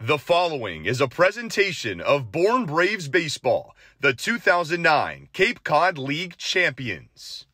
The following is a presentation of Bourne Braves Baseball, the 2009 Cape Cod League champions.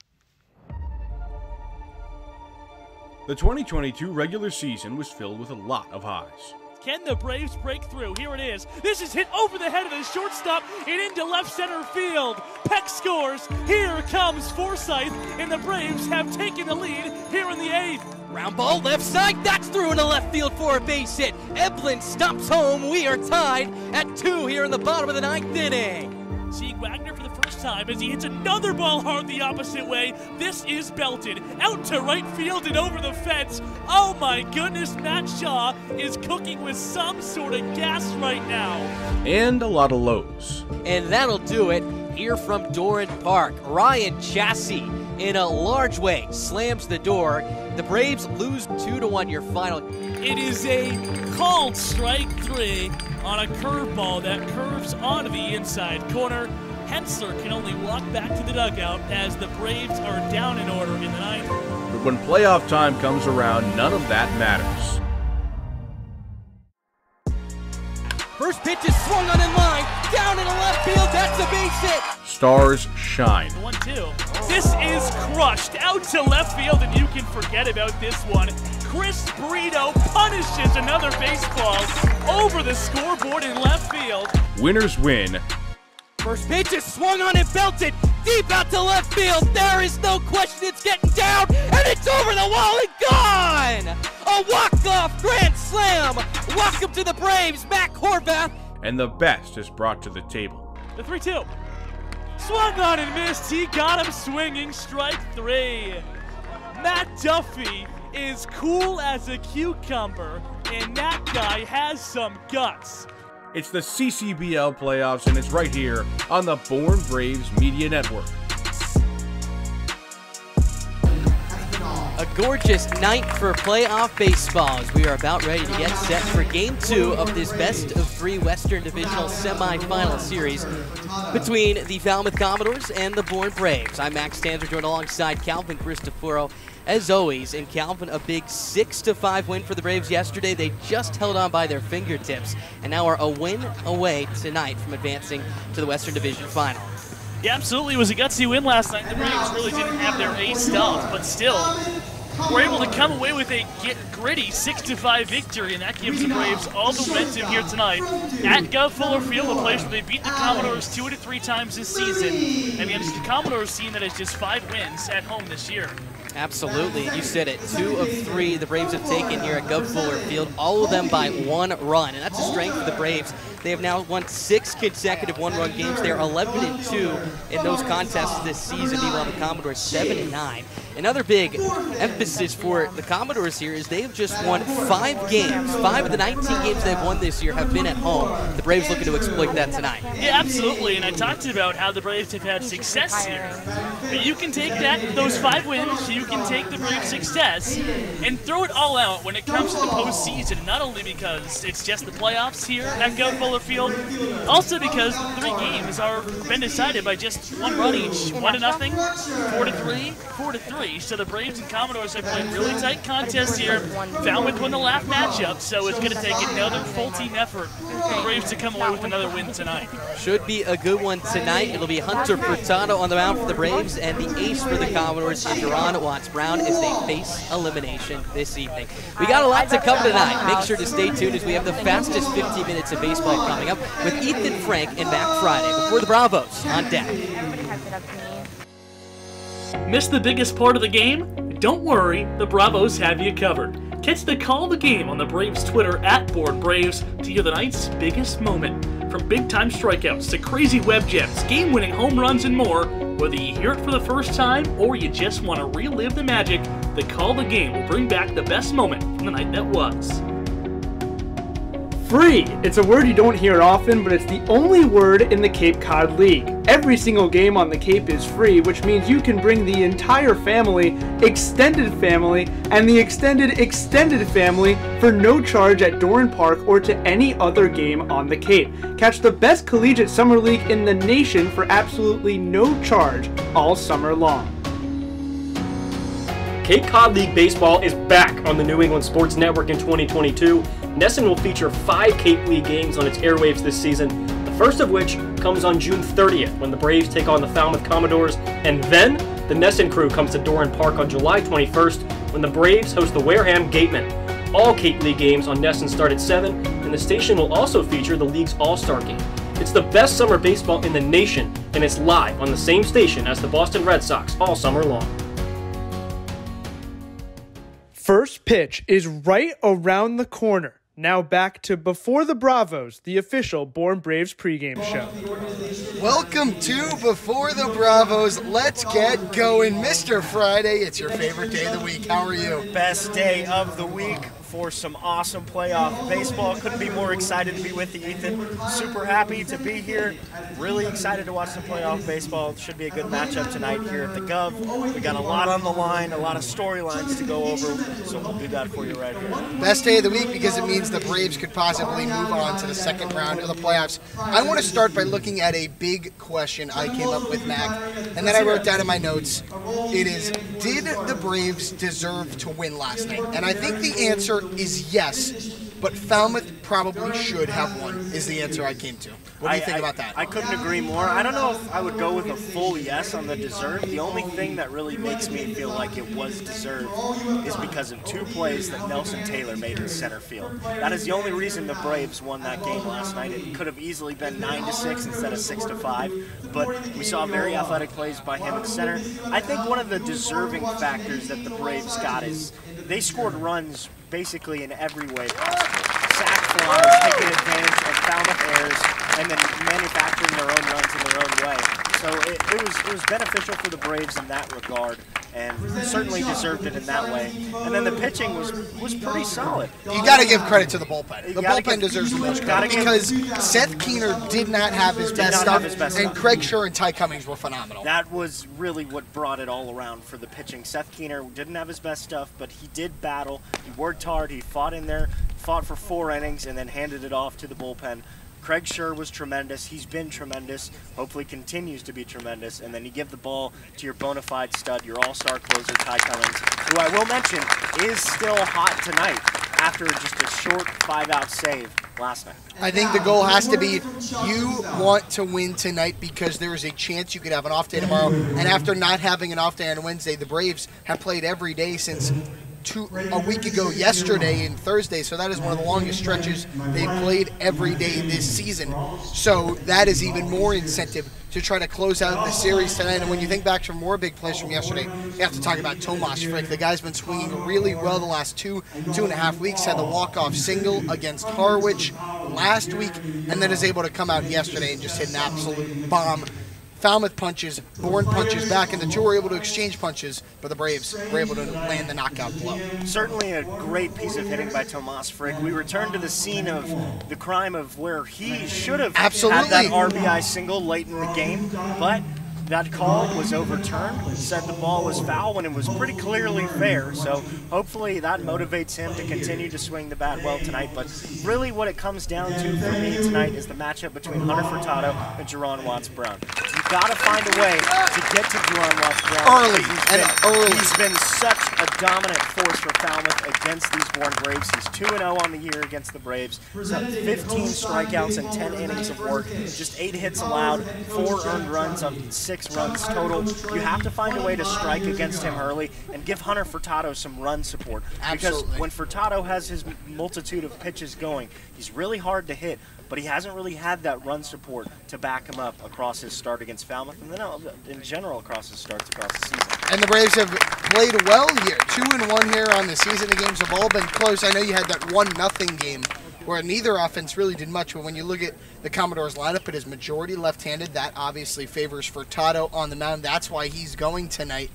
The 2022 regular season was filled with a lot of highs. Can the Braves break through? Here it is. This is hit over the head of the shortstop and into left center field. Peck scores. Here comes Forsythe, and the Braves have taken the lead here in the 8th. Ground ball left side, that's through into left field for a base hit. Eblin stumps home. We are tied at 2 here in the bottom of the 9th inning. Seeing Wagner for the first time as he hits another ball hard the opposite way. This is belted out to right field and over the fence. Oh my goodness, Matt Shaw is cooking with some sort of gas right now. And a lot of lows. And that'll do it here from Doran Park. Ryan Chassis in a large way slams the door. The Braves lose 2-1 your final. It is a called strike 3 on a curveball that curves onto the inside corner. Hensler can only walk back to the dugout as the Braves are down in order in the 9th. But when playoff time comes around, none of that matters. First pitch is swung on in line, down in the left field, that's a base hit. Stars shine. 1-2. This is crushed out to left field, and you can forget about this one. Chris Brito punishes another baseball over the scoreboard in left field. Winners win. First pitch is swung on and belted deep out to left field. There is no question, it's getting down, and it's over the wall and gone! A walk-off grand slam! Welcome to the Braves, Matt Horvath. And the best is brought to the table. The 3-2. Swung on and missed. He got him swinging. Strike 3. Matt Duffy is cool as a cucumber, and that guy has some guts. It's the CCBL playoffs, and it's right here on the Bourne Braves Media Network. A gorgeous night for playoff baseball as we are about ready to get set for Game 2 of this best-of-3 Western Divisional semifinal series between the Falmouth Commodores and the Bourne Braves. I'm Max Stanzer, joined alongside Calvin Cristoforo. As always, and Calvin, a big 6-5 win for the Braves yesterday. They just held on by their fingertips and now are a win away tonight from advancing to the Western Division Final. Yeah, absolutely. It was a gutsy win last night. The Braves really didn't have their ace stuff, but still were able to come away with a gritty 6-5 victory, and that gives the Braves all the momentum here tonight at Gov Fuller Field, a place where they beat the Commodores 2 out of 3 times this season. And the Commodores team that has just 5 wins at home this year. Absolutely, you said it. 2 of 3 the Braves have taken here at Gov Fuller Field, all of them by 1 run, and that's a strength for the Braves. They have now won 6 consecutive 1-run games. They're 11-2 in those contests this season, meanwhile the Commodores 7-9. Another big emphasis for the Commodores here is they've just won 5 games. 5 of the 19 games they've won this year have been at home. The Braves looking to exploit that tonight. Yeah, absolutely, and I talked about how the Braves have had success here. But you can take those 5 wins, you can take the Braves' success, and throw it all out when it comes to the postseason, not only because it's just the playoffs here at Gov Fuller Field, also because 3 games are been decided by just 1 run each. 1-0, 4-3, 4-3. So the Braves and Commodores have played really tight contests here. Falmouth won the last matchup, so it's going to take another full team effort for the Braves to come away with another win tonight. Should be a good one tonight. It'll be Hunter Furtado on the mound for the Braves, and the ace for the Commodores is Jerron Watts-Brown as they face elimination this evening. We got a lot to cover tonight. Make sure to stay tuned as we have the fastest 15 minutes of baseball coming up with Ethan Frank and Matt Friday before the Bravos on deck. Missed the biggest part of the game? Don't worry, the Bravos have you covered. Catch the call of the game on the Braves Twitter at Bourne Braves to hear the night's biggest moment. From big-time strikeouts to crazy web gems, game-winning home runs, and more, whether you hear it for the first time or you just want to relive the magic, the call of the game will bring back the best moment from the night that was. Free! It's a word you don't hear often, but it's the only word in the Cape Cod League. Every single game on the Cape is free, which means you can bring the entire family, extended family, and the extended family for no charge at Doran Park or to any other game on the Cape. Catch the best collegiate summer league in the nation for absolutely no charge all summer long. Cape Cod League Baseball is back on the New England Sports Network in 2022. NESN will feature 5 Cape League games on its airwaves this season, the first of which comes on June 30th when the Braves take on the Falmouth Commodores, and then the NESN crew comes to Doran Park on July 21st when the Braves host the Wareham Gatemen. All Cape League games on NESN start at 7, and the station will also feature the league's All-Star Game. It's the best summer baseball in the nation, and it's live on the same station as the Boston Red Sox all summer long. First pitch is right around the corner. Now back to Before the Bravos, the official Bourne Braves pregame show. Welcome to Before the Bravos. Let's get going. Mr. Friday, it's your favorite day of the week. How are you? Best day of the week for some awesome playoff baseball. Couldn't be more excited to be with you, Ethan. Super happy to be here. Really excited to watch some playoff baseball. It should be a good matchup tonight here at the Gov. We got a lot on the line, a lot of storylines to go over, so we'll do that for you right here. Best day of the week because it means the Braves could possibly move on to the second round of the playoffs. I want to start by looking at a big question I came up with, Mac, and then I wrote down in my notes. It is, did the Braves deserve to win last night? And I think the answer is yes, but Falmouth probably should have won, is the answer I came to. What do you think about that? I couldn't agree more. I don't know if I would go with a full yes on the deserve. The only thing that really makes me feel like it was deserved is because of 2 plays that Nelson Taylor made in center field. That is the only reason the Braves won that game last night. It could have easily been 9-6 instead of 6-5, but we saw very athletic plays by him in center. I think one of the deserving factors that the Braves got is they scored runs basically in every way possible. Sack flies, taking advantage of Falmouth errors, and then manufacturing their own runs in their own way. So it was beneficial for the Braves in that regard, and certainly deserved it in that way. And then the pitching was pretty solid. You got to give credit to the bullpen. The bullpen deserves the most credit because Seth Keener did not have his best stuff, and Craig Schur and Ty Cummings were phenomenal. That was really what brought it all around for the pitching. Seth Keener didn't have his best stuff, but he did battle. He worked hard. He fought in there, fought for 4 innings, and then handed it off to the bullpen. Craig Schur was tremendous. He's been tremendous. Hopefully continues to be tremendous. And then you give the ball to your bona fide stud, your all-star closer, Ty Cummings, who I will mention is still hot tonight after just a short 5-out save last night. I think the goal has to be you want to win tonight because there is a chance you could have an off day tomorrow. And after not having an off day on Wednesday, the Braves have played every day since a week ago yesterday and Thursday, so that is one of the longest stretches they've played every day this season. So that is even more incentive to try to close out the series tonight. And when you think back to more big plays from yesterday, you have to talk about Tomas Frick. The guy's been swinging really well the last 2.5 weeks. Had the walk-off single against Harwich last week, and then is able to come out yesterday and just hit an absolute bomb. Falmouth punches, Bourne punches back, and the two were able to exchange punches, but the Braves were able to land the knockout blow. Certainly a great piece of hitting by Tomas Frick. We return to the scene of the crime of where he should have had that RBI single late in the game, but that call was overturned. It said the ball was foul when it was pretty clearly fair, so hopefully that motivates him to continue to swing the bat well tonight. But really what it comes down to for me tonight is the matchup between Hunter Furtado and Jerron Watts-Brown. You've got to find a way to get to Jerron Watts-Brown. Early. He's been such a dominant force for Falmouth against these Bourne Braves. He's 2-0 on the year against the Braves. He's had 15 strikeouts and 10 innings of work, just 8 hits allowed, 4 earned runs on 6 runs total. You have to find a way to strike against him early and give Hunter Furtado some run support. Because when Furtado has his multitude of pitches going, he's really hard to hit, but he hasn't really had that run support to back him up across his start against Falmouth and then in general across his starts across the season. And the Braves have played well here. 2-1 here on the season. The games have all been close. I know you had that 1-0 game where neither offense really did much, but when you look at the Commodores lineup, it is majority left-handed. That obviously favors Furtado on the mound. That's why he's going tonight.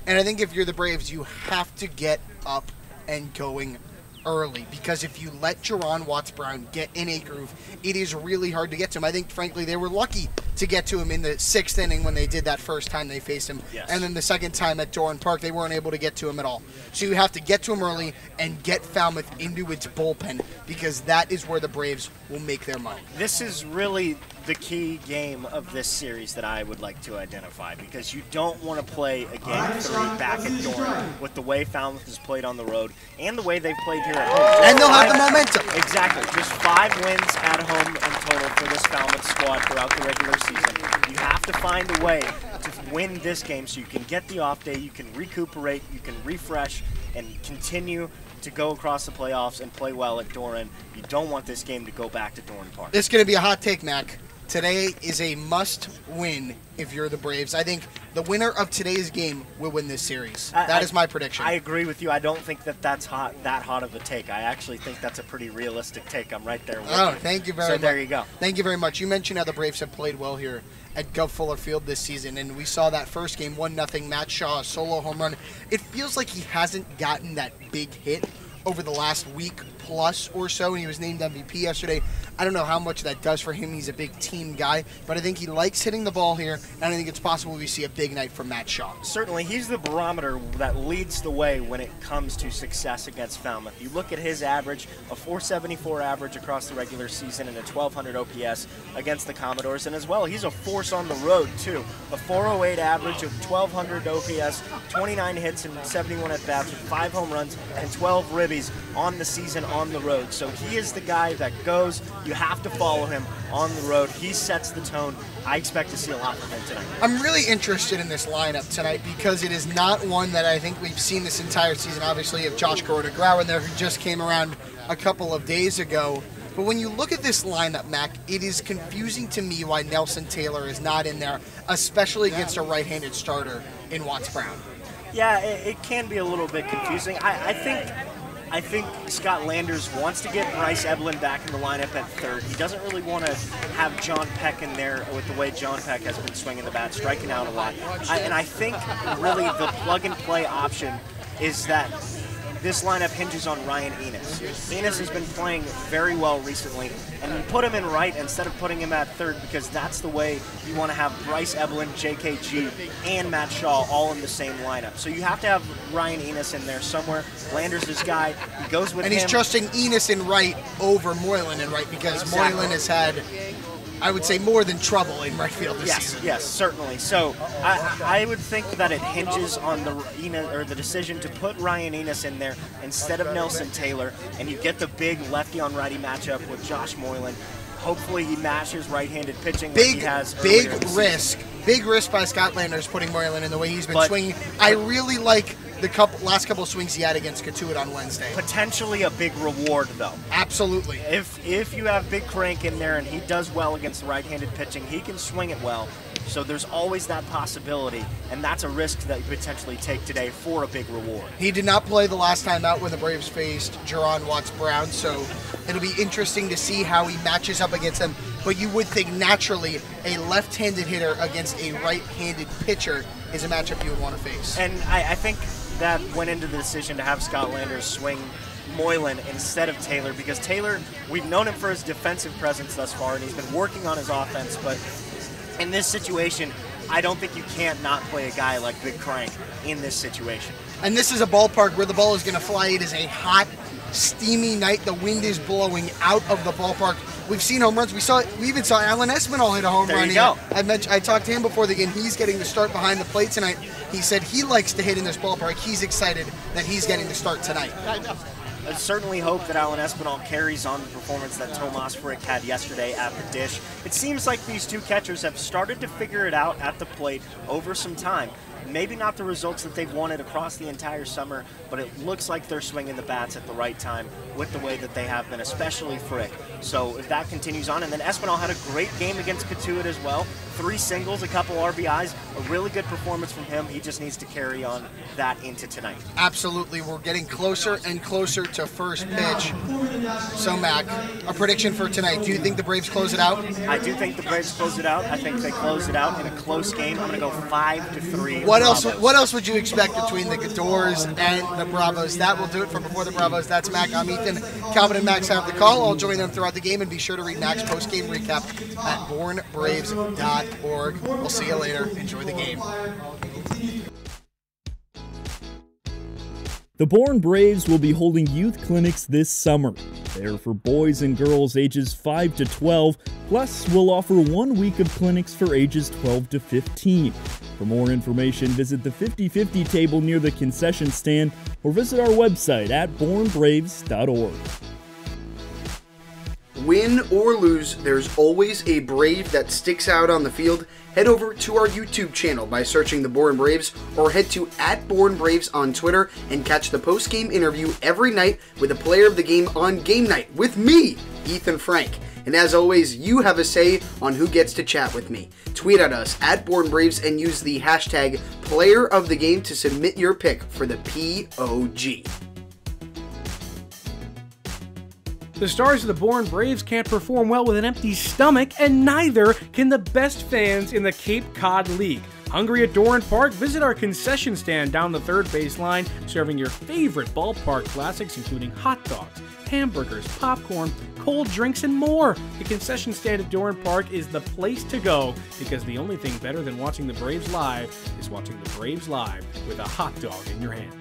And I think if you're the Braves, you have to get up and going early, because if you let Jerron Watts-Brown get in a groove, it is really hard to get to him. I think, frankly, they were lucky to get to him in the 6th inning when they did that first time they faced him. Yes. And then the second time at Doran Park, they weren't able to get to him at all. So you have to get to him early and get Falmouth into its bullpen, because that is where the Braves will make their money. This is really the key game of this series that I would like to identify, because you don't want to play a game 3 back at Bourne with the way Falmouth has played on the road and the way they've played here at home. And they'll have the momentum. Exactly. Just 5 wins at home in total for this Falmouth squad throughout the regular season. You have to find a way to win this game so you can get the off day, you can recuperate, you can refresh, and continue to go across the playoffs and play well at Doran. You don't want this game to go back to Doran Park. This is going to be a hot take, Mac. Today is a must-win if you're the Braves. I think the winner of today's game will win this series. That is my prediction. I agree with you. I don't think that that's that hot of a take. I actually think that's a pretty realistic take. I'm right there with you. Thank you very much. So there you go. Thank you very much. You mentioned how the Braves have played well here at Gov Fuller Field this season, and we saw that first game, 1-0, Matt Shaw, a solo home run. It feels like he hasn't gotten that big hit over the last week plus or so, and he was named MVP yesterday. I don't know how much that does for him. He's a big team guy, but I think he likes hitting the ball here, and I think it's possible we see a big night from Matt Shaw. Certainly, he's the barometer that leads the way when it comes to success against Falmouth. You look at his average, a .474 average across the regular season and a 1,200 OPS against the Commodores, and as well, he's a force on the road, too. A .408 average of 1,200 OPS, 29 hits and 71 at-bats with 5 home runs and 12 ribbies on the season on the road. So he is the guy that goes. You have to follow him on the road. He sets the tone. I expect to see a lot from him tonight. I'm really interested in this lineup tonight because it is not one that I think we've seen this entire season. Obviously, you have Josh Grau in there who just came around a couple of days ago. But when you look at this lineup, Mac, it is confusing to me why Nelson Taylor is not in there, especially against a right-handed starter in Watts Brown. Yeah, it can be a little bit confusing. I think Scott Landers wants to get Bryce Evelyn back in the lineup at third. He doesn't really want to have John Peck in there with the way John Peck has been swinging the bat, striking out a lot. And I think really the plug-and-play option is that this lineup hinges on Ryan Enos. Enos has been playing very well recently, and you put him in right instead of putting him at third because that's the way you want to have Bryce Evelyn, JKG, and Matt Shaw all in the same lineup. So you have to have Ryan Enos in there somewhere. Landers' his guy. He goes with him. And he's trusting Enos in right over Moylan in right because Moylan has had, I would say, more than trouble in right field this season. Yes, certainly. So I would think that it hinges on the decision to put Ryan Enos in there instead of Nelson Taylor, and you get the big lefty on righty matchup with Josh Moylan. Hopefully he matches right-handed pitching like he has earlier in the season. Big risk by Scott Landers putting Moylan in the way he's been swinging. I really like the last couple of swings he had against Katuitt on Wednesday. Potentially a big reward, though. Absolutely. If you have Big Crank in there and he does well against the right-handed pitching, he can swing it well. So there's always that possibility, and that's a risk that you potentially take today for a big reward. He did not play the last time out when the Braves faced Jerron Watts Brown, so it'll be interesting to see how he matches up against them. But you would think naturally a left-handed hitter against a right-handed pitcher is a matchup you would want to face. And I think that went into the decision to have Scott Landers swing Moylan instead of Taylor, because Taylor, we've known him for his defensive presence thus far, and he's been working on his offense, but in this situation, I don't think you can't not play a guy like Big Crank in this situation. And this is a ballpark where the ball is going to fly. It is a hot, steamy night. The wind is blowing out of the ballpark. We've seen home runs. We even saw Alan Espinal hit a home run. There you go. I talked to him before the game. He's getting the start behind the plate tonight. He said he likes to hit in this ballpark. He's excited that he's getting the start tonight. I certainly hope that Alan Espinal carries on the performance that Tomas Frick had yesterday at the dish. It seems like these two catchers have started to figure it out at the plate over some time. Maybe not the results that they've wanted across the entire summer, but it looks like they're swinging the bats at the right time with the way that they have been, especially Frick. So if that continues on, and then Espinal had a great game against Katuitt as well. 3 singles, a couple RBIs, a really good performance from him. He just needs to carry on that into tonight. Absolutely. We're getting closer and closer to first pitch. So, Mac, a prediction for tonight. Do you think the Braves close it out? I do think the Braves close it out. I think they close it out in a close game. I'm going to go 5-3. What else would you expect between the Commodores and the Bravos? That will do it for Before the Bravos. That's Mac. I'm Ethan. Calvin and Max have the call. I'll join them throughout the game, and be sure to read Mac's post-game recap at bournebraves.org. We'll see you later. Enjoy the game. The Bourne Braves will be holding youth clinics this summer. They're for boys and girls ages 5 to 12, plus we'll offer 1 week of clinics for ages 12 to 15. For more information, visit the 50/50 table near the concession stand or visit our website at bournebraves.org. Win or lose, there's always a Brave that sticks out on the field. Head over to our YouTube channel by searching the Bourne Braves, or head to @BourneBraves on Twitter and catch the post-game interview every night with a player of the game on game night with me, Ethan Frank. And as always, you have a say on who gets to chat with me. Tweet at us @BourneBraves and use the hashtag Player of the Game to submit your pick for the POG. The stars of the Bourne Braves can't perform well with an empty stomach, and neither can the best fans in the Cape Cod League. Hungry at Doran Park? Visit our concession stand down the third baseline, serving your favorite ballpark classics, including hot dogs, hamburgers, popcorn, cold drinks, and more. The concession stand at Doran Park is the place to go, because the only thing better than watching the Braves live is watching the Braves live with a hot dog in your hand.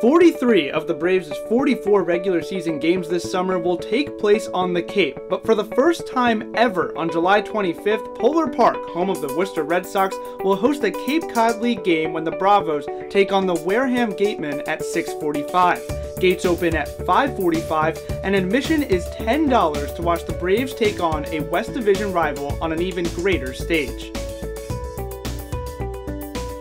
43 of the Braves' 44 regular season games this summer will take place on the Cape, but for the first time ever on July 25th, Polar Park, home of the Worcester Red Sox, will host a Cape Cod League game when the Bravos take on the Wareham Gatemen at 6:45. Gates open at 5:45, and admission is $10 to watch the Braves take on a West Division rival on an even greater stage.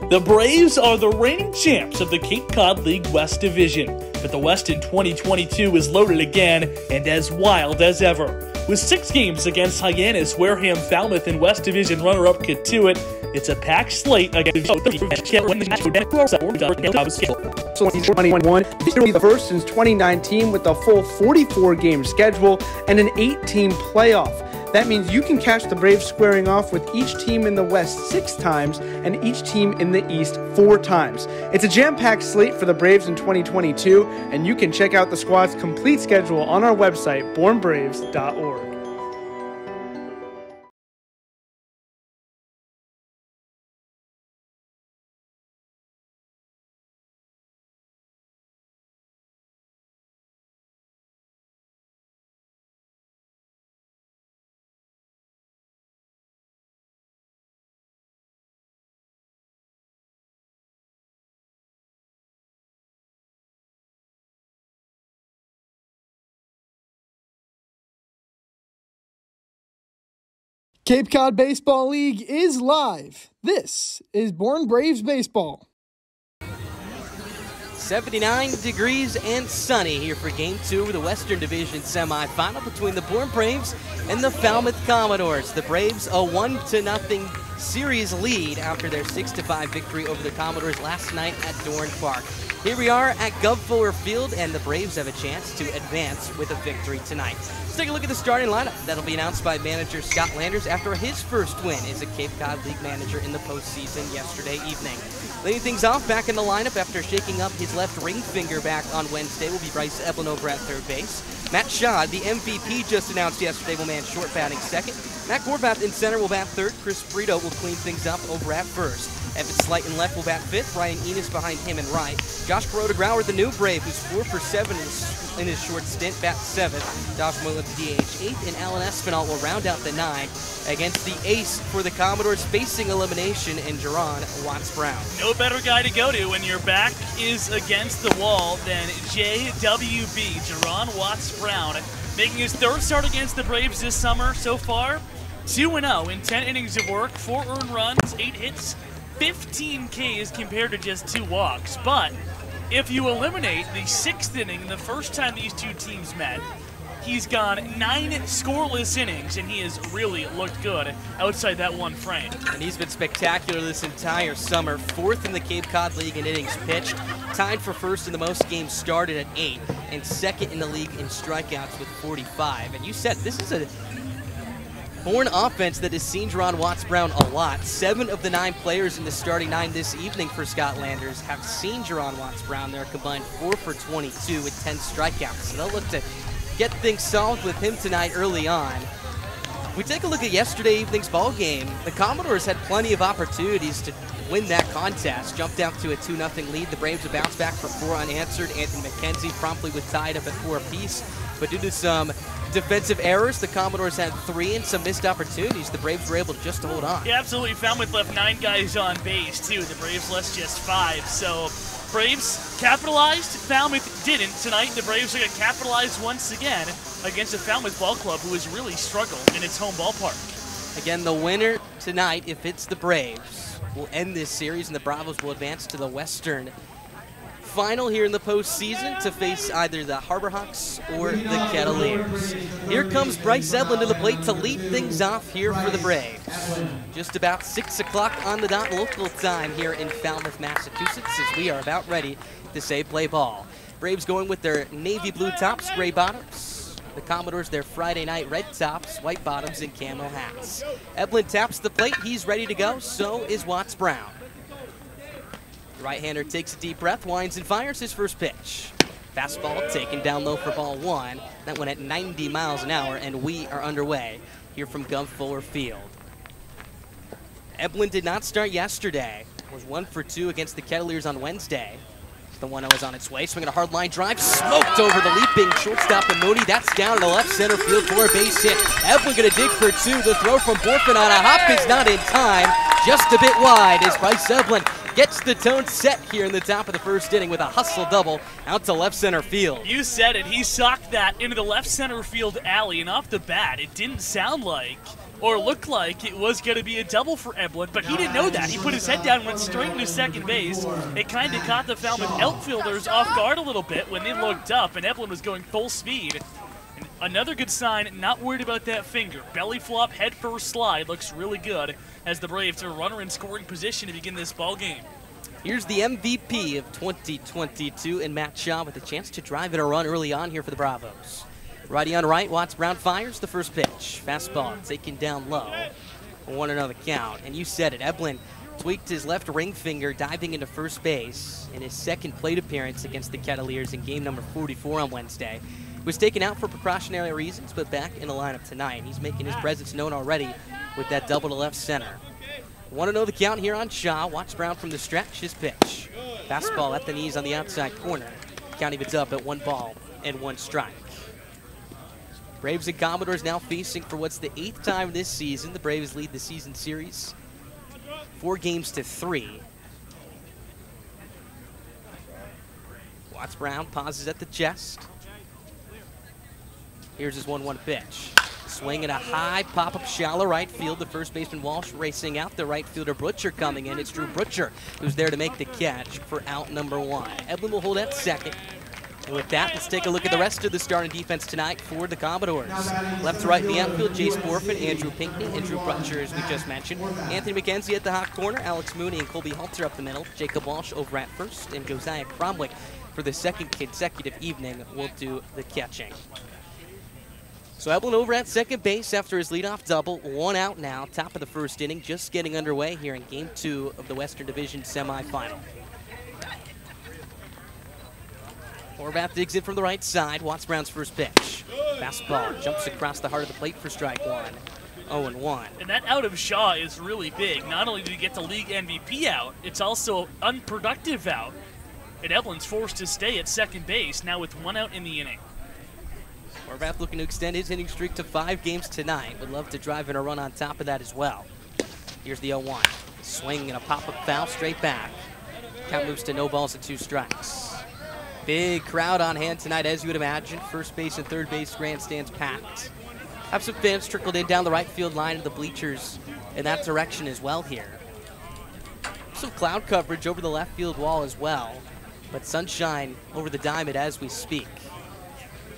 The Braves are the reigning champs of the Cape Cod League West Division, but the West in 2022 is loaded again and as wild as ever. With 6 games against Hyannis, Wareham, Falmouth, and West Division runner-up Katuitt, it's a packed slate against the 2021. This will be the first since 2019 with a full 44-game schedule and an 8-team playoff. That means you can catch the Braves squaring off with each team in the West 6 times and each team in the East 4 times. It's a jam-packed slate for the Braves in 2022, and you can check out the squad's complete schedule on our website, bournebraves.org. Cape Cod Baseball League is live. This is Bourne Braves Baseball. 79 degrees and sunny here for Game 2 of the Western Division semifinal between the Bourne Braves and the Falmouth Commodores. The Braves a 1-0 series lead after their 6-5 victory over the Commodores last night at Doran Park. Here we are at Gov Fuller Field, and the Braves have a chance to advance with a victory tonight. Let's take a look at the starting lineup. That'll be announced by manager Scott Landers after his first win as a Cape Cod League manager in the postseason yesterday evening. Leading things off back in the lineup after shaking up his left ring finger back on Wednesday will be Bryce Eblin over at third base. Matt Schad, the MVP just announced yesterday, will man short batting second. Matt Gorbath in center will bat third. Chris Brito will clean things up over at first. Evan Slight in left will bat fifth. Ryan Enos behind him in right. Josh Grauer, the new Brave, who's 4 for 7 in his short stint, bats seventh. Josh Moylan the DH eighth, and Alan Espinal will round out the 9 against the ace for the Commodores facing elimination in Jerron Watts-Brown. No better guy to go to when your back is against the wall than JWB, Jerron Watts-Brown, making his 3rd start against the Braves this summer so far. 2-0 in 10 innings of work, 4 earned runs, 8 hits, 15 Ks compared to just 2 walks. But if you eliminate the 6th inning, the first time these two teams met, he's gone 9 scoreless innings, and he has really looked good outside that one frame. And he's been spectacular this entire summer. 4th in the Cape Cod League in innings pitched, tied for 1st in the most games started at 8, and 2nd in the league in strikeouts with 45. And you said this is a Bourne offense that has seen Jerron Watts-Brown a lot. 7 of the 9 players in the starting 9 this evening for Scott Landers have seen Jerron Watts-Brown. They're combined 4 for 22 with 10 strikeouts. So they'll look to get things solved with him tonight early on. we take a look at yesterday evening's ball game, the Commodores had plenty of opportunities to win that contest. Jumped out to a 2-0 lead. The Braves would bounce back for 4 unanswered. Anthony McKenzie promptly was tied up at 4 apiece. But due to some defensive errors, the Commodores had 3 and some missed opportunities. The Braves were able to just hold on. Yeah, absolutely. Falmouth left 9 guys on base, too. The Braves left just 5. So Braves capitalized. Falmouth didn't. Tonight, the Braves are going to capitalize once again against a Falmouth ball club who has really struggled in its home ballpark. Again, the winner tonight, if it's the Braves, will end this series, and the Bravos will advance to the Western Final here in the postseason to face either the Harbor Hawks or the Kettleers. Here comes Bryce Edlin to the plate to lead things off here for the Braves. Just about 6 o'clock on the dot local time here in Falmouth, Massachusetts, as we are about ready to say play ball. Braves going with their navy blue tops, gray bottoms. The Commodores, their Friday night red tops, white bottoms, and camo hats. Edlin taps the plate. He's ready to go. So is Watts Brown. The right-hander takes a deep breath, winds and fires his first pitch. Fastball taken down low for ball 1. That went at 90 miles an hour, and we are underway here from Gov Fuller Field. Edlin did not start yesterday. Was 1 for 2 against the Kettleers on Wednesday. The 1-0 is on its way, swinging a hard line drive, smoked over the leaping shortstop and Moody. That's down in the left center field for a base hit. Edlin gonna dig for 2. The throw from Bourne on a hop is not in time. Just a bit wide as Bryce Edlin gets the tone set here in the top of the first inning with a hustle double out to left center field. You said it. He socked that into the left center field alley, and off the bat, it didn't sound like or looked like it was going to be a double for Edlin, but he didn't know that. He put his head down and went straight into second base. It kind of caught the Falmouth outfielders off guard a little bit when they looked up, and Edlin was going full speed. And another good sign, not worried about that finger. Belly flop, head first slide, looks really good as the Braves are runner in scoring position to begin this ball game. Here's the MVP of 2022 and Matt Shaw with a chance to drive in a run early on here for the Bravos. Righty on right, Watts Brown fires the first pitch. Fastball taken down low. 1-0 the count. And you said it, Edlin tweaked his left ring finger diving into first base in his second plate appearance against the Kettleers in game number 44 on Wednesday. Was taken out for precautionary reasons, but back in the lineup tonight. He's making his presence known already with that double to left center. 1-0 the count here on Shaw. Watts Brown from the stretch, his pitch. Fastball at the knees on the outside corner. Count evens up at 1 ball and 1 strike. Braves and Commodores now facing for what's the 8th time this season. The Braves lead the season series 4-3. Watts Brown pauses at the chest. Here's his 1-1 pitch. Swing and a high pop-up shallow right field. The first baseman Walsh racing out. The right fielder Butcher coming in. It's Drew Butcher who's there to make the catch for out number 1. Edlin will hold at second. And with that, let's take a look at the rest of the starting defense tonight for the Commodores. Left to right in the outfield, Jace Borfin, Andrew Pinckney, and Drew Butcher, as we just mentioned. Anthony McKenzie at the hot corner, Alex Moody and Colby Halter up the middle. Jacob Walsh over at first, and Josiah Cromwick for the second consecutive evening will do the catching. So Edlin over at second base after his leadoff double. 1 out now, top of the first inning, just getting underway here in Game 2 of the Western Division semifinal. Horvath digs in from the right side. Watts Brown's first pitch. Fastball jumps across the heart of the plate for strike 1. 0-1. And that out of Shaw is really big. Not only did he get the league MVP out, it's also unproductive out. And Edlin's forced to stay at second base now with 1 out in the inning. Horvath looking to extend his inning streak to 5 games tonight. Would love to drive in a run on top of that as well. Here's the 0-1. Swing and a pop-up foul straight back. Count moves to no balls and 2 strikes. Big crowd on hand tonight, as you would imagine. First base and third base grandstands packed. Have some fans trickled in down the right field line of the bleachers in that direction as well here. Some cloud coverage over the left field wall as well, but sunshine over the diamond as we speak.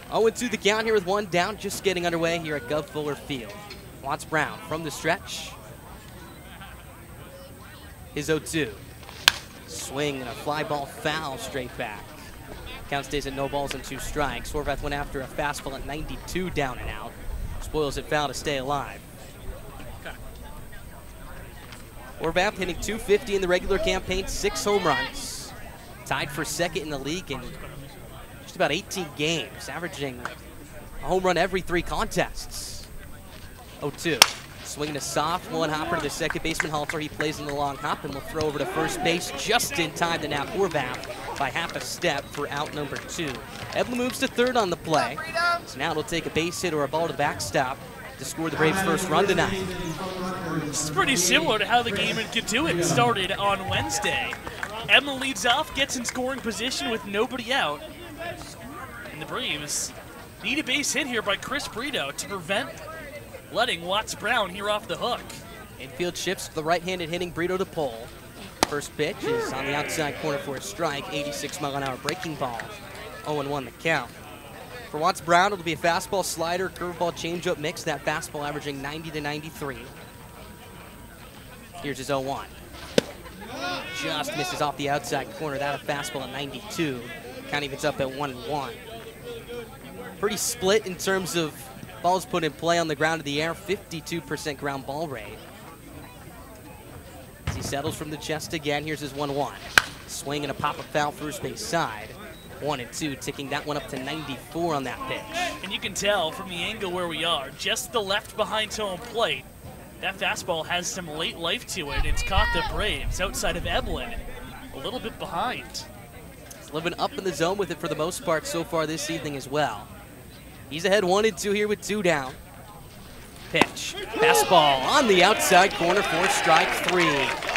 0-2 the count here with 1 down, just getting underway here at Gov Fuller Field. Watts Brown from the stretch. His 0-2. Swing and a fly ball foul straight back. Count stays at no balls and 2 strikes. Horvath went after a fastball at 92 down and out. Spoils it foul to stay alive. Horvath hitting .250 in the regular campaign, 6 home runs. Tied for second in the league in just about 18 games, averaging a home run every 3 contests. 0-2. Swinging a soft one hopper to the second baseman Halter. He plays in the long hop and will throw over to first base just in time to nab Horvath by half a step for out number 2. Evelyn moves to third on the play. So now it'll take a base hit or a ball to backstop to score the Braves' first run tonight. This is pretty similar to how the game in Katuitt started on Wednesday. Evelyn leads off, gets in scoring position with nobody out. And the Braves need a base hit here by Chris Brito to prevent letting Watts Brown here off the hook. Infield shifts to the right-handed hitting Brito to pull. First pitch is on the outside corner for a strike, 86-mile-an-hour breaking ball. 0-1 the count. For Watts Brown, it'll be a fastball, slider, curveball, changeup mix. That fastball averaging 90 to 93. Here's his 0-1. Just misses off the outside corner. That a fastball at 92. Count evens up at 1-1. Pretty split in terms of balls put in play on the ground of the air, 52% ground ball rate. As he settles from the chest again, here's his 1-1. Swing and a pop-up foul first base side. 1-2, ticking that one up to 94 on that pitch. And you can tell from the angle where we are, just the left behind home plate, that fastball has some late life to it. It's caught the Braves outside of Evelyn, a little bit behind. He's living up in the zone with it for the most part so far this evening as well. He's ahead 1-2 here with 2 down. Pitch. Fastball on the outside corner for strike 3.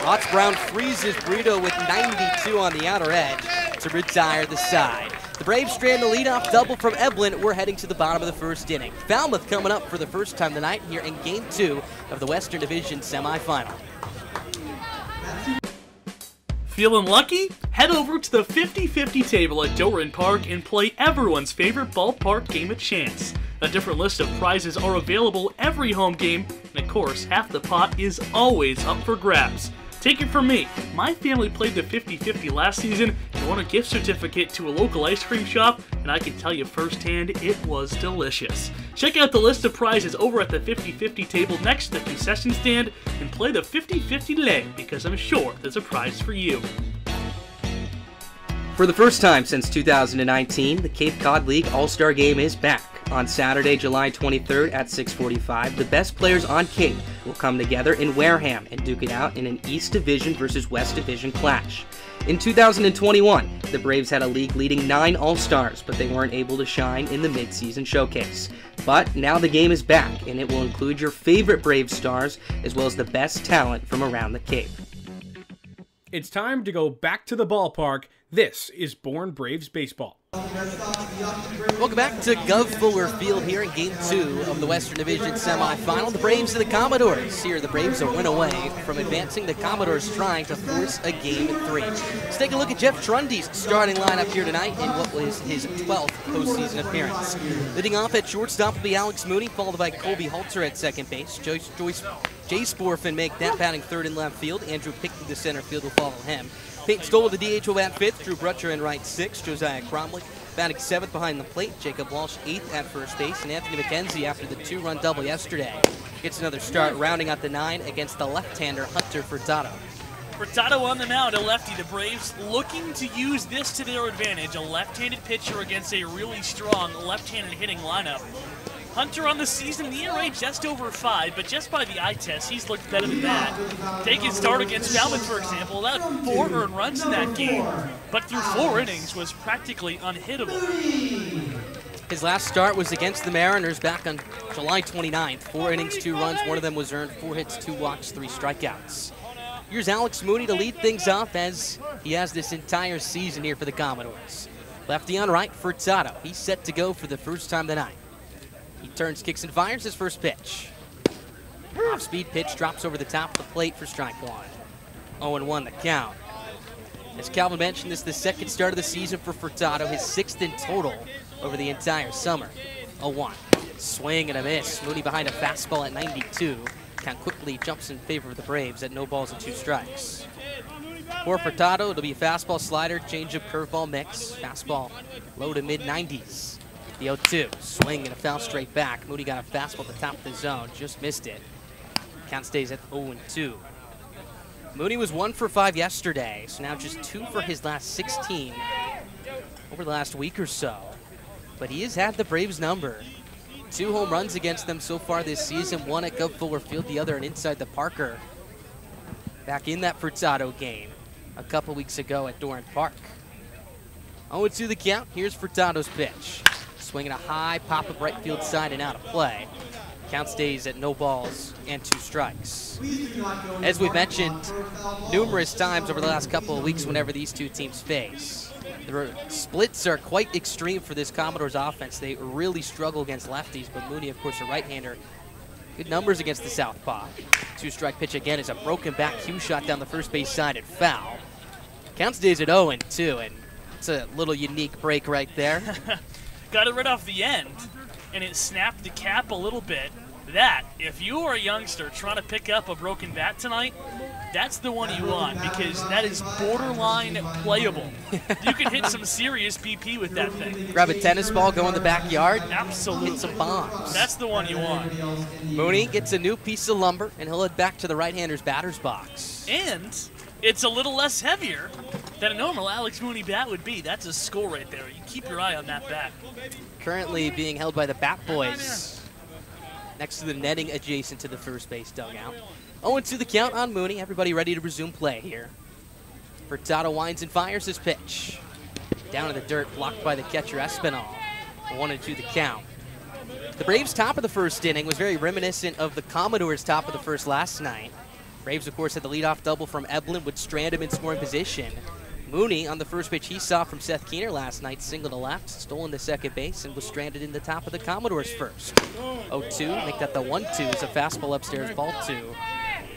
Watts Brown freezes Brito with 92 on the outer edge to retire the side. The Braves strand the leadoff double from Evelyn. We're heading to the bottom of the first inning. Falmouth coming up for the first time tonight here in Game 2 of the Western Division semifinal. Feeling lucky? Head over to the 50-50 table at Doran Park and play everyone's favorite ballpark game of chance. A different list of prizes are available every home game, and of course, half the pot is always up for grabs. Take it from me, my family played the 50-50 last season and won a gift certificate to a local ice cream shop, and I can tell you firsthand, it was delicious. Check out the list of prizes over at the 50-50 table next to the concession stand and play the 50-50 today, because I'm sure there's a prize for you. For the first time since 2019, the Cape Cod League All-Star Game is back. On Saturday, July 23rd at 6:45, the best players on Cape will come together in Wareham and duke it out in an East Division versus West Division clash. In 2021, the Braves had a league-leading 9 All-Stars, but they weren't able to shine in the mid-season showcase. But now the game is back, and it will include your favorite Braves stars, as well as the best talent from around the Cape. It's time to go back to the ballpark. This is Bourne Braves Baseball. Welcome back to Gov Fuller Field here in Game 2 of the Western Division semifinal. The Braves and the Commodores. Here, the Braves a win away from advancing. The Commodores trying to force a Game 3. Let's take a look at Jeff Trundy's starting lineup here tonight in what was his 12th postseason appearance. Leading off at shortstop will be Alex Moody, followed by Colby Halter at second base. Jay Sporfin make that batting third in left field. Andrew Pickney, the center field, will follow him. Peyton Stoll with the DH will bat fifth. Drew Brutcher in right sixth. Josiah Cromley batting seventh behind the plate. Jacob Walsh eighth at first base. And Anthony McKenzie, after the 2-run double yesterday, gets another start, rounding out the 9 against the left-hander Hunter Furtado. Furtado on the mound, a lefty. The Braves looking to use this to their advantage. A left-handed pitcher against a really strong left-handed hitting lineup. Hunter on the season, the ERA just over 5, but just by the eye test, he's looked better than that. Take his start against Falmouth, for example, allowed 4 earned runs in that game, but through 4 innings was practically unhittable. His last start was against the Mariners back on July 29th. 4 innings, 2 runs, 1 of them was earned, 4 hits, 2 walks, 3 strikeouts. Here's Alex Moody to lead things off as he has this entire season here for the Commodores. Lefty on right, Furtado. He's set to go for the first time tonight. He turns, kicks, and fires his first pitch. Off-speed pitch drops over the top of the plate for strike 1. 0-1 the count. As Calvin mentioned, this is the second start of the season for Furtado, his 6th in total over the entire summer. 0-1. Swing and a miss. Moody behind a fastball at 92. Count quickly jumps in favor of the Braves at no balls and 2 strikes. For Furtado, it'll be a fastball, slider, changeup, curveball mix. Fastball low to mid-90s. The 0-2, swing and a foul straight back. Moody got a fastball at the top of the zone, just missed it. Count stays at 0-2. Moody was 1 for 5 yesterday, so now just 2 for his last 16 over the last week or so. But he has had the Braves number 2 home runs against them so far this season, one at Gov Fuller Field, the other and inside the Parker. Back in that Furtado game a couple weeks ago at Doran Park. 0-2 the count. Here's Furtado's pitch. Swinging a high pop up right field side and out of play. Count stays at no balls and 2 strikes. As we've mentioned numerous times over the last couple of weeks whenever these two teams face, the splits are quite extreme for this Commodores offense. They really struggle against lefties, but Moody, of course, a right-hander. Good numbers against the southpaw. 2-strike pitch again is a broken back cue shot down the first base side and foul. Count stays at 0-2, and it's a little unique break right there. Got it right off the end, and it snapped the cap a little bit. That, if you are a youngster trying to pick up a broken bat tonight, that's the one you want, because that is borderline playable. You can hit some serious BP with that thing. Grab a tennis ball, go in the backyard. Absolutely. Hit some bombs. That's the one you want. Mooney gets a new piece of lumber, and he'll head back to the right-hander's batter's box. And it's a little less heavier than a normal Alex Mooney bat would be. That's a score right there. You keep your eye on that bat. Currently being held by the Bat Boys next to the netting adjacent to the first base dugout. 0-2 the count on Mooney. Everybody ready to resume play here. Furtado winds and fires his pitch. Down in the dirt, blocked by the catcher Espinal. 1-2 the count. The Braves' top of the first inning was very reminiscent of the Commodores' top of the first last night. Braves, of course, had the leadoff double from Eblin, would strand him in scoring position. Mooney, on the first pitch he saw from Seth Keener last night, singled to left, stolen to second base, and was stranded in the top of the Commodores first. 0-2, make that the 1-2 as a fastball upstairs, ball 2.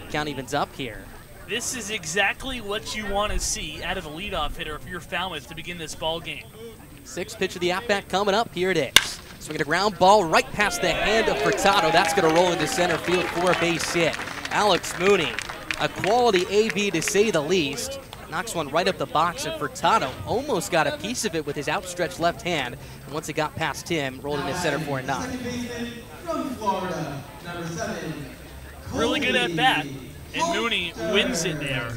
Count evens up here. This is exactly what you want to see out of a leadoff hitter if you're Falmouth to begin this ball game. 6th pitch of the at-bat coming up. Here it is. Swinging a ground ball right past the hand of Furtado. That's going to roll into center field for a base hit. Alex Mooney, a quality AB to say the least. Knocks one right up the box, and Furtado almost got a piece of it with his outstretched left hand. And once it got past him, rolled into center for a knock. Really good at bat, and Mooney wins it there.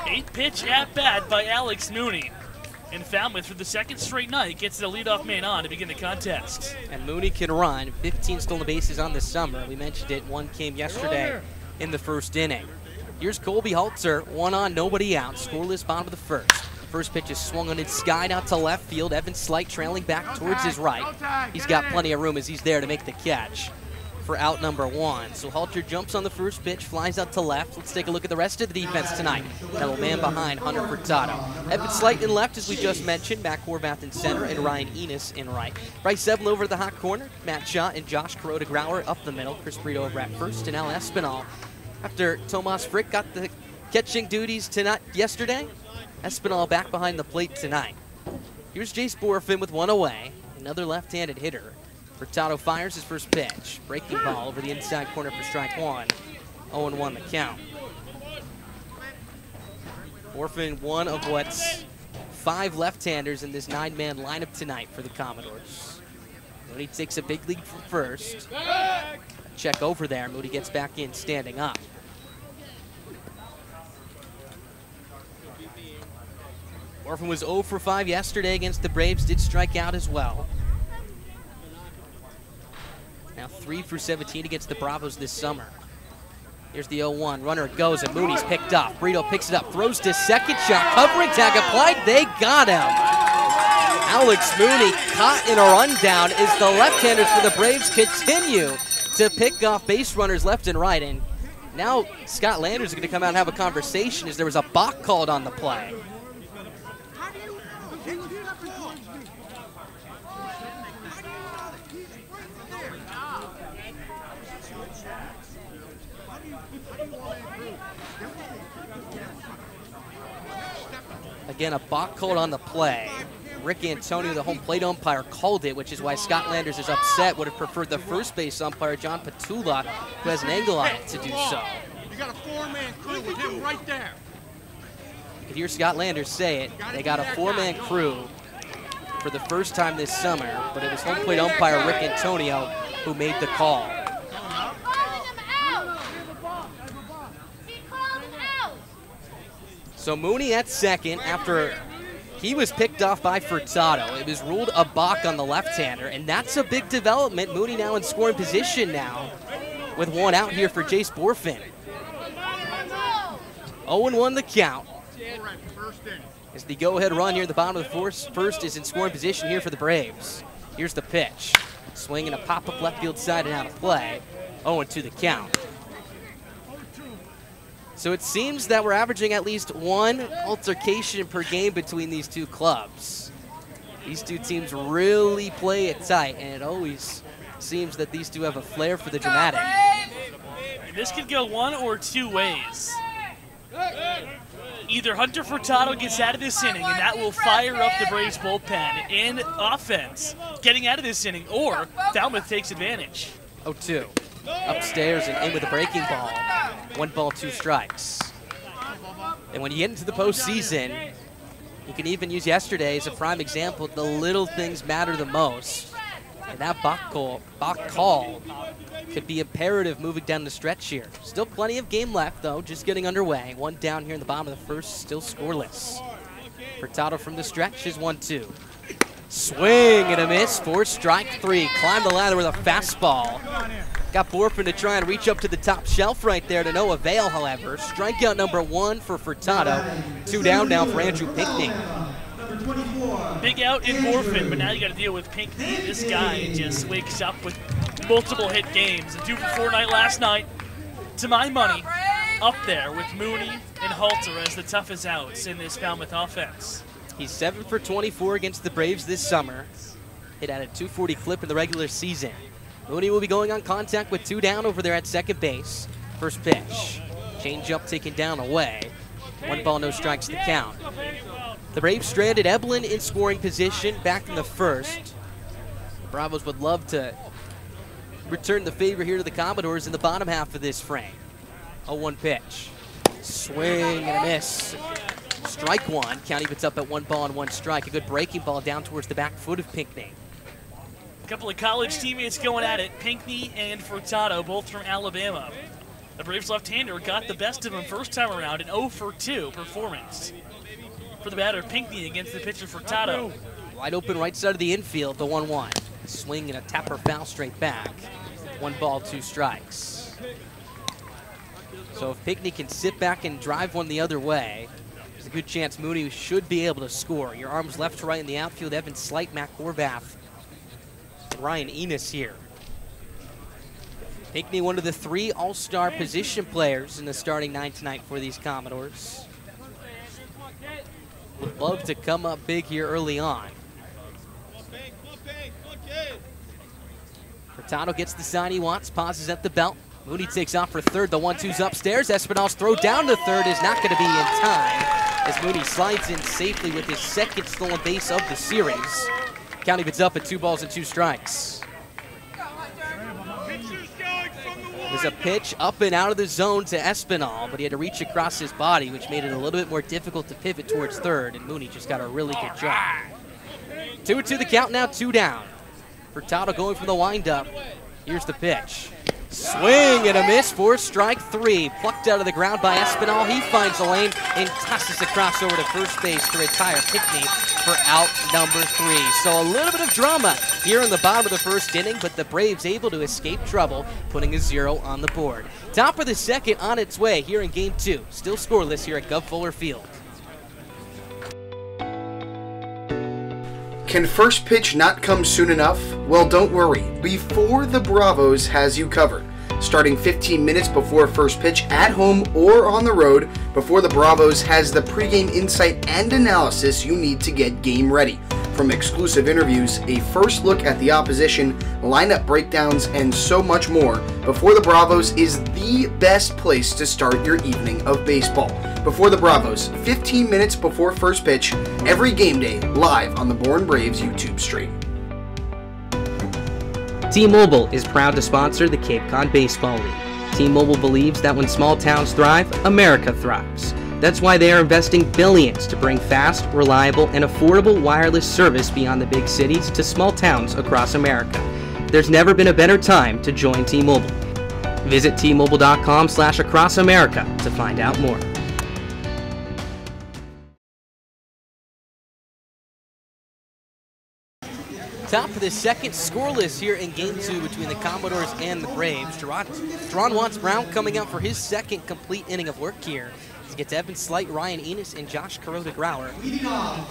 8-pitch at bat by Alex Mooney. And Falmouth, for the second straight night, gets the leadoff man on to begin the contest. And Mooney can run. 15 stolen bases on this summer. We mentioned it. One came yesterday in the first inning. Here's Colby Halter, 1 on, nobody out. Scoreless bottom of the first. First pitch is swung on its skied out to left field. Evan Slight trailing back towards his right. He's got plenty of room as he's there to make the catch for out number 1. So Halter jumps on the first pitch, flies out to left. Let's take a look at the rest of the defense tonight. Now a man behind Hunter Furtado. Evan Slight in left, as we just mentioned. Matt Horvath in center and Ryan Enos in right. Bryce Evelyn over to the hot corner. Matt Shaw and Josh Kuroda-Grauer up the middle. Chris Brito over at first, and Al Espinal. After Tomas Frick got the catching duties yesterday, Espinal back behind the plate tonight. Here's Jace Borfin with 1 away, another left-handed hitter. Furtado fires his first pitch. Breaking ball over the inside corner for strike 1. 0-1 the count. Borfin, one of what's 5 left-handers in this 9-man lineup tonight for the Commodores. Moody takes a big lead from first. Check over there. Moody gets back in, standing up. Orphan was 0 for 5 yesterday against the Braves, did strike out as well. Now 3 for 17 against the Bravos this summer. Here's the 0-1, runner goes, and Mooney's picked off. Brito picks it up, throws to second, shot, covering, tag applied, they got him. Alex Mooney caught in a rundown as the left-handers for the Braves continue to pick off base runners left and right. And now Scott Landers is going to come out and have a conversation as there was a balk called on the play. Again, a balk called on the play. Rick Antonio, the home plate umpire, called it, which is why Scott Landers is upset. Would have preferred the first base umpire, John Petula, who has an angle on it, to do so. You got a 4-man crew with him right there. You can hear Scott Landers say it. They got a 4-man crew for the first time this summer, but it was home plate umpire Rick Antonio who made the call. So Mooney at second after He was picked off by Furtado. It was ruled a balk on the left-hander, and that's a big development. Moody now in scoring position now with one out here for Jace Borfin. 0-1 the count. As the go-ahead run here at the bottom of the first is in scoring position here for the Braves. Here's the pitch. Swing and a pop-up left field side and out of play. 0-2 the count. So it seems that we're averaging at least one altercation per game between these two clubs. These two teams really play it tight, and it always seems that these two have a flair for the dramatic. This could go one or two ways. Either Hunter Furtado gets out of this inning, and that will fire up the Braves bullpen in offense getting out of this inning, or Falmouth takes advantage. 0-2. Upstairs and in with a breaking ball. 1 ball, 2 strikes. And when you get into the postseason, you can even use yesterday as a prime example. The little things matter the most. And that balk call could be imperative moving down the stretch here. Still plenty of game left, though, just getting underway. 1 down here in the bottom of the first, still scoreless. Furtado from the stretch is 1-2. Swing and a miss for strike 3. Climb the ladder with a fastball. Got Borfin to try and reach up to the top shelf right there to no avail, however. Strikeout number 1 for Furtado. 2 down now for Andrew Pinckney. Big out in Borfin, but now you got to deal with Pinckney. This guy just wakes up with multiple hit games. A 2-for-4 night last night. To my money, up there with Moody and Halter as the toughest outs in this Falmouth offense. He's 7 for 24 against the Braves this summer. Hit at a .240 clip in the regular season. Moody will be going on contact with 2 down over there at second base. First pitch. Change-up taken down away. 1 ball, no strikes to count. The Braves stranded Eblin in scoring position back in the first. The Bravos would love to return the favor here to the Commodores in the bottom half of this frame. 0-1 pitch. Swing and a miss. Strike 1. County puts up at 1 ball and 1 strike. A good breaking ball down towards the back foot of Pinckney. A couple of college teammates going at it. Pinckney and Furtado, both from Alabama. The Braves left-hander got the best of him first time around, an 0-for-2 performance for the batter Pinckney against the pitcher Furtado. Wide open right side of the infield, the 1-1. Swing and a tapper foul straight back. 1 ball, 2 strikes. So if Pinckney can sit back and drive one the other way, there's a good chance Moody should be able to score. Your arms left to right in the outfield, Evan Slight, Matt Horvath, and Ryan Enos here. Pinckney, one of the 3 all-star position players in the starting 9 tonight for these Commodores. Would love to come up big here early on. Furtado gets the sign he wants, pauses at the belt. Moody takes off for third. The 1-2's upstairs. Espinal's throw down to third is not going to be in time as Moody slides in safely with his second stolen base of the series. County puts up at 2 balls and 2 strikes. There's a pitch up and out of the zone to Espinal, but he had to reach across his body, which made it a little bit more difficult to pivot towards third, and Mooney just got a really good job. 2-2 the count now, 2 down. Furtado going from the windup. Here's the pitch. Swing and a miss for strike 3. Plucked out of the ground by Espinal. He finds a lane and tosses across over to first base to retire Pinckney for out number 3. So a little bit of drama here in the bottom of the first inning, but the Braves able to escape trouble, putting a 0 on the board. Top of the second on its way here in Game 2. Still scoreless here at Gov Fuller Field. Can first pitch not come soon enough? Well, don't worry. Before the Bravos has you covered. Starting 15 minutes before first pitch at home or on the road, Before the Bravos has the pregame insight and analysis you need to get game ready. From exclusive interviews, a first look at the opposition, lineup breakdowns, and so much more, Before the Bravos is the best place to start your evening of baseball. Before the Bravos, 15 minutes before first pitch, every game day, live on the Bourne Braves YouTube stream. T-Mobile is proud to sponsor the Cape Cod Baseball League. T-Mobile believes that when small towns thrive, America thrives. That's why they are investing billions to bring fast, reliable, and affordable wireless service beyond the big cities to small towns across America. There's never been a better time to join T-Mobile. Visit T-Mobile.com/acrossamerica to find out more. Top of the second, scoreless here in Game 2 between the Commodores and the Braves. Jerron Watts-Brown coming out for his second complete inning of work here. He gets Evan Slight, Ryan Enos, and Josh Kuroda-Grauer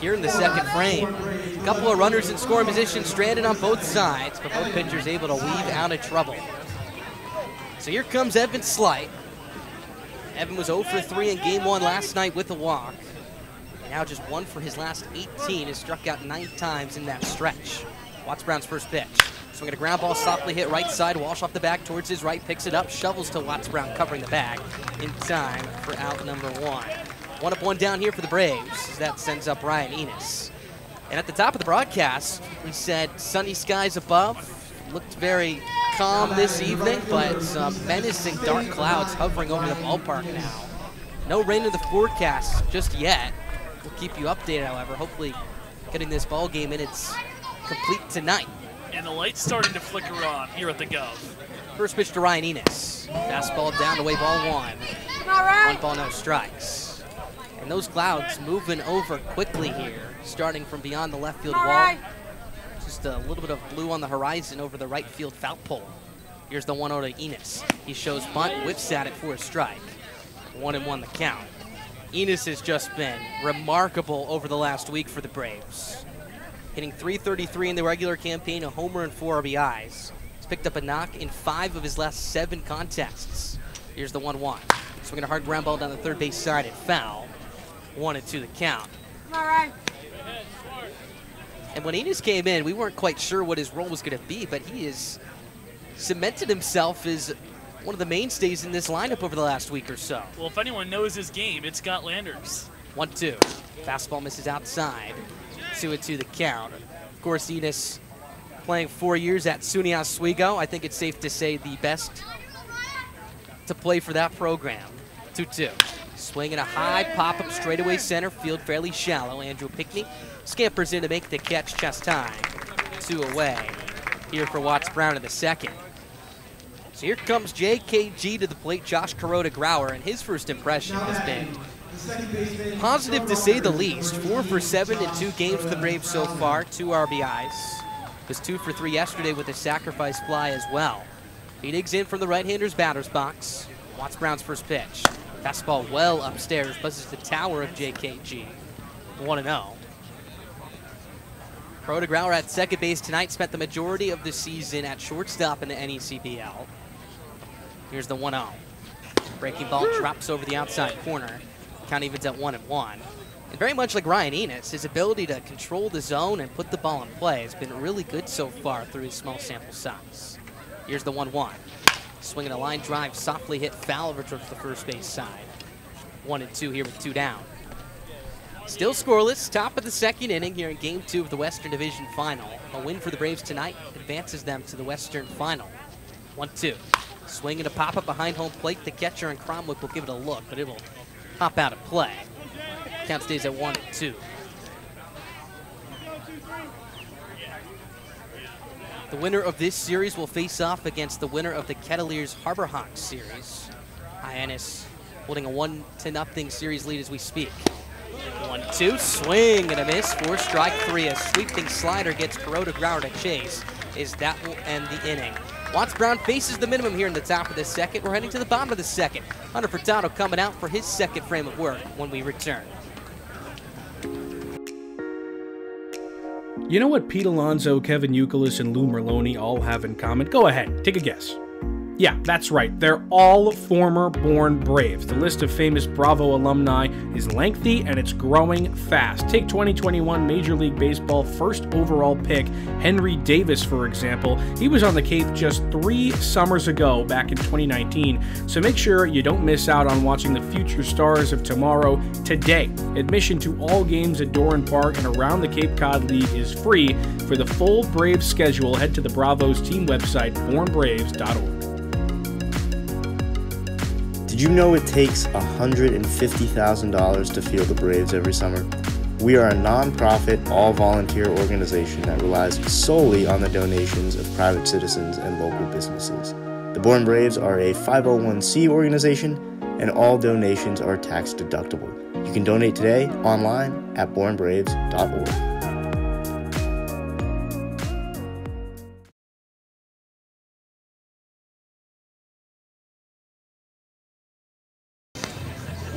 here in the second frame. A couple of runners in scoring position stranded on both sides, but both pitchers able to weave out of trouble. So here comes Evan Slight. Evan was 0 for 3 in Game 1 last night with a walk. Now just 1 for his last 18, has struck out 9 times in that stretch. Watts-Brown's first pitch. Swinging a ground ball, softly hit right side. Walsh off the back towards his right, picks it up, shovels to Watts-Brown, covering the bag in time for out number 1. 1 up, 1 down here for the Braves. That sends up Ryan Enos. And at the top of the broadcast, we said sunny skies above. Looked very calm this evening, but some menacing dark clouds hovering over the ballpark now. No rain in the forecast just yet. We'll keep you updated, however. Hopefully getting this ball game in its complete tonight. And the light's starting to flicker on here at the Gov. First pitch to Ryan Enos. Fastball down to way ball 1. 1 ball, no strikes. And those clouds moving over quickly here, starting from beyond the left field wall. Just a little bit of blue on the horizon over the right field foul pole. Here's the 1-0 to Enos. He shows bunt, whips at it for a strike. 1-1 the count. Enos has just been remarkable over the last week for the Braves. Hitting .333 in the regular campaign, a homer and 4 RBIs. He's picked up a knock in 5 of his last 7 contests. Here's the 1-1. Swinging a hard ground ball down the third base side and foul. 1-2 the count. All right. And when Enos came in, we weren't quite sure what his role was going to be, but he has cemented himself as one of the mainstays in this lineup over the last week or so. Well, if anyone knows his game, it's Scott Landers. 1-2. Fastball misses outside. 2-2 the count. Of course, Enos playing 4 years at SUNY Oswego. I think it's safe to say the best to play for that program. 2-2. Swinging a high pop-up straightaway center field, fairly shallow. Andrew Pickney scampers in to make the catch, chest high. 2 away. Here for Watts-Brown in the second. So here comes JKG to the plate, Josh Kuroda-Grauer, and his first impression has been positive to say the least. 4 for 7 in 2 games for the Braves so far, 2 RBIs. Was 2 for 3 yesterday with a sacrifice fly as well. He digs in from the right-hander's batter's box. Watts-Brown's first pitch. Fastball well upstairs, buzzes the tower of JKG. 1-0. Kuroda-Grauer at second base tonight, spent the majority of the season at shortstop in the NECBL. Here's the 1-0. Breaking ball drops over the outside corner. Count evens at 1-1. And very much like Ryan Enos, his ability to control the zone and put the ball in play has been really good so far through his small sample size. Here's the 1-1. Swinging a line drive, softly hit foul over towards the first base side. 1-2 here with 2 down. Still scoreless, top of the second inning here in Game 2 of the Western Division Final. A win for the Braves tonight advances them to the Western Final. 1-2. Swinging a pop-up behind home plate. The catcher and Cromwell will give it a look, but it will hop out of play. Count stays at 1-2. The winner of this series will face off against the winner of the Kettleers Harbor Hawks series. Hyannis holding a 1-0 series lead as we speak. 1-2, swing and a miss for strike 3. A sweeping slider gets Kuroda-Grauer to chase. That will end the inning. Watts-Brown faces the minimum here in the top of the second. We're heading to the bottom of the second. Hunter Furtado coming out for his second frame of work when we return. You know what Pete Alonso, Kevin Youkilis, and Lou Merloni all have in common? Go ahead, take a guess. Yeah, that's right. They're all former Bourne Braves. The list of famous Bravo alumni is lengthy and it's growing fast. Take 2021 Major League Baseball first overall pick Henry Davis, for example. He was on the Cape just 3 summers ago, back in 2019. So make sure you don't miss out on watching the future stars of tomorrow today. Admission to all games at Doran Park and around the Cape Cod League is free. For the full Braves schedule, head to the Bravos team website, bournebraves.org. Did you know it takes $150,000 to field the Braves every summer? We are a non-profit, all-volunteer organization that relies solely on the donations of private citizens and local businesses. The Bourne Braves are a 501c organization, and all donations are tax deductible. You can donate today online at bournebraves.org.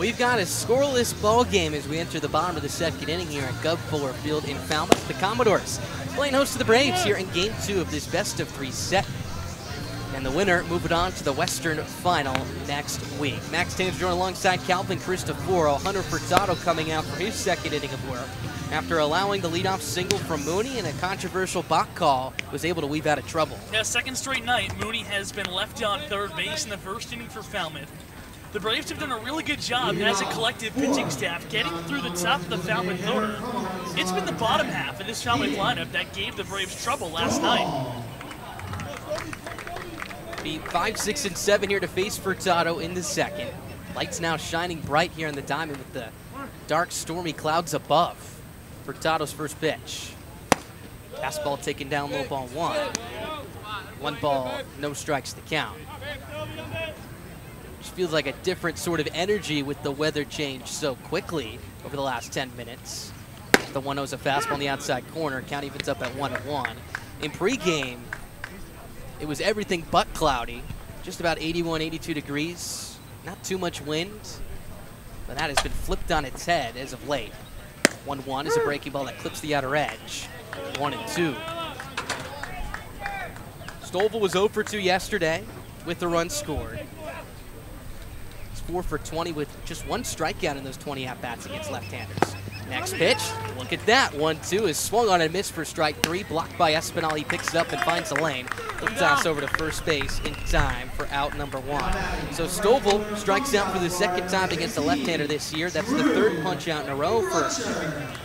We've got a scoreless ball game as we enter the bottom of the second inning here at Gov Fuller Field in Falmouth. The Commodores playing host to the Braves here in Game 2 of this best-of-3 set. And the winner moving on to the Western Final next week. Max Tames joined alongside Calvin Cristoforo. Hunter Furtado coming out for his second inning of work. After allowing the leadoff single from Moody and a controversial balk call, was able to weave out of trouble. Yeah, second straight night, Moody has been left on third base in the first inning for Falmouth. The Braves have done a really good job as a collective pitching staff getting through the top of the Falmouth order. It's been the bottom half of this Falmouth lineup that gave the Braves trouble last night. Be 5, 6, and 7 here to face Furtado in the second. Lights now shining bright here on the diamond with the dark, stormy clouds above. Furtado's first pitch. Fastball taken down, low ball 1. 1 ball, no strikes to count. Just feels like a different sort of energy with the weather change so quickly over the last 10 minutes. The 1-0 is a fastball on the outside corner. Count evens up at 1-1. In pregame, it was everything but cloudy. Just about 81, 82 degrees. Not too much wind. But that has been flipped on its head as of late. 1-1 is a breaking ball that clips the outer edge. 1-2. Stovall was 0 for 2 yesterday with the run scored. He's 4 for 20 with just 1 strikeout in those 20 at-bats against left-handers. Next pitch, look at that. 1-2 is swung on and missed for strike 3. Blocked by Espinal. He picks it up and finds the lane. He'll toss over to first base in time for out number 1. So Stovall strikes out for the second time against a left-hander this year. That's the 3rd punch out in a row for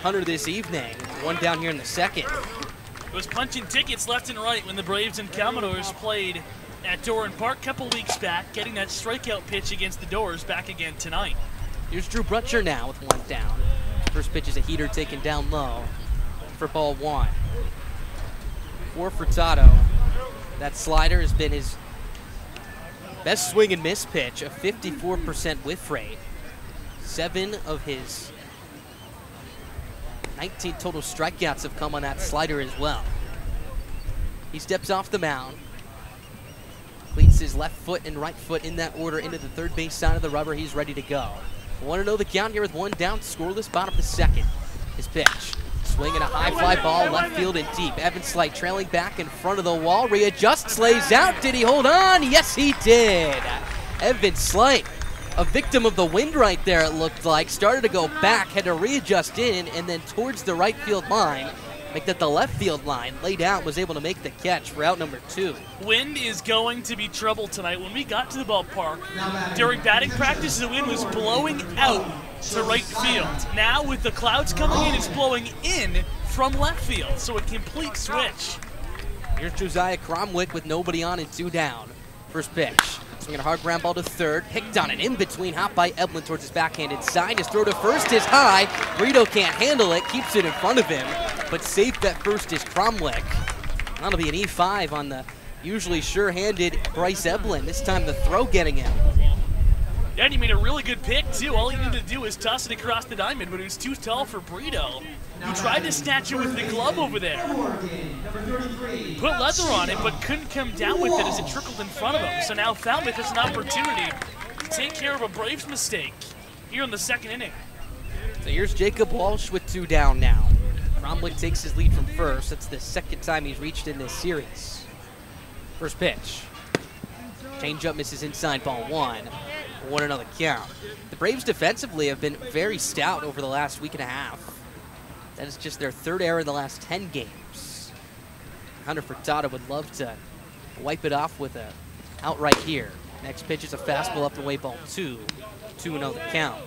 Hunter this evening. 1 down here in the second. It was punching tickets left and right when the Braves and Commodores played at Doran Park a couple weeks back, getting that strikeout pitch against the Doors back again tonight. Here's Drew Brutcher now with 1 down. First pitch is a heater taken down low for ball 1. For Furtado, that slider has been his best swing and miss pitch, a 54% whiff rate. 7 of his 19 total strikeouts have come on that slider as well. He steps off the mound, cleats his left foot and right foot in that order into the third base side of the rubber. He's ready to go. 1-0 the count here with 1 down, scoreless, bottom of the second. His pitch, swinging a high fly ball, left field and deep. Evan Slight trailing back in front of the wall, readjusts, lays out. Did he hold on? Yes, he did. Evan Slight, a victim of the wind right there, it looked like. Started to go back, had to readjust in, and then towards the right field line. Make that the left field line, laid out, was able to make the catch for out number 2. Wind is going to be trouble tonight. When we got to the ballpark, during batting practice, the wind was blowing out to right field. Now, with the clouds coming in, it's blowing in from left field, so a complete switch. Here's Josiah Cromwick with nobody on and 2 down. First pitch. Swinging a hard ground ball to third. Picked on an in-between hop by Eblin towards his backhanded side. His throw to first is high. Brito can't handle it. Keeps it in front of him. But safe at first is Cromwick. That'll be an E5 on the usually sure-handed Bryce Eblin. This time the throw getting him. Yeah, and he made a really good pick, too. All he needed to do was toss it across the diamond, but it was too tall for Brito, who tried to snatch it with the glove over there. Put leather on it, but couldn't come down with it as it trickled in front of him. So now Falmouth has an opportunity to take care of a Braves mistake here in the second inning. So here's Jacob Walsh with 2 down now. Cromwick takes his lead from first. That's the second time he's reached in this series. First pitch. Changeup misses inside, ball 1. 1-0 count. The Braves defensively have been very stout over the last week and a half. That is just their 3rd error in the last 10 games. Hunter Furtado would love to wipe it off with a outright here. Next pitch is a fastball up the way, ball 2. 2-0 the count.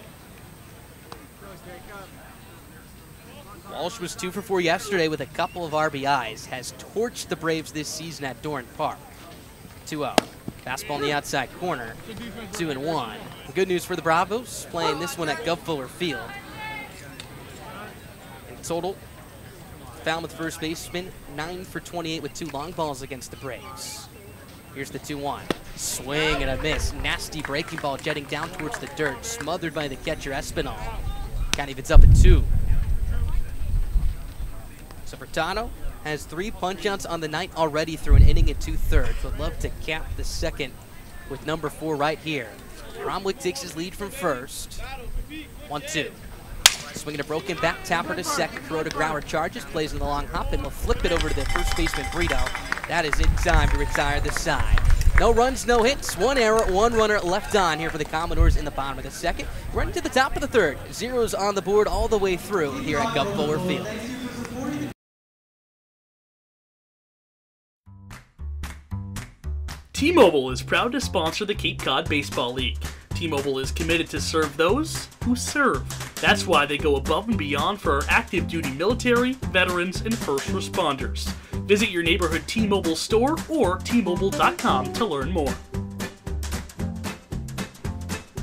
Walsh was 2 for 4 yesterday with a couple of RBIs. Has torched the Braves this season at Doran Park. 2-0. Fastball on the outside corner. 2-1. Good news for the Bravos, playing this one at Gov Fuller Field. In total, Falmouth first baseman 9 for 28 with 2 long balls against the Braves. Here's the 2-1. Swing and a miss. Nasty breaking ball jetting down towards the dirt. Smothered by the catcher Espinal. Count evens up at 2. So Furtado has 3 punch-outs on the night already through an inning and 2/3. Would love to cap the second with number 4 right here. Cromwell takes his lead from first. 1-2. Swinging a broken back tapper to second. Kuroda Grauer charges, plays in the long hop, and will flip it over to the first baseman Brito. That is in time to retire the side. No runs, no hits, 1 error, 1 runner left on here for the Commodores in the bottom of the second. Running to the top of the third. Zeros on the board all the way through here at Gov Fuller Field. T-Mobile is proud to sponsor the Cape Cod Baseball League. T-Mobile is committed to serve those who serve. That's why they go above and beyond for our active duty military, veterans, and first responders. Visit your neighborhood T-Mobile store or T-Mobile.com to learn more.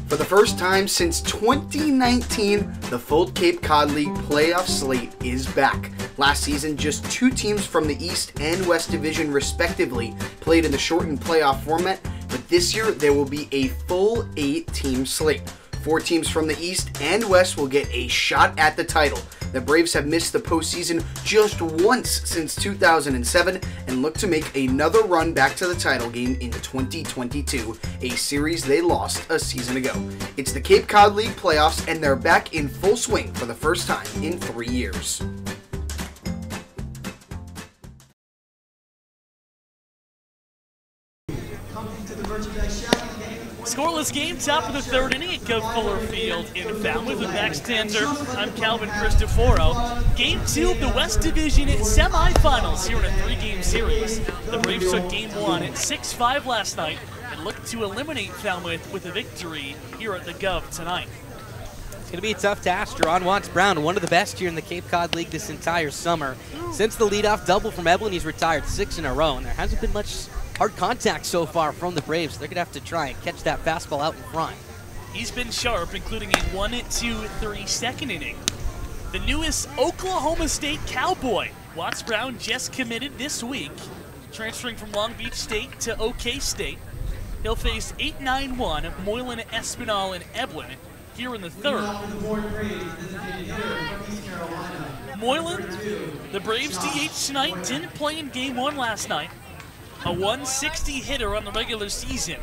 For the first time since 2019, the full Cape Cod League playoff slate is back. Last season, just 2 teams from the East and West Division respectively played in the shortened playoff format, but this year there will be a full 8-team slate. 4 teams from the East and West will get a shot at the title. The Braves have missed the postseason just once since 2007 and look to make another run back to the title game in 2022, a series they lost a season ago. It's the Cape Cod League playoffs and they're back in full swing for the first time in 3 years. Scoreless game, top of the third inning at Gov Fuller Field in Falmouth with Max Tanzer. I'm Calvin Cristoforo. Game 2 of the West Division semifinals here in a 3-game series. The Braves took Game 1 at 6-5 last night and look to eliminate Falmouth with a victory here at the Gov tonight. It's going to be a tough task. Jerron Watts-Brown, one of the best here in the Cape Cod League this entire summer. Since the leadoff double from Evelyn, he's retired 6 in a row, and there hasn't been much hard contact so far from the Braves. They're going to have to try and catch that fastball out in front. He's been sharp, including a 1-2-3 second inning. The newest Oklahoma State Cowboy, Watts-Brown, just committed this week, transferring from Long Beach State to OK State. He'll face 8-9-1 Moylan, Espinal, and Evelyn here in the third. Moylan, the Braves DH tonight, didn't play in Game 1 last night. A 160 hitter on the regular season,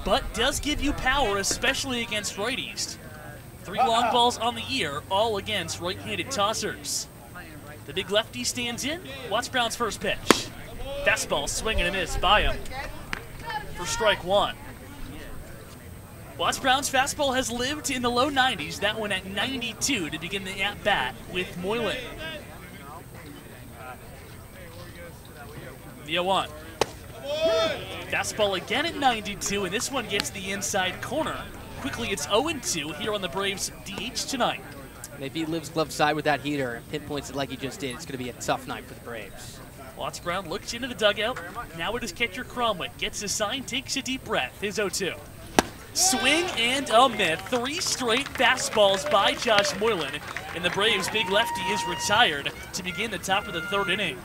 but does give you power, especially against righties. 3 long balls on the year, all against right-handed tossers. The big lefty stands in. Watts-Brown's first pitch. Fastball, swing and a miss by him for strike 1. Watts-Brown's fastball has lived in the low 90s, that one at 92 to begin the at-bat with Moylan. The 0-1. Fastball again at 92, and this one gets the inside corner. Quickly, it's 0-2 here on the Braves DH tonight. And if he lives glove side with that heater and pinpoints it like he just did, it's going to be a tough night for the Braves. Watts-Brown looks into the dugout. Now it is catcher Cromwell. Gets his sign, takes a deep breath. His 0-2. Swing and a miss. 3 straight fastballs by Josh Moylan, and the Braves' big lefty is retired to begin the top of the third inning.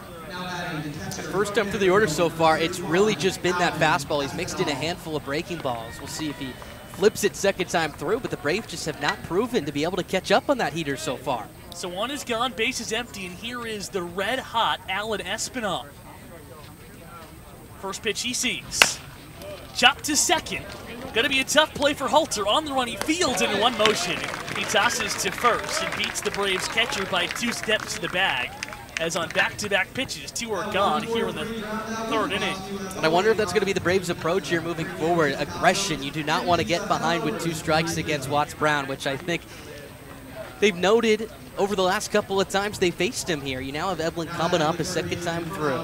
First up through the order so far, it's really just been that fastball. He's mixed in a handful of breaking balls. We'll see if he flips it second time through, but the Braves just have not proven to be able to catch up on that heater so far. So one is gone, base is empty, and here is the red-hot Alan Espinal. First pitch he sees. Chop to second. Gonna be a tough play for Halter. On the run, he fields it in one motion. He tosses to first and beats the Braves catcher by 2 steps to the bag. As on back-to-back pitches, 2 are gone here in the third inning. And I wonder if that's going to be the Braves' approach here moving forward. Aggression. You do not want to get behind with 2 strikes against Watts-Brown, which I think they've noted over the last couple of times they faced him here. You now have Evelyn coming up a second time through.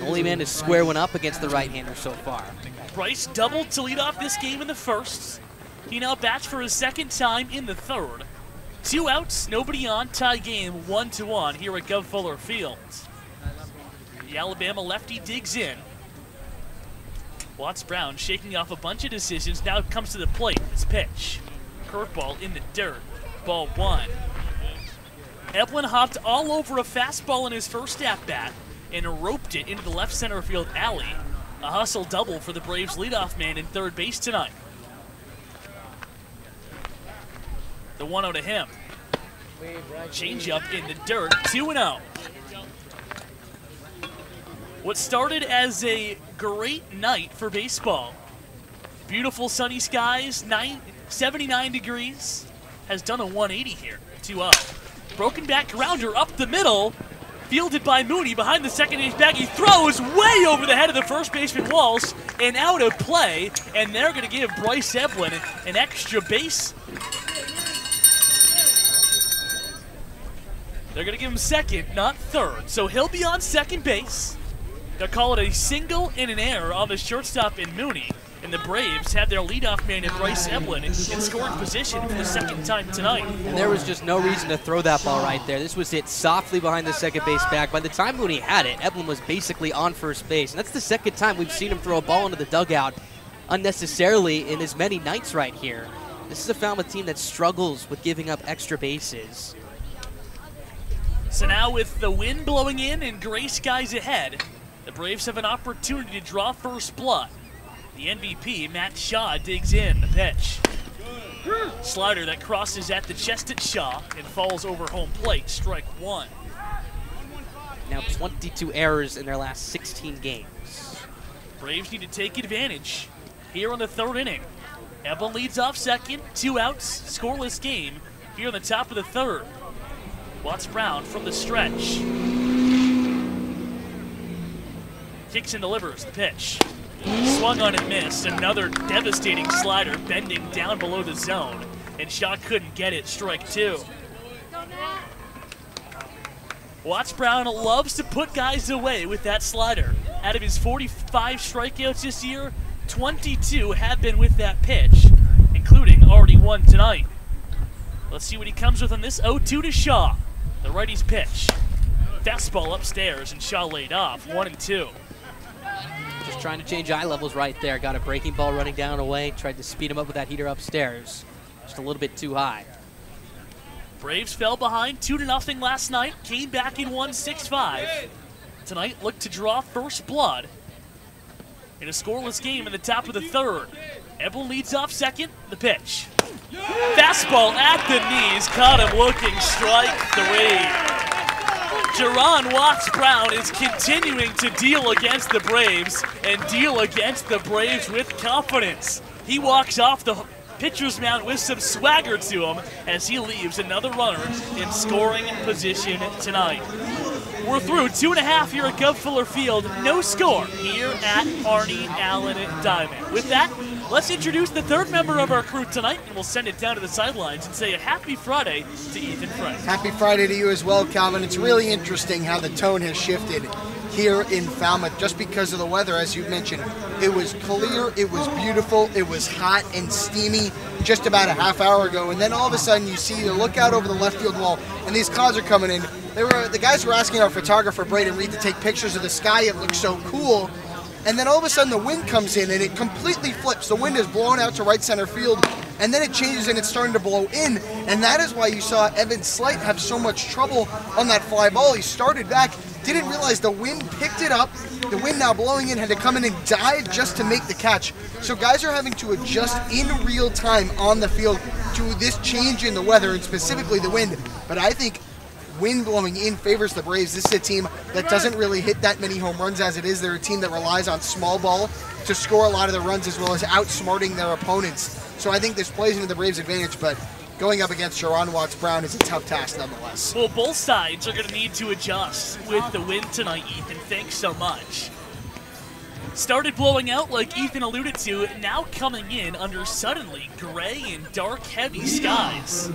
Only man to square one up against the right-hander so far. Bryce doubled to lead off this game in the first. He now bats for his second time in the third. 2 outs, nobody on, tie game 1-1 here at Gov Fuller Field. The Alabama lefty digs in. Watts-Brown shaking off a bunch of decisions, now comes to the plate. His pitch. Curveball in the dirt. Ball 1. Evelyn hopped all over a fastball in his first at-bat and roped it into the left center field alley. A hustle double for the Braves leadoff man in third base tonight. The 1-0 to him. Changeup in the dirt, 2-0. What started as a great night for baseball Beautiful sunny skies, 79 degrees. Has done a 180 here, 2-0. Broken back grounder up the middle. Fielded by Moody behind the second base bag. He throws way over the head of the first baseman Walsh and out of play. And they're going to give Bryce Eblin an extra base. They're going to give him second, not third. So he'll be on second base. They'll call it a single and an error on the shortstop in Moody. And the Braves have their leadoff man in Bryce Eblin in scoring position for the second time tonight. And there was just no reason to throw that ball right there. This was hit softly behind the second base bag. By the time Moody had it, Eblin was basically on first base. And that's the second time we've seen him throw a ball into the dugout unnecessarily in as many nights right here. This is a Falmouth team that struggles with giving up extra bases. So now with the wind blowing in and gray skies ahead, the Braves have an opportunity to draw first blood. The MVP, Matt Shaw, digs in. The pitch. Slider that crosses at the chest at Shaw and falls over home plate. Strike one. Now 22 errors in their last 16 games. Braves need to take advantage here in the third inning. Eblin leads off second. 2 outs. Scoreless game here in the top of the third. Watts Brown from the stretch. Kicks and delivers. The pitch. Swung on and missed. Another devastating slider bending down below the zone. And Shaw couldn't get it. Strike two. Watts Brown loves to put guys away with that slider. Out of his 45 strikeouts this year, 22 have been with that pitch, including already one tonight. Let's see what he comes with on this 0-2 to Shaw. The righty's pitch. Fastball upstairs and Shaw laid off. 1-2. Just trying to change eye levels right there. Got a breaking ball running down away. Tried to speed him up with that heater upstairs. Just a little bit too high. Braves fell behind 2-0 last night. Came back and won 6-5. Tonight look to draw first blood in a scoreless game in the top of the third. Eblin leads off second. The pitch. Fastball at the knees. Caught him looking. Strike three. Jerron Watts Brown is continuing to deal against the Braves and deal against the Braves with confidence. He walks off the pitcher's mound with some swagger to him as he leaves another runner in scoring position tonight. We're through 2.5 here at Gov Fuller Field. No score here at Arnie Allen Diamond. With that, let's introduce the third member of our crew tonight, and we'll send it down to the sidelines and say a happy Friday to Ethan Frank. Happy Friday to you as well, Calvin. It's really interesting how the tone has shifted here in Falmouth just because of the weather, as you mentioned. It was clear, it was beautiful, it was hot and steamy just about a half hour ago, and then all of a sudden you see you look out over the left field wall and these clouds are coming in. The guys were asking our photographer Braden Reed to take pictures of the sky. It looks so cool. And then all of a sudden the wind comes in and it completely flips. The wind is blowing out to right center field, and then it changes and it's starting to blow in. And that is why you saw Evan Slight have so much trouble on that fly ball. He started back, didn't realize the wind picked it up. The wind now blowing in, had to come in and dive just to make the catch. So guys are having to adjust in real time on the field to this change in the weather and specifically the wind. But I think wind blowing in favors the Braves. This is a team that doesn't really hit that many home runs as it is. They're a team that relies on small ball to score a lot of the runs as well as outsmarting their opponents. So I think this plays into the Braves' advantage, but going up against Jerron Watts Brown is a tough task nonetheless. Well, both sides are going to need to adjust with the wind tonight, Ethan. Thanks so much. Started blowing out like Ethan alluded to, now coming in under suddenly gray and dark heavy skies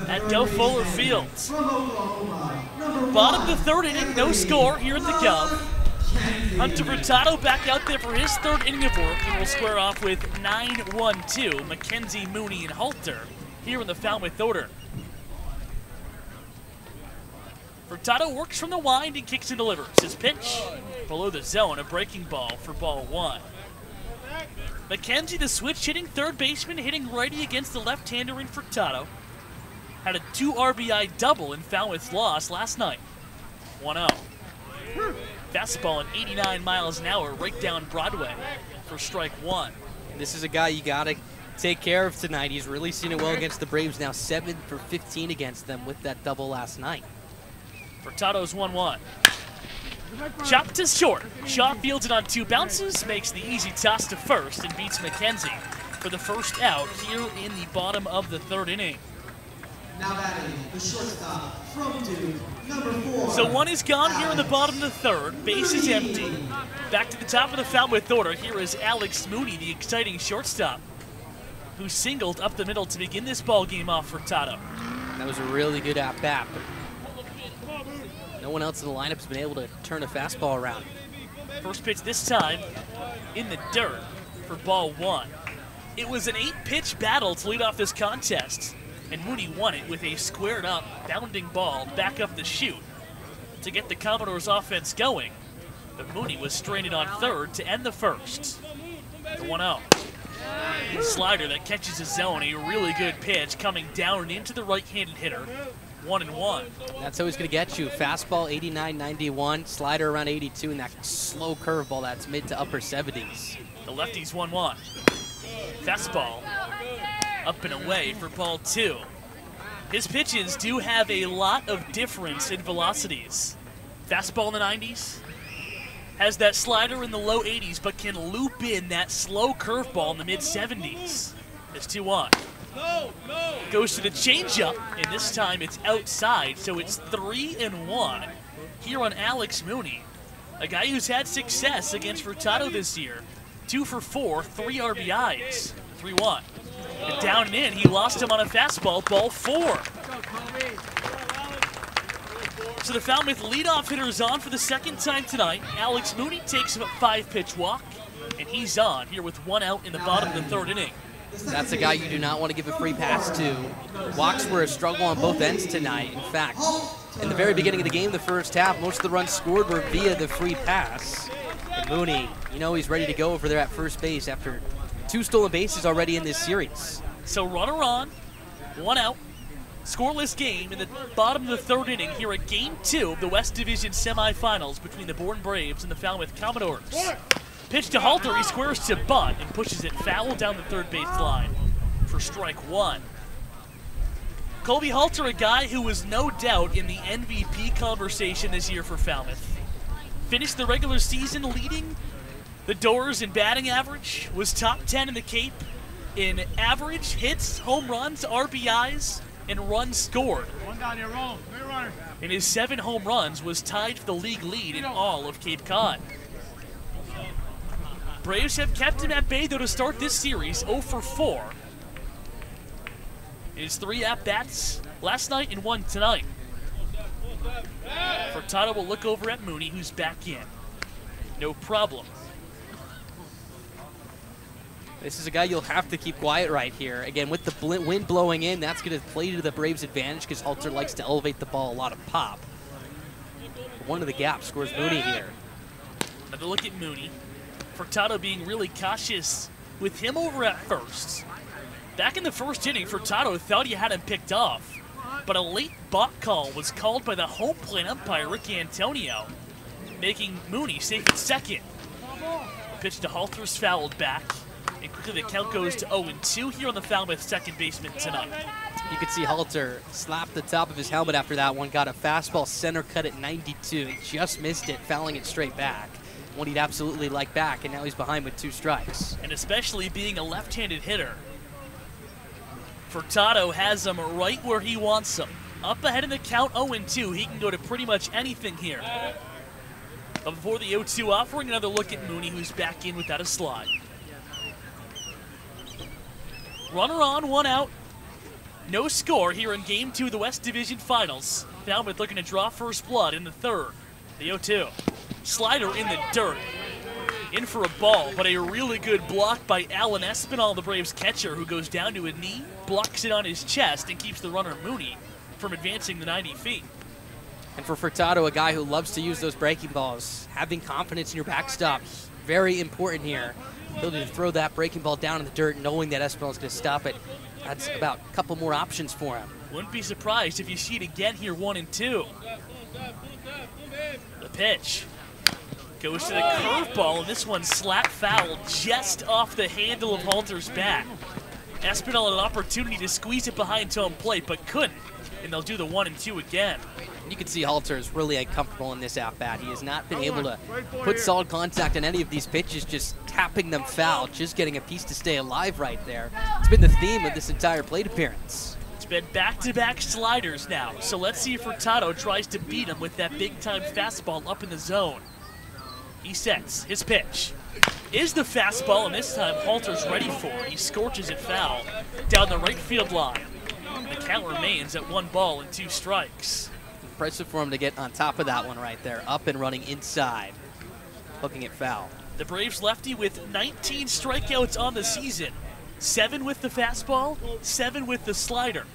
at Gov Fuller Field. Bottom of the third inning, no score here at the Gov. Hunter Furtado back out there for his third inning of work, and will square off with 9-1-2 Mackenzie, Mooney, and Halter here in the Falmouth order. Furtado works from the wind and kicks and delivers. His pitch below the zone, a breaking ball for ball one. Mackenzie, the switch-hitting third baseman, hitting righty against the left-hander in Furtado. Had a 2 RBI double in Falmouth's loss last night. 1-0. Fastball at 89 miles an hour right down Broadway for strike one. This is a guy you got to take care of tonight. He's really seen it well against the Braves, now 7 for 15 against them with that double last night. Furtado's 1-1. Chop to short. Shaw fields it on 2 bounces, makes the easy toss to first, and beats McKenzie for the first out here in the bottom of the 3rd inning. Now batting, the shortstop from Duke, number 4. So 1 is gone here in the bottom of the 3rd. Base is empty. Back to the top of the foul with order. Here is Alex Moody, the exciting shortstop, who singled up the middle to begin this ball game off for Tato. That was a really good at-bat, but no one else in the lineup has been able to turn a fastball around. First pitch this time in the dirt for ball 1. It was an 8-pitch battle to lead off this contest, and Moody won it with a squared-up, bounding ball back up the chute to get the Commodores offense going. But Moody was stranded on 3rd to end the 1st. The 1-0. Slider that catches his zone, a really good pitch coming down and into the right-handed hitter. 1-1. That's always going to get you. Fastball 89-91, slider around 82, and that slow curveball that's mid to upper 70s. The lefty's 1-1. Fastball up and away for ball 2. His pitches do have a lot of difference in velocities. Fastball in the 90s, has that slider in the low 80s, but can loop in that slow curveball in the mid 70s. It's 2-1. Goes to the changeup, and this time it's outside, so it's 3-1 here on Alex Moody, a guy who's had success against Furtado this year. 2 for 4, 3 RBIs. 3-1. And down and in, he lost him on a fastball, ball 4. So the Falmouth leadoff hitter is on for the 2nd time tonight. Alex Moody takes a 5-pitch walk, and he's on here with 1 out in the bottom of the 3rd inning. That's a guy you do not want to give a free pass to. Walks were a struggle on both ends tonight. In fact, in the very beginning of the game, the first half, most of the runs scored were via the free pass. And Mooney, you know he's ready to go over there at first base after 2 stolen bases already in this series. So runner on, 1 out, scoreless game in the bottom of the 3rd inning here at Game 2 of the West Division semifinals between the Bourne Braves and the Falmouth Commodores. Pitch to Halter, he squares to bunt and pushes it foul down the 3rd base line for strike 1. Colby Halter, a guy who was no doubt in the MVP conversation this year for Falmouth. Finished the regular season leading the Doors in batting average, was top 10 in the Cape in average, hits, home runs, RBIs, and runs scored. One down here, roll. In his 7 home runs, was tied for the league lead in all of Cape Cod. Braves have kept him at bay, though, to start this series, 0 for 4. In his 3 at-bats last night and 1 tonight. Furtado will look over at Mooney, who's back in. No problem. This is a guy you'll have to keep quiet right here. Again, with the wind blowing in, that's going to play to the Braves' advantage because Halter likes to elevate the ball a lot of pop. One of the gaps scores Mooney here. Another look at Mooney. Furtado being really cautious with him over at first. Back in the 1st inning, Furtado thought he had him picked off, but a late balk call was called by the home plate umpire, Ricky Antonio, making Mooney safe at 2nd. The pitch to Halter's fouled back, and quickly the count goes to 0-2 here on the Falmouth 2nd baseman tonight. You could see Halter slap the top of his helmet after that one, got a fastball center cut at 92, just missed it, fouling it straight back. One he'd absolutely like back, and now he's behind with 2 strikes. And especially being a left-handed hitter, Furtado has him right where he wants him. Up ahead in the count, 0-2. He can go to pretty much anything here. But before the 0-2 offering, another look at Mooney, who's back in without a slide. Runner on, 1 out. No score here in Game 2 of the West Division Finals. Falmouth looking to draw first blood in the 3rd. The 0-2. Slider in the dirt. In for a ball, but a really good block by Alan Espinal, the Braves catcher, who goes down to a knee, blocks it on his chest, and keeps the runner Mooney from advancing the 90 feet. And for Furtado, a guy who loves to use those breaking balls, having confidence in your backstop, very important here. Ability to throw that breaking ball down in the dirt, knowing that Espinal is going to stop it. That's about a couple more options for him. Wouldn't be surprised if you see it again here, 1-2. The pitch goes to the curveball, and this one slap foul just off the handle of Halter's bat. Espinal had an opportunity to squeeze it behind home plate, but couldn't, and they'll do the 1-2 again. You can see Halter is really uncomfortable in this at-bat. He has not been able to put solid contact on any of these pitches, just tapping them foul, just getting a piece to stay alive right there. It's been the theme of this entire plate appearance. It's been back-to-back sliders now, so let's see if Furtado tries to beat him with that big-time fastball up in the zone. He sets his pitch. Is the fastball, and this time Halter's ready for it. He scorches it foul down the right field line. The count remains at 1-2 strikes. Impressive for him to get on top of that one right there, up and running inside, hooking it foul. The Braves lefty with 19 strikeouts on the season. 7 with the fastball, 7 with the slider.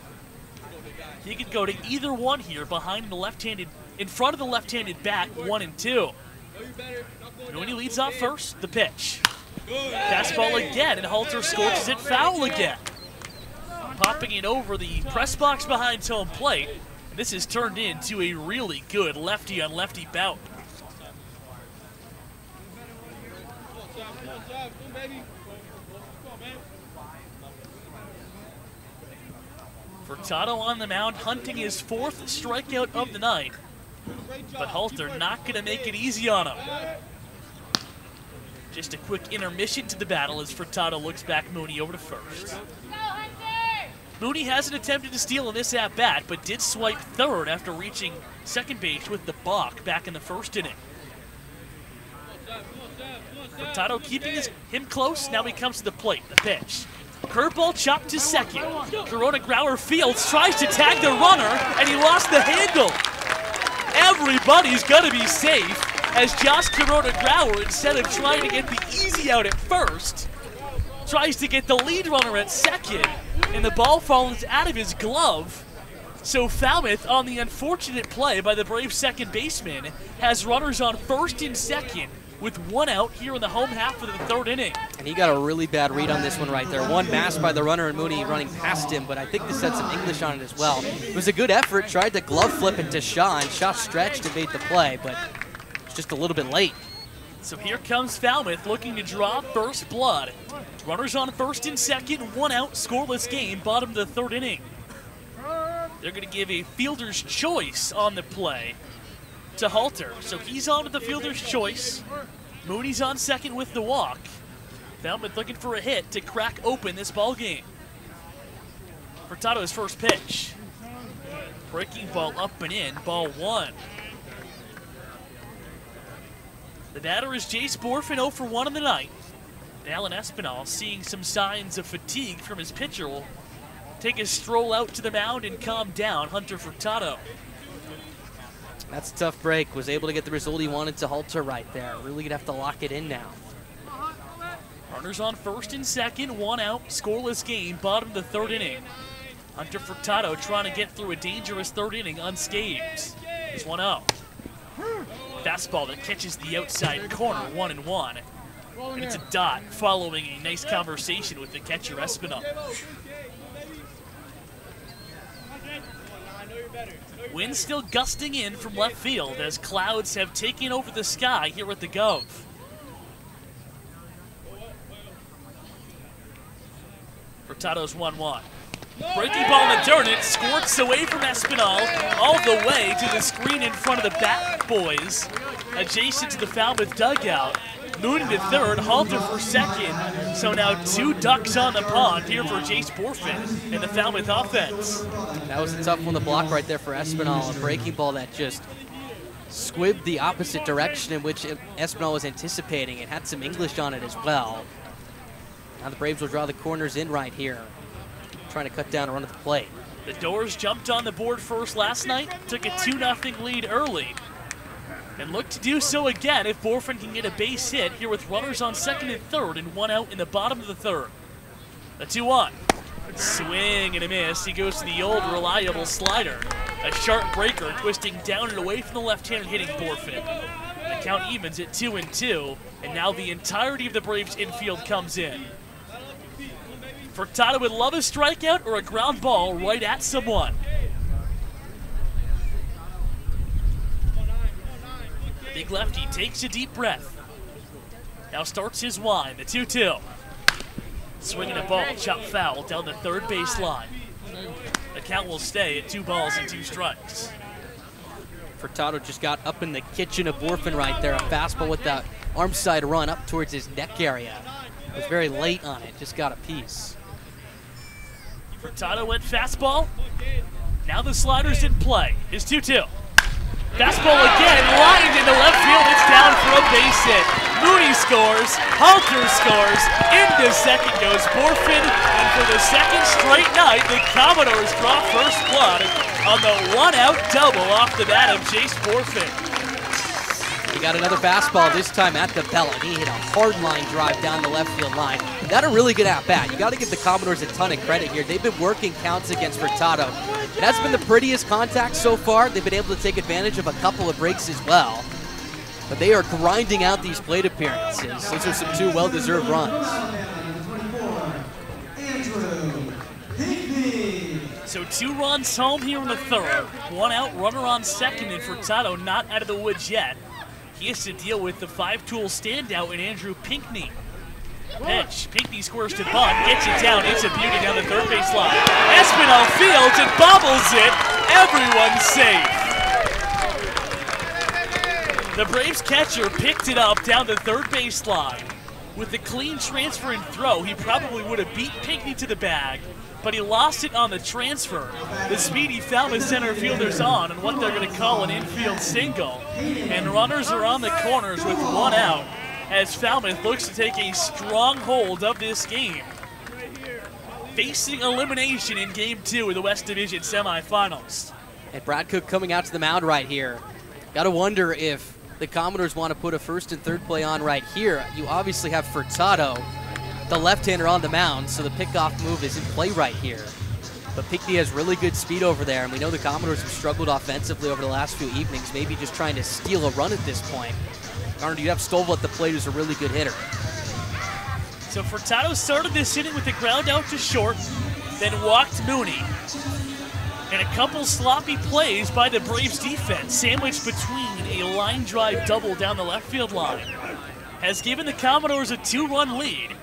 He could go to either one here behind the left-handed, in front of the left-handed bat, 1 and 2. Moody leads off first, the pitch. Fastball again, and Halter scorches it foul again. Popping it over the press box behind home plate. And this has turned into a really good lefty-on-lefty bout. Furtado on the mound, hunting his 4th strikeout of the night. But Halter not going to make it easy on him. Just a quick intermission to the battle as Furtado looks back Moody over to first. Moody hasn't attempted to steal in this at-bat, but did swipe third after reaching second base with the balk back in the first inning. Furtado keeping him close, now he comes to the plate, the pitch. Curveball chopped to second. Corona Grauer Fields tries to tag the runner, and he lost the handle. Everybody's gonna be safe as Josh Corona Grauer, instead of trying to get the easy out at first, tries to get the lead runner at second, and the ball falls out of his glove. So Falmouth, on the unfortunate play by the Braves second baseman, has runners on first and second with 1 out here in the home half of the 3rd inning. And he got a really bad read on this one right there. One masked by the runner and Moody running past him, but I think this had some English on it as well. It was a good effort, tried to glove flip it to Shaw, and Shaw stretched and made the play, but it's just a little bit late. So here comes Falmouth looking to draw first blood. Runners on first and second, 1 out, scoreless game, bottom of the 3rd inning. They're going to give a fielder's choice on the play to Halter. So he's on to the fielder's choice. Moody's on second with the walk. Falmouth looking for a hit to crack open this ball game. Furtado's first pitch. Breaking ball up and in, ball 1. The batter is Jace Bourne, 0 for 1 in the night. And Alan Espinal, seeing some signs of fatigue from his pitcher, will take a stroll out to the mound and calm down Hunter Furtado. That's a tough break. Was able to get the result he wanted to Halter right there. Really gonna have to lock it in now. Runners on first and second, 1 out, scoreless game, bottom of the 3rd inning. Hunter Furtado trying to get through a dangerous 3rd inning unscathed. He's 1-0. Fastball that catches the outside corner, 1-1. And it's a dot following a nice conversation with the catcher Espinal. Wind still gusting in from left field as clouds have taken over the sky here at the Gove. Furtado's 1-1. Breaking ball in the dirt, it squirts away from Espinal all the way to the screen in front of the Bat Boys, adjacent to the Falmouth dugout. Moody to third, Halter for second. So now 2 ducks on the pond here for Jace Bourne and the Falmouth offense. That was a tough one to block right there for Espinal. A breaking ball that just squibbed the opposite direction in which Espinal was anticipating. It had some English on it as well. Now the Braves will draw the corners in right here, trying to cut down a run at the plate. The Doors jumped on the board first last night, took a 2-0 lead early, and look to do so again if Bourne can get a base hit here with runners on second and third and 1 out in the bottom of the 3rd. The 2-1. Swing and a miss. He goes to the old reliable slider. A sharp breaker twisting down and away from the left-handed hitting Bourne. The count evens at 2-2, and now the entirety of the Braves infield comes in. Furtado would love a strikeout or a ground ball right at someone. The big lefty takes a deep breath. Now starts his wind, the 2-2. Swinging a ball, chopped foul down the 3rd base line. The count will stay at 2 balls and 2 strikes. Furtado just got up in the kitchen of Bourne right there. A fastball with the arm side run up towards his neck area. Was very late on it, just got a piece. Furtado went fastball. Now the slider's in play. His 2-2. Fastball again, lined into left field. It's down for a base hit. Moody scores, Halter scores, into second goes Bourne, and for the second straight night, the Commodores draw first blood on the one-out double off the bat of Chase Bourne. He got another fastball, this time at the belt, and he hit a hard line drive down the left field line. That a really good at-bat. You got to give the Commodores a ton of credit here. They've been working counts against Furtado. It has been the prettiest contact so far. They've been able to take advantage of a couple of breaks as well. But they are grinding out these plate appearances. Those are some 2 well-deserved runs. So 2 runs home here in the third. 1 out, runner on second, and Furtado not out of the woods yet. He has to deal with the 5-tool standout in Andrew Pinckney. Pitch, Pinckney squares to bunt, gets it down, it's a beauty down the third base line. Espinal fields and bobbles it, everyone's safe. The Braves catcher picked it up down the third base line. With the clean transfer and throw, he probably would have beat Pinckney to the bag, but he lost it on the transfer. The speedy Falmouth center fielders on what they're going to call an infield single, and runners are on the corners with 1 out as Falmouth looks to take a strong hold of this game, facing elimination in Game 2 of the West Division semifinals. And Brad Cook coming out to the mound right here. Got to wonder if the Commodores want to put a first and third play on right here. You obviously have Furtado, the left-hander, on the mound, so the pickoff move is in play right here. But Pinckney has really good speed over there, and we know the Commodores have struggled offensively over the last few evenings, maybe just trying to steal a run at this point. Garner, you have Stovall at the plate, who's a really good hitter. So Furtado started this inning with a ground out to short, then walked Moody. And a couple sloppy plays by the Braves defense, sandwiched between a line drive double down the left field line, has given the Commodores a 2-run lead.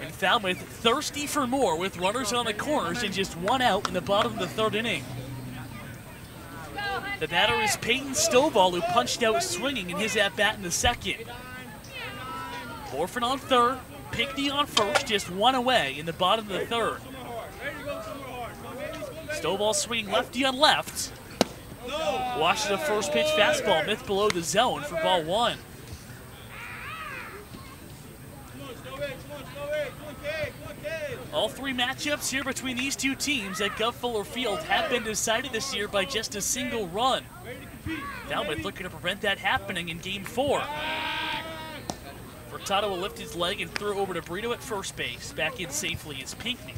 And Falmouth thirsty for more with runners on the corners and just 1 out in the bottom of the third inning. The batter is Peyton Stovall, who punched out swinging in his at-bat in the second. Bourne on third, Pinckney on first, just 1 away in the bottom of the third. Stovall swinging lefty on left. Washes a first pitch fastball, myth below the zone for ball 1. All 3 matchups here between these 2 teams at Gov Fuller Field have been decided this year by just a single run. Falmouth looking to prevent that happening in Game 4. Furtado will lift his leg and throw over to Brito at first base. Back in safely is Pinckney.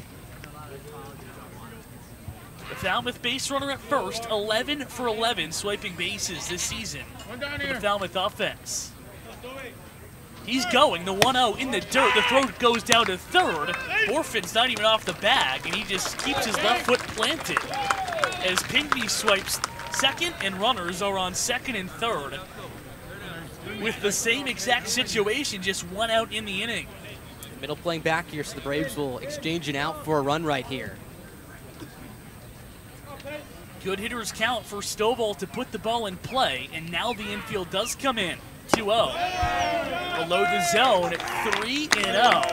The Falmouth base runner at first, 11 for 11 swiping bases this season for the Falmouth offense. He's going, the 1-0 in the dirt. The throw goes down to third. Bourne's not even off the bag, and he just keeps his left foot planted as Pinckney swipes second, and runners are on second and third with the same exact situation, just 1 out in the inning. Middle playing back here, so the Braves will exchange an out for a run right here. Good hitters count for Stovall to put the ball in play, and now the infield does come in. 2-0. Below the zone at 3-0.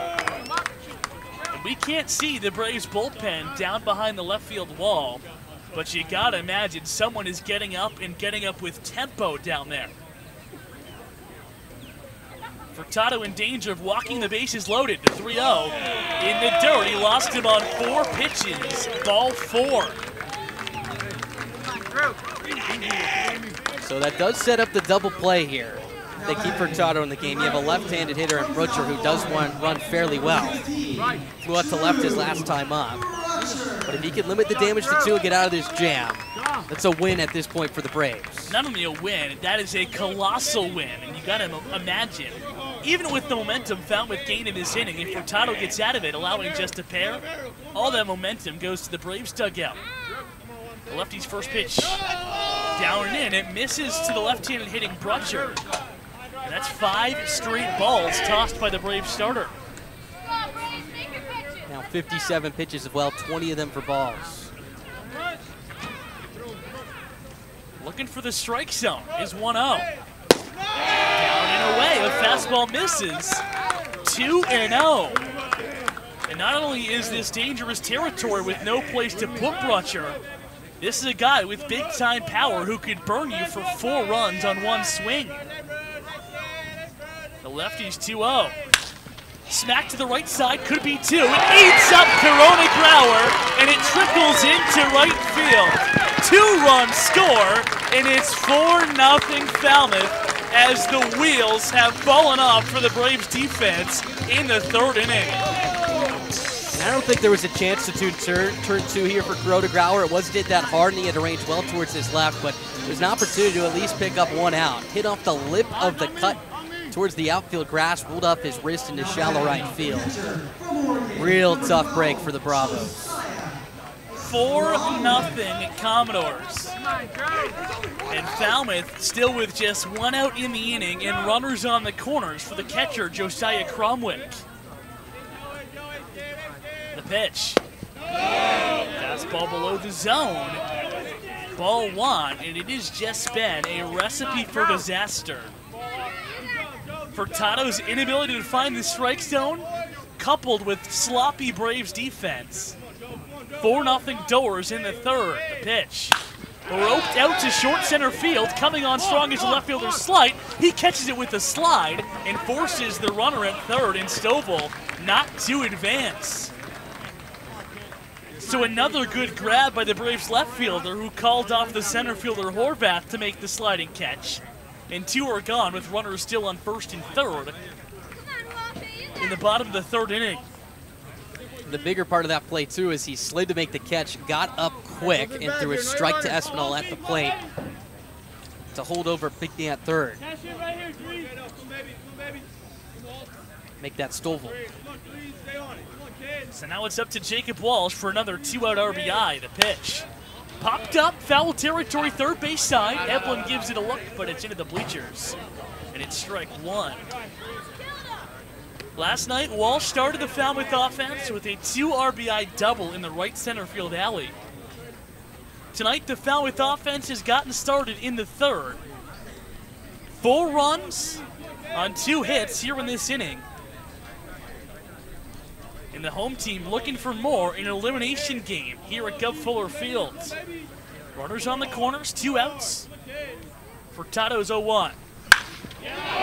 And we can't see the Braves bullpen down behind the left field wall, but you gotta imagine someone is getting up and getting up with tempo down there. Furtado in danger of walking the bases loaded. The 3-0 in the dirt. He lost him on 4 pitches. Ball 4. So that does set up the double play here. They keep Furtado in the game. You have a left-handed hitter in Butcher who does run fairly well. Flew out to left his last time up. But if he can limit the damage to 2 and get out of this jam, that's a win at this point for the Braves. Not only a win, that is a colossal win. And you got to imagine, even with the momentum Falmouth gained in this inning, if Furtado gets out of it, allowing just a pair, all that momentum goes to the Braves dugout. The lefty's first pitch down and in. It misses to the left-handed hitting Butcher. And that's 5 straight balls tossed by the Braves starter. Now 57 pitches as well, 20 of them for balls. looking for the strike zone, is 1-0. Down and away, a fastball misses, 2-0. And not only is this dangerous territory with no place to put Brutcher, this is a guy with big-time power who could burn you for 4 runs on one swing. The lefty's 2-0. Smack to the right side, could be 2. It eats up Corona Grauer, and it trickles into right field. 2-run score, and it's 4-0 Falmouth as the wheels have fallen off for the Braves defense in the 3rd inning. I don't think there was a chance to turn 2 here for Corona Grauer. It wasn't hit that hard, and he had to range well towards his left, but there's an opportunity to at least pick up 1 out. Hit off the lip of the cut towards the outfield grass, rolled up his wrist into shallow right field. Real tough break for the Bravos. 4-0 Commodores. And Falmouth still with just 1 out in the inning and runners on the corners for the catcher, Josiah Cromwick. The pitch. Fastball below the zone. Ball 1, and it has just been a recipe for disaster. Furtado's inability to find the strike zone, coupled with sloppy Braves defense. 4-0 Doors in the 3rd. The pitch. Roped out to short center field, coming on strong as the left fielder's slide. He catches it with a slide and forces the runner at 3rd in Stovall not to advance. So another good grab by the Braves left fielder who called off the center fielder Horvath to make the sliding catch. And 2 are gone with runners still on 1st and 3rd in the bottom of the 3rd inning. The bigger part of that play, too, is he slid to make the catch, got up quick, and threw a strike to Espinal at the plate to hold over Pickney at 3rd. Make that Stovall. So now it's up to Jacob Walsh for another 2-out RBI. The pitch. Popped up, foul territory, 3rd base side. Eblin gives it a look, but it's into the bleachers. And it's strike 1. Last night, Walsh started the Falmouth offense with a 2 RBI double in the right center field alley. Tonight, the Falmouth offense has gotten started in the 3rd. 4 runs on 2 hits here in this inning. And the home team looking for more in an elimination game here at Gov Fuller Field. Runners on the corners, 2 outs. Furtado's 0-1.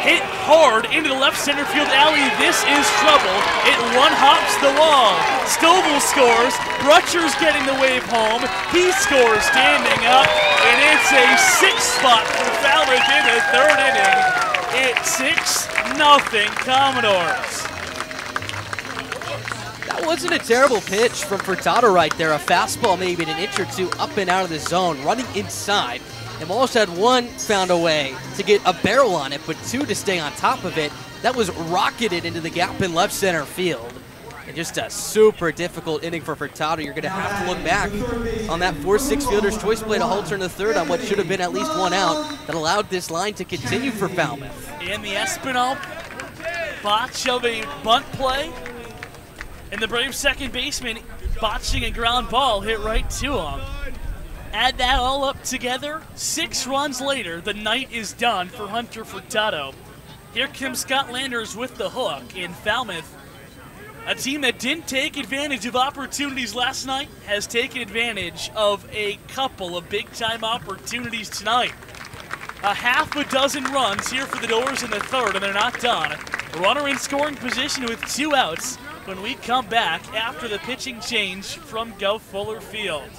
Hit hard into the left center field alley. This is trouble. It one-hops the wall. Stovall scores. Brutcher's getting the wave home. He scores standing up. And it's a 6th spot for Falmouth in the 3rd inning. It's 6-0 Commodores. That wasn't a terrible pitch from Furtado right there. A fastball maybe an inch or 2 up and out of the zone, running inside. And Walsh had 1 found a way to get a barrel on it, but 2 to stay on top of it. That was rocketed into the gap in left center field. And just a super difficult inning for Furtado. You're going to have to look back on that 4-6 fielder's choice play to Halter in the 3rd on what should have been at least 1 out that allowed this line to continue for Falmouth. And the Espinal botch of a bunt play. And the Braves second baseman botching a ground ball hit right to him. Add that all up together, 6 runs later, the night is done for Hunter Furtado. Here comes Scott Landers with the hook in Falmouth. A team that didn't take advantage of opportunities last night has taken advantage of a couple of big-time opportunities tonight. A half a dozen runs here for the Doors in the 3rd, and they're not done. Runner in scoring position with 2 outs when we come back after the pitching change from Gov Fuller Field.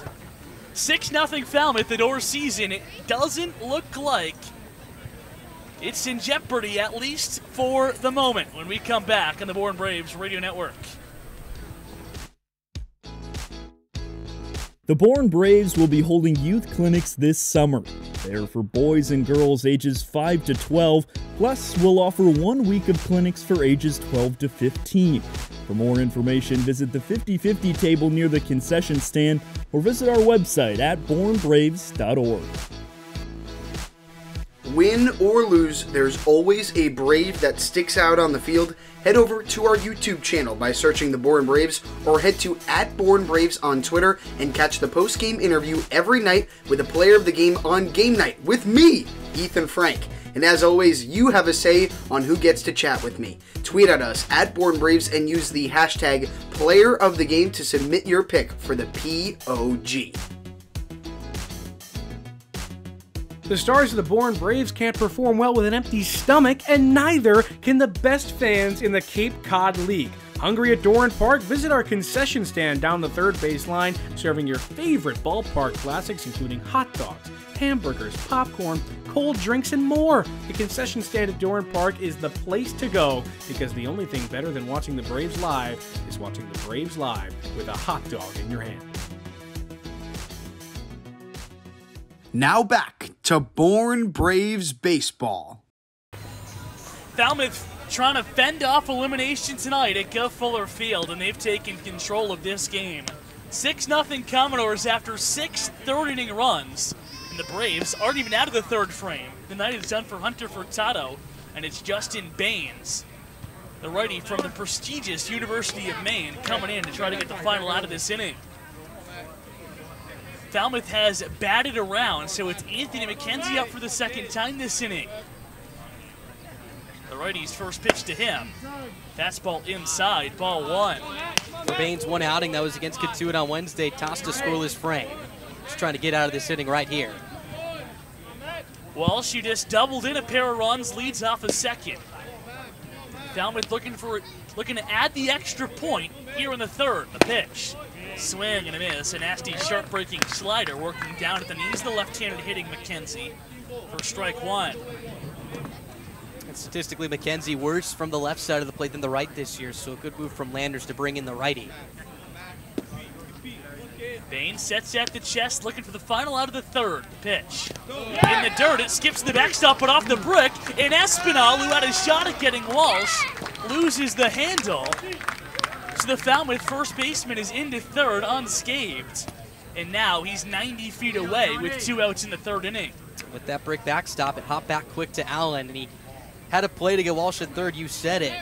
6-0 Falmouth, the Doors season. It doesn't look like it's in jeopardy, at least for the moment, when we come back on the Bourne Braves Radio Network. The Bourne Braves will be holding youth clinics this summer. They're for boys and girls ages 5 to 12, plus we'll offer 1 week of clinics for ages 12 to 15. For more information, visit the 50/50 table near the concession stand or visit our website at bournebraves.org. Win or lose, there's always a Brave that sticks out on the field. Head over to our YouTube channel by searching the Bourne Braves, or head to @BourneBraves on Twitter and catch the post-game interview every night with a player of the game on game night with me, Ethan Frank. And as always, you have a say on who gets to chat with me. Tweet at us @BourneBraves and use the hashtag #PlayerOfTheGame to submit your pick for the POG. The stars of the Bourne Braves can't perform well with an empty stomach, and neither can the best fans in the Cape Cod League. Hungry at Doran Park? Visit our concession stand down the third baseline, serving your favorite ballpark classics, including hot dogs, hamburgers, popcorn, cold drinks, and more. The concession stand at Doran Park is the place to go, because the only thing better than watching the Braves live is watching the Braves live with a hot dog in your hand. Now back to Bourne Braves baseball. Falmouth trying to fend off elimination tonight at Gov Fuller Field, and they've taken control of this game. 6-0 Commodores after 6 third-inning runs, and the Braves aren't even out of the third frame. The night is done for Hunter Furtado, and it's Justin Baines, the righty from the prestigious University of Maine, coming in to try to get the final out of this inning. Falmouth has batted around, so it's Anthony McKenzie up for the second time this inning. The righty's first pitch to him. Fastball inside, ball one. For Baines, one outing that was against Katuitt on Wednesday, tossed a scoreless frame. Just trying to get out of this inning right here. Walsh, who just doubled in a pair of runs, leads off a second. Falmouth looking to add the extra point here in the third. The pitch. Swing and a miss. A nasty, sharp-breaking slider working down at the knees. The left-handed hitting McKenzie for strike one. And statistically, McKenzie worse from the left side of the plate than the right this year, so a good move from Landers to bring in the righty. Baines sets at the chest, looking for the final out of the third. The pitch. In the dirt, it skips the backstop, but off the brick. And Espinal, who had a shot at getting Walsh, loses the handle. So the Falmouth first baseman is into third unscathed. And now he's 90 feet away with 2 outs in the third inning. With that brick backstop, it hopped back quick to Allen, and he had a play to get Walsh at third, you said it.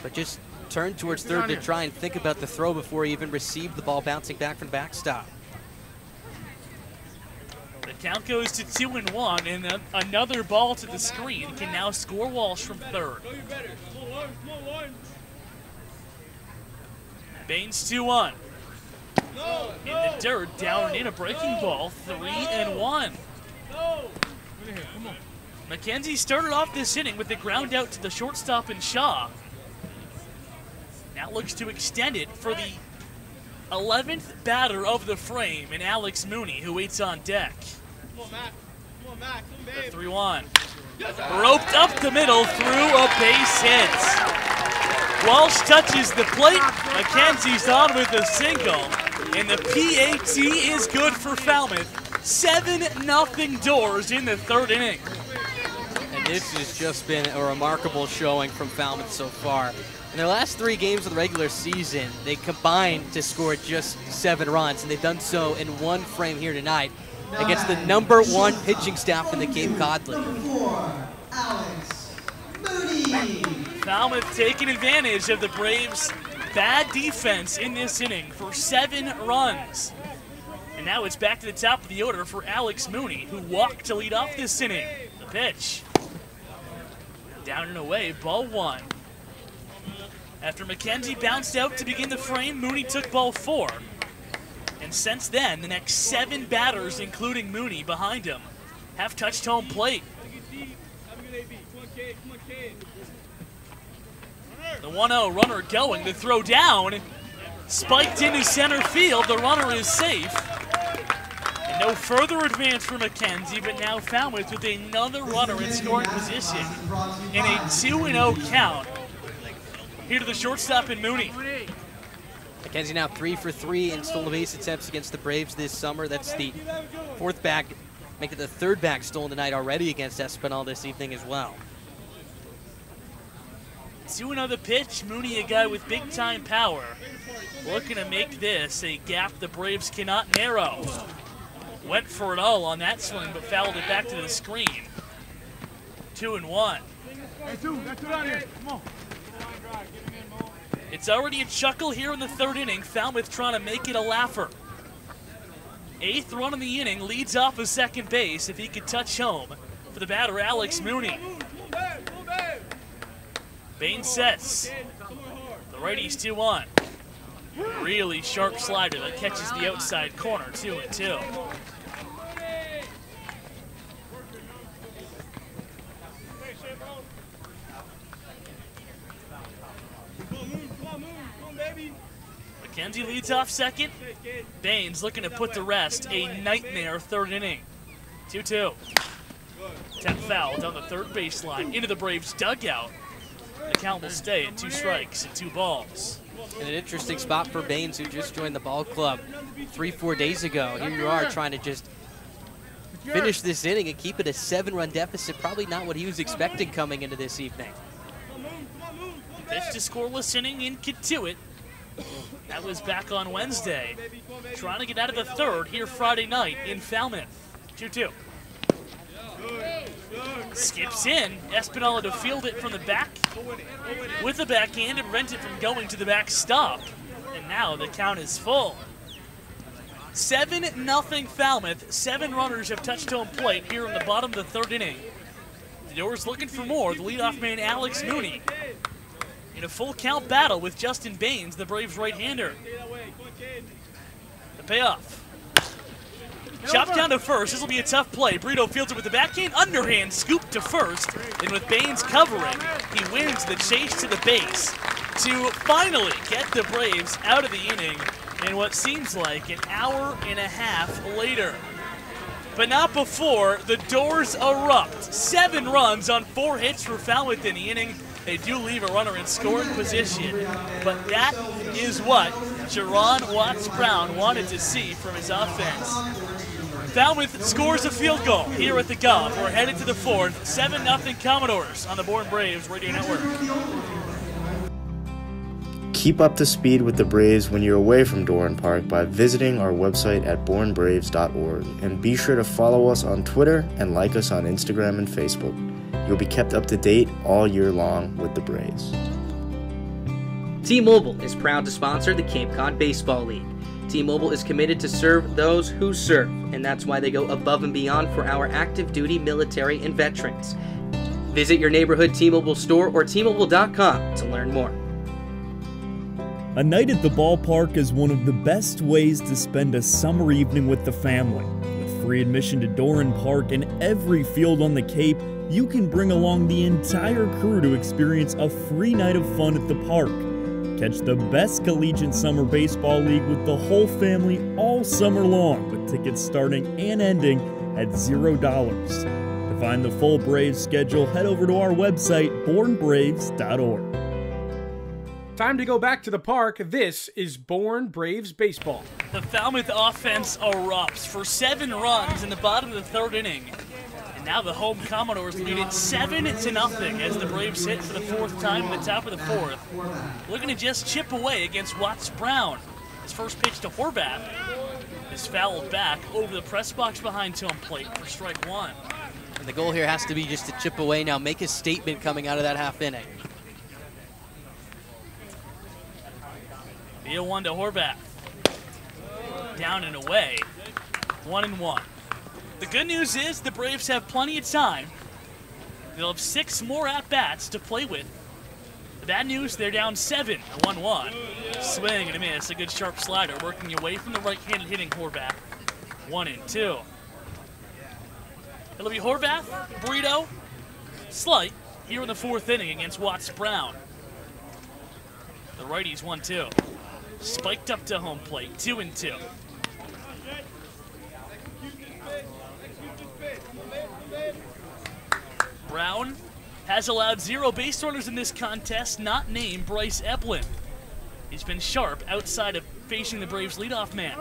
But just turned towards third to try and think about the throw before he even received the ball bouncing back from the backstop. The count goes to 2-1, and another ball to the screen can now score Walsh from third. Baines 2-1. In the dirt, down and in, a breaking ball, 3-1. McKenzie started off this inning with a ground out to the shortstop and Shaw. Now looks to extend it for the 11th batter of the frame, and Alex Mooney, who waits on deck. The 3-1. Roped up the middle through a base hit. Walsh touches the plate. McKenzie's on with a single. And the PAT is good for Falmouth. 7-0 Doors in the third inning. And this has just been a remarkable showing from Falmouth so far. In their last 3 games of the regular season, they combined to score just 7 runs, and they've done so in one frame here tonight against the #1 pitching staff in the Cape Cod League. Falmouth taking advantage of the Braves' bad defense in this inning for 7 runs. And now it's back to the top of the order for Alex Mooney, who walked to lead off this inning. The pitch. Down and away, ball one. After McKenzie bounced out to begin the frame, Mooney took ball 4. And since then, the next 7 batters, including Mooney behind him, have touched home plate. The 1-0 runner going, the throw down, spiked into center field, the runner is safe. And no further advance for McKenzie, but now Falmouth with another runner in scoring position in a 2-0 count. Here to the shortstop in Mooney. McKenzie now 3 for 3 in stolen base attempts against the Braves this summer. That's the 4th bag, make it the 3rd bag stolen tonight already against Espinal this evening as well. 2-0 the pitch. Mooney, a guy with big-time power, looking to make this a gap the Braves cannot narrow. Went for it all on that swing, but fouled it back to the screen. 2-1. It's already a chuckle here in the third inning. Falmouth trying to make it a laugher. 8th run in the inning, leads off of second base if he could touch home for the batter, Alex Moody. Bain sets. The righty's 2-1. Really sharp slider that catches the outside corner, 2-2. McKenzie leads off second. Baines looking to put to rest a nightmare third inning. 2-2. Tap foul down the third baseline into the Braves dugout. The count will stay at 2 strikes and 2 balls. And an interesting spot for Baines, who just joined the ball club 3-4 days ago. Here you are trying to just finish this inning and keep it a 7-run deficit. Probably not what he was expecting coming into this evening. Pitched a scoreless inning in Kituit. That was back on Wednesday. Trying to get out of the third here Friday night in Falmouth. 2-2. Skips in. Espinala to field it from the back with the backhand and prevent it from going to the backstop. And now the count is full. 7-0 Falmouth. 7 runners have touched home plate here in the bottom of the third inning. The Doors looking for more. The leadoff man, Alex Moody, in a full count battle with Justin Baines, the Braves right-hander. The payoff. Chopped down to first. This will be a tough play. Brito fields it with the backhand, underhand, scoop to first. And with Baines covering, he wins the chase to the base to finally get the Braves out of the inning in what seems like an hour and a half later. But not before the Doors erupt. 7 runs on 4 hits for Falmouth in the inning. They do leave a runner in scoring position, but that is what Jerron Watts-Brown wanted to see from his offense. Falmouth scores a field goal here at the Gov. We're headed to the 4th, 7-0 Commodores on the Bourne Braves Radio Network. Keep up to speed with the Braves when you're away from Doran Park by visiting our website at bournebraves.org, and be sure to follow us on Twitter and like us on Instagram and Facebook. You'll be kept up to date all year long with the Braves. T-Mobile is proud to sponsor the Cape Cod Baseball League. T-Mobile is committed to serve those who serve, and that's why they go above and beyond for our active duty military and veterans. Visit your neighborhood T-Mobile store or T-Mobile.com to learn more. A night at the ballpark is one of the best ways to spend a summer evening with the family. With free admission to Doran Park and every field on the Cape, you can bring along the entire crew to experience a free night of fun at the park. Catch the best collegiate summer baseball league with the whole family all summer long, with tickets starting and ending at $0. To find the full Braves schedule, head over to our website, bournebraves.org. Time to go back to the park. This is Bourne Braves Baseball. The Falmouth offense erupts for 7 runs in the bottom of the third inning. And now the home Commodores lead it 7-0 as the Braves hit for the 4th time in the top of the 4th. Looking to just chip away against Watts-Brown. His first pitch to Horvath is fouled back over the press box behind home plate for strike 1. And the goal here has to be just to chip away now, make a statement coming out of that half inning. The 0-1 to Horvath. Down and away. 1-1. The good news is the Braves have plenty of time. They'll have 6 more at-bats to play with. The bad news, they're down 7, 1-1. Swing and a miss, a good sharp slider, working away from the right-handed hitting Horvath. 1-2. It'll be Horvath, Brito, Slight here in the 4th inning against Watts-Brown. The righties 1-2. Spiked up to home plate, 2-2. Brown has allowed 0 base runners in this contest, not named Bryce Eplin. He's been sharp outside of facing the Braves' leadoff man.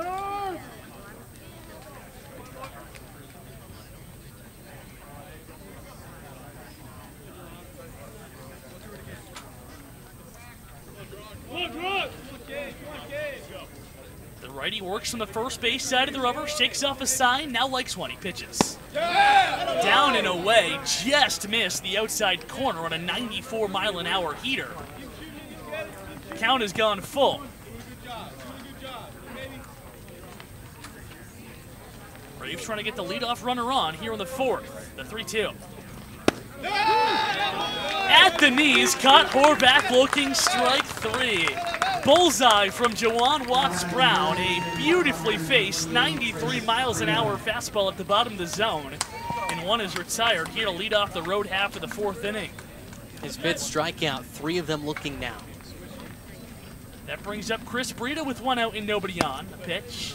The righty works from the first base side of the rubber, shakes off a sign, now likes one, he pitches. Down and away, just missed the outside corner on a 94-mile-an-hour heater. Count has gone full. Braves trying to get the leadoff runner on here in the fourth, the 3-2. At the knees, caught Horvath looking, strike three. Bullseye from Jawan Watts-Brown, a beautifully faced 93 miles an hour fastball at the bottom of the zone. And one is retired here to lead off the road half of the fourth inning. His fifth strikeout, 3 of them looking now. That brings up Chris Brito with 1 out and nobody on. The pitch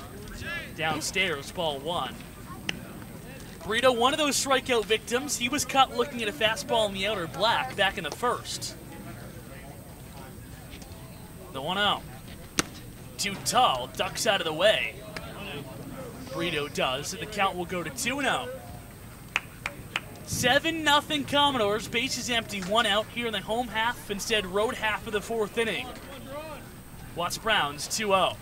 downstairs, ball 1. Brito, one of those strikeout victims. He was caught looking at a fastball in the outer black back in the first. The 1 out. Too tall, ducks out of the way. Brito does, and the count will go to 2-0. 7-0 Commodores, bases empty, 1 out here in the home half, instead road half of the fourth inning. Watts-Brown's 2-0.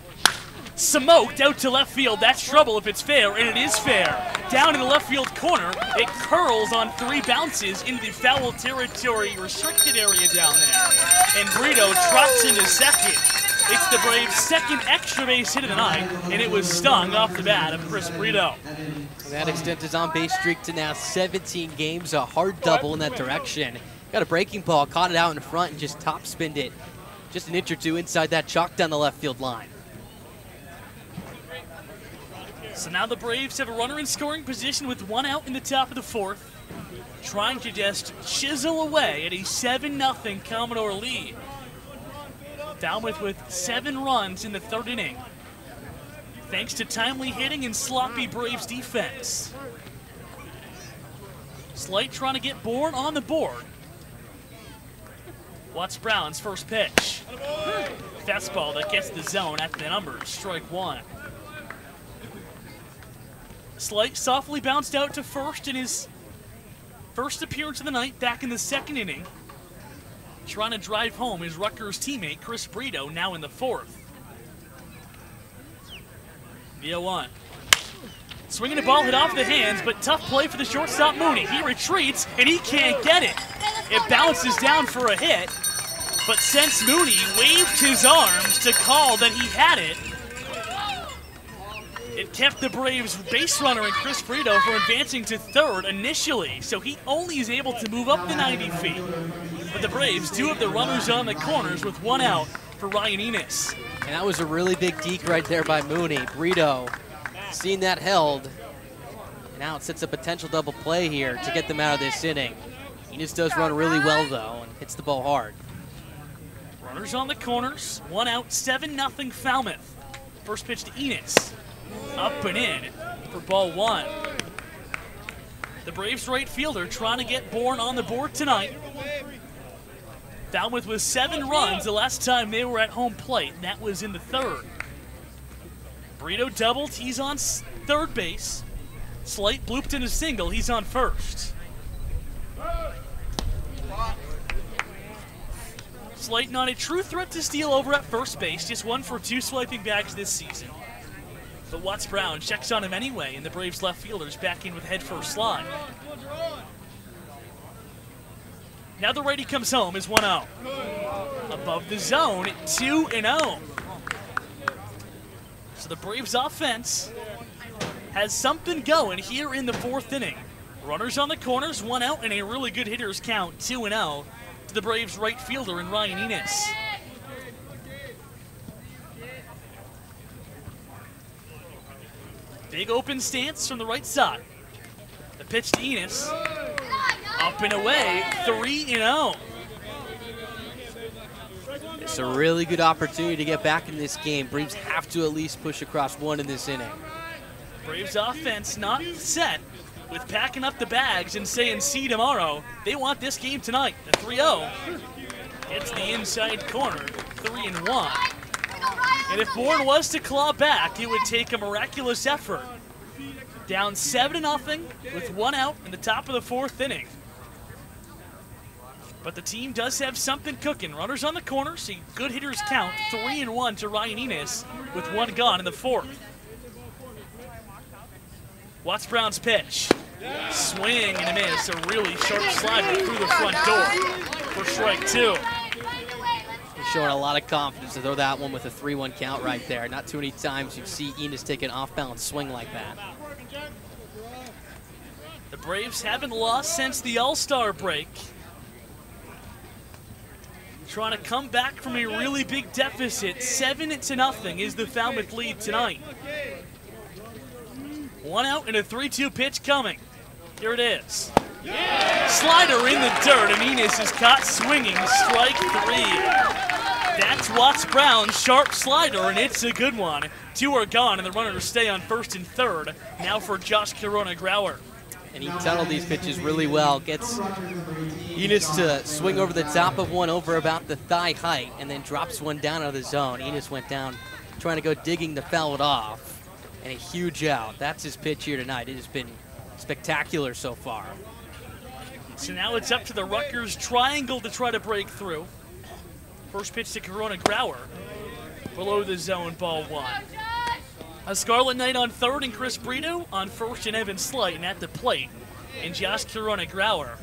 Smoked out to left field. That's trouble if it's fair, and it is fair. Down in the left field corner, it curls on 3 bounces into the foul territory restricted area down there. And Brito trots into second. It's the Braves' second extra base hit of the night, and it was stung off the bat of Chris Brito. That extends his on-base streak to now 17 games, a hard double in that direction. Got a breaking ball, caught it out in front, and just top-spinned it just an inch or two inside that chalk down the left field line. So now the Braves have a runner in scoring position with 1 out in the top of the fourth, trying to just chisel away at a 7-0 Commodore lead. Falmouth with 7 runs in the third inning, thanks to timely hitting and sloppy Braves defense. Slate trying to get Bourne on the board. Watts-Brown's first pitch. Fastball that gets the zone at the numbers, strike 1. Slate softly bounced out to first in his first appearance of the night back in the second inning, trying to drive home his Rutgers teammate Chris Brito now in the fourth. The 0-1. Swinging the ball hit off the hands, but tough play for the shortstop Moody. He retreats, and he can't get it. It bounces down for a hit, but since Moody waved his arms to call that he had it, it kept the Braves base runner and Chris Brito from advancing to third initially, so he only is able to move up the 90 feet. But the Braves do have the runners on the corners with 1 out for Ryan Enos. And that was a really big deke right there by Mooney. Brito seeing that held. And now it sets a potential double play here to get them out of this inning. Enos does run really well, though, and hits the ball hard. Runners on the corners, 1 out, 7-0 Falmouth. First pitch to Enos. Up and in for ball 1. The Braves right fielder trying to get Bourne on the board tonight. Falmouth with 7 runs the last time they were at home plate, and that was in the third. Brito doubled, he's on third base. Slate blooped in a single, he's on first. Slate not a true threat to steal over at first base, just 1 for 2 swiping bags this season. But Watts-Brown checks on him anyway, and the Braves left fielders back in with head first slide. Now the righty comes home is 1-0. Above the zone, 2-0. So the Braves offense has something going here in the fourth inning. Runners on the corners, 1 out, and a really good hitter's count, 2-0 to the Braves right fielder in Ryan Enos. Big open stance from the right side. The pitch to Enos. Up and away, 3-0. It's a really good opportunity to get back in this game. Braves have to at least push across 1 in this inning. Braves offense not set with packing up the bags and saying see tomorrow. They want this game tonight. The 3-0 hits the inside corner, 3-1. And if Bourne was to claw back, it would take a miraculous effort. Down 7-0 with 1 out in the top of the fourth inning. But the team does have something cooking. Runners on the corner, see good hitters count, 3-1 to Ryan Enos with 1 gone in the fourth. Watts-Brown's pitch. Swing and a miss. A really sharp slider through the front door for strike 2. He's showing a lot of confidence to throw that one with a 3-1 count right there. Not too many times you see Enos take an off-balance swing like that. The Braves haven't lost since the All-Star break. Trying to come back from a really big deficit. 7-0 is the Falmouth lead tonight. 1 out and a 3-2 pitch coming. Here it is. Slider in the dirt, and Enos is caught swinging. Strike 3. That's Watts Brown's sharp slider, and it's a good one. 2 are gone, and the runners stay on first and third. Now for Josh Corona-Grauer. And he tunneled these pitches really well. Gets Enos to swing over the top of one over about the thigh height, and then drops one down out of the zone. Enos went down trying to go digging to foul it off, and a huge out. That's his pitch here tonight. It has been spectacular so far. So now it's up to the Rutgers triangle to try to break through. First pitch to Corona-Grauer. Below the zone, ball 1. A Scarlet Knight on third and Chris Brito on first and Evan Slayton at the plate. And Josh Corona-Grauer,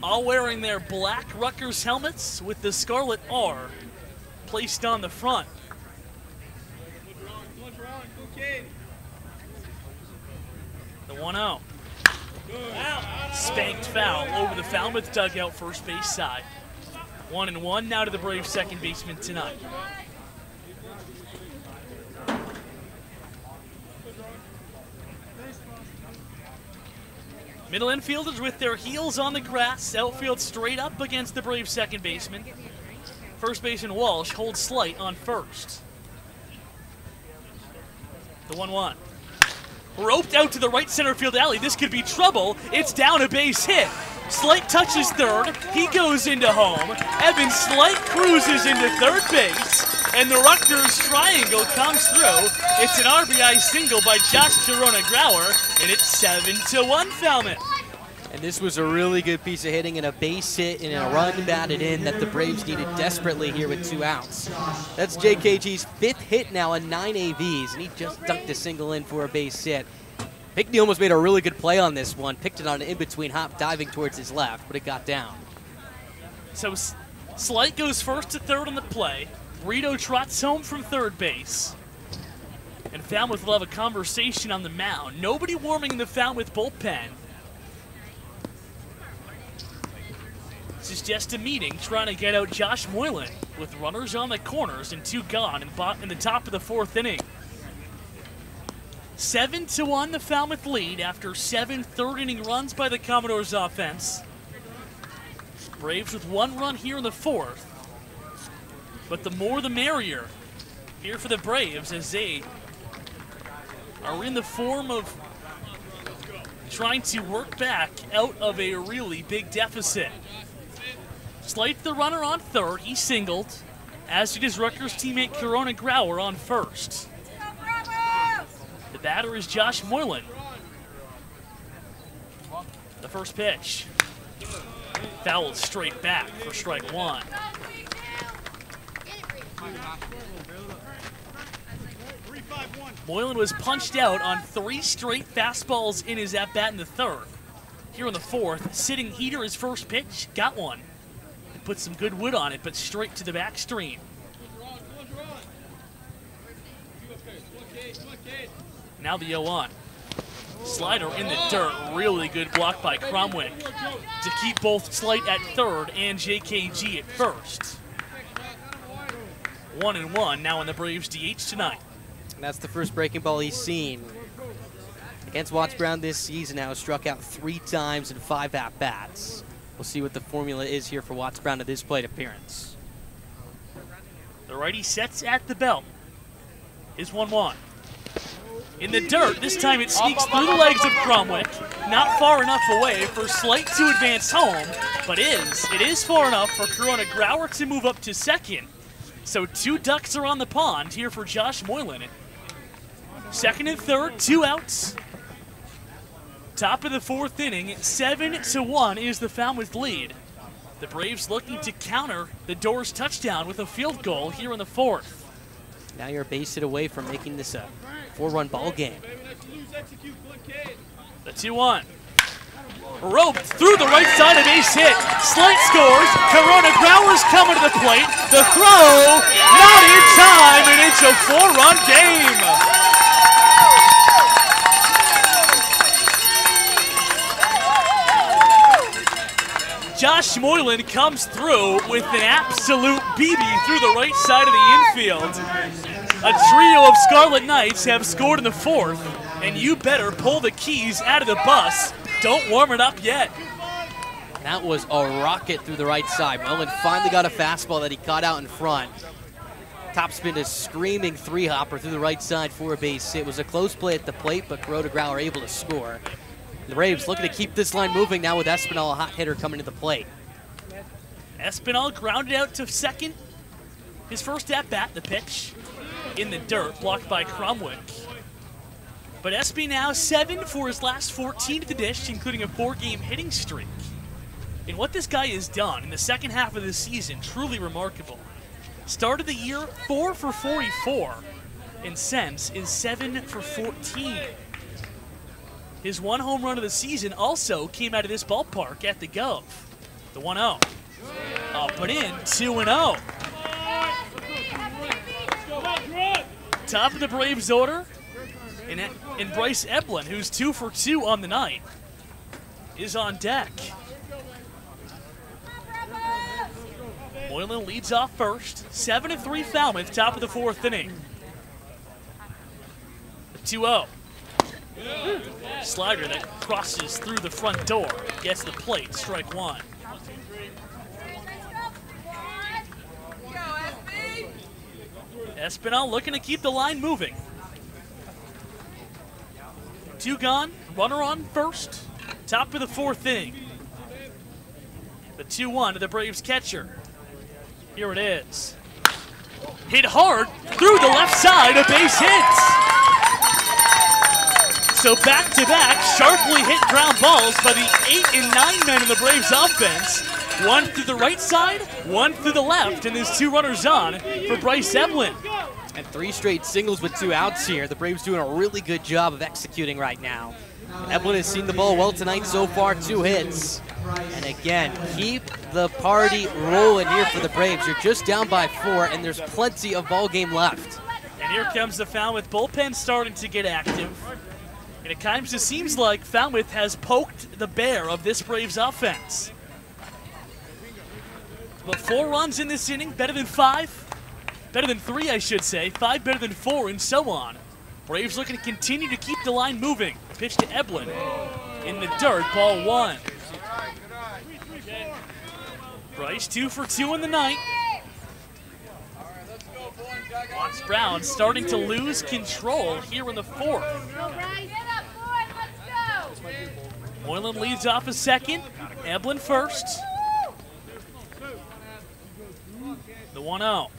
all wearing their black Rutgers helmets with the Scarlet R placed on the front. The 1-0. Spanked foul over the Falmouth dugout first base side. 1-1 now to the Braves second baseman tonight. Middle infielders with their heels on the grass, outfield straight up against the Braves second baseman. First baseman Walsh holds Slight on first. The 1-1. Roped out to the right center field alley. This could be trouble. It's down a base hit. Slight touches third. He goes into home. Evan Slight cruises into third base. And the Rutgers triangle comes through. It's an RBI single by Josh Corona-Grauer, and it's 7-1 Falmouth. And this was a really good piece of hitting and a base hit and a run batted in that the Braves needed desperately here with 2 outs. That's JKG's 5th hit now on 9 AVs, and he just dunked a single in for a base hit. Pickney almost made a really good play on this one. Picked it on an in-between hop, diving towards his left, but it got down. So Slight goes first to third on the play. Brito trots home from third base. And Falmouth will have a conversation on the mound. Nobody warming in the Falmouth bullpen. This is just a meeting trying to get out Josh Moylan with runners on the corners and 2 gone in the top of the 4th inning. 7-1 the Falmouth lead after 7 third-inning runs by the Commodores offense. Braves with 1 run here in the 4th. But the more the merrier here for the Braves as they are in the form of trying to work back out of a really big deficit. Slight the runner on third. He singled, as did his Rutgers teammate Corona-Grauer on first. The batter is Josh Moylan. The first pitch. Fouled straight back for strike 1. Moylan was punched out on 3 straight fastballs in his at-bat in the 3rd. Here in the 4th, sitting heater his first pitch, got one. Put some good wood on it, but straight to the back stream. Now the 0-1. Slider in the dirt, really good block by Cromwick to keep both Slight at third and JKG at first. 1-1 now in the Braves DH tonight. And that's the first breaking ball he's seen. Against Watts Brown this season now, struck out 3 times in 5 at-bats. We'll see what the formula is here for Watts Brown at this plate appearance. The righty sets at the belt. Is 1-1. In the dirt, this time it sneaks through the legs of Cromwick. Not far enough away for Slight to advance home, but it is far enough for Corona-Grauer to move up to second. So 2 ducks are on the pond here for Josh Moylan. Second and third, 2 outs. Top of the 4th inning, 7-1 is the Falmouth lead. The Braves looking to counter the Doors touchdown with a field goal here in the 4th. Now you're a base hit away from making this a 4-run ball game. The 2-1. roped through the right side, a base hit. Slight scores. Corona Growlers coming to the plate. The throw, not in time, and it's a 4-run game. Josh Moylan comes through with an absolute BB through the right side of the infield. A trio of Scarlet Knights have scored in the 4th, and you better pull the keys out of the bus. Don't warm it up yet. That was a rocket through the right side. Moylan finally got a fastball that he caught out in front. Topspin a screaming 3-hopper through the right side for a base hit. It was a close play at the plate, but Corona Growler able to score. The Braves looking to keep this line moving now with Espinal, a hot hitter, coming to the plate. Espinal grounded out to second. His first at-bat, the pitch in the dirt, blocked by Cromwick. But Espy now 7 for his last 14 to the dish, including a 4-game hitting streak. And what this guy has done in the second half of the season, truly remarkable. Started the year 4 for 44, and since is 7 for 14. His 1 home run of the season also came out of this ballpark at the Gov. The 1-0. Up and in, 2-0. Top of the Braves order, and Bryce Eblin, who's 2 for 2 on the night, is on deck. Moylan leads off first. 7-3 Falmouth, top of the 4th inning. The 2-0. Slider that crosses through the front door, gets the plate, strike 1. Espinal looking to keep the line moving. 2 gone, runner on first, top of the 4th inning. The 2-1 to the Braves catcher. Here it is. Hit hard through the left side, a base hit. So back-to-back sharply hit ground balls by the 8 and 9 men in the Braves offense. 1 through the right side, 1 through the left, and there's 2 runners on for Bryce Eblin. And 3 straight singles with 2 outs here. The Braves doing a really good job of executing right now. Eblin has seen the ball well tonight so far, 2 hits. And again, keep the party rolling here for the Braves. You're just down by 4, and there's plenty of ball game left. And here comes the Falmouth bullpen starting to get active. And at times it seems like Falmouth has poked the bear of this Braves offense. But 4 runs in this inning, better than 5. Better than 3, I should say. 5 better than 4, and so on. Braves looking to continue to keep the line moving. Pitch to Eblin. In the dirt, ball 1. Bryce 2 for 2 in the night. Watts Brown starting to lose control here in the 4th. Moylan leads off a second. Eblin first. The 1-0.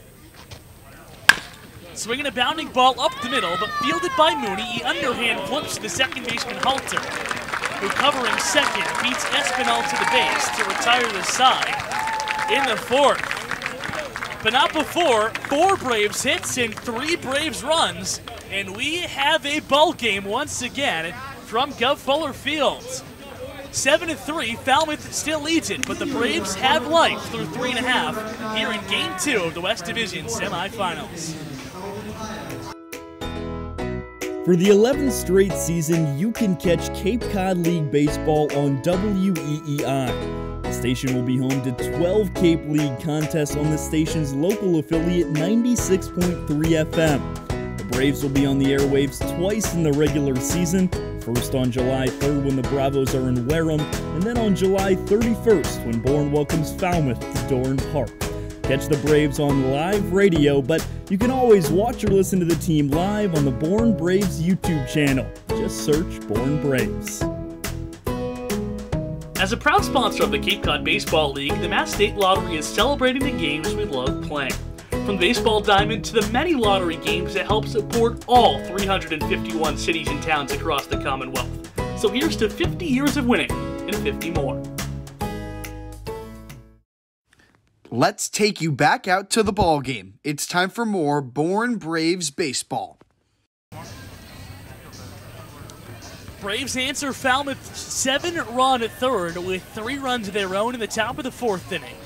Swinging a bounding ball up the middle, but fielded by Moody. He underhand flips to the second baseman Halter, who covering second beats Espinal to the base to retire the side in the 4th. But not before 4 Braves hits and 3 Braves runs, and we have a ball game once again from Gov Fuller Field. 7-3, Falmouth still leads it, but the Braves have life through 3.5 here in Game 2 of the West Division semifinals. For the 11th straight season, you can catch Cape Cod League Baseball on WEEI. The station will be home to 12 Cape League contests on the station's local affiliate 96.3 FM. The Braves will be on the airwaves twice in the regular season, first on July 3rd when the Bravos are in Wareham, and then on July 31st when Bourne welcomes Falmouth to Dorn Park. Catch the Braves on live radio, but you can always watch or listen to the team live on the Bourne Braves YouTube channel. Just search Bourne Braves. As a proud sponsor of the Cape Cod Baseball League, the Mass State Lottery is celebrating the games we love playing. From the baseball diamond to the many lottery games that help support all 351 cities and towns across the Commonwealth. So here's to 50 years of winning and 50 more. Let's take you back out to the ball game. It's time for more Bourne Braves baseball. Braves answer Falmouth's 7-run third with 3 runs of their own in the top of the 4th inning.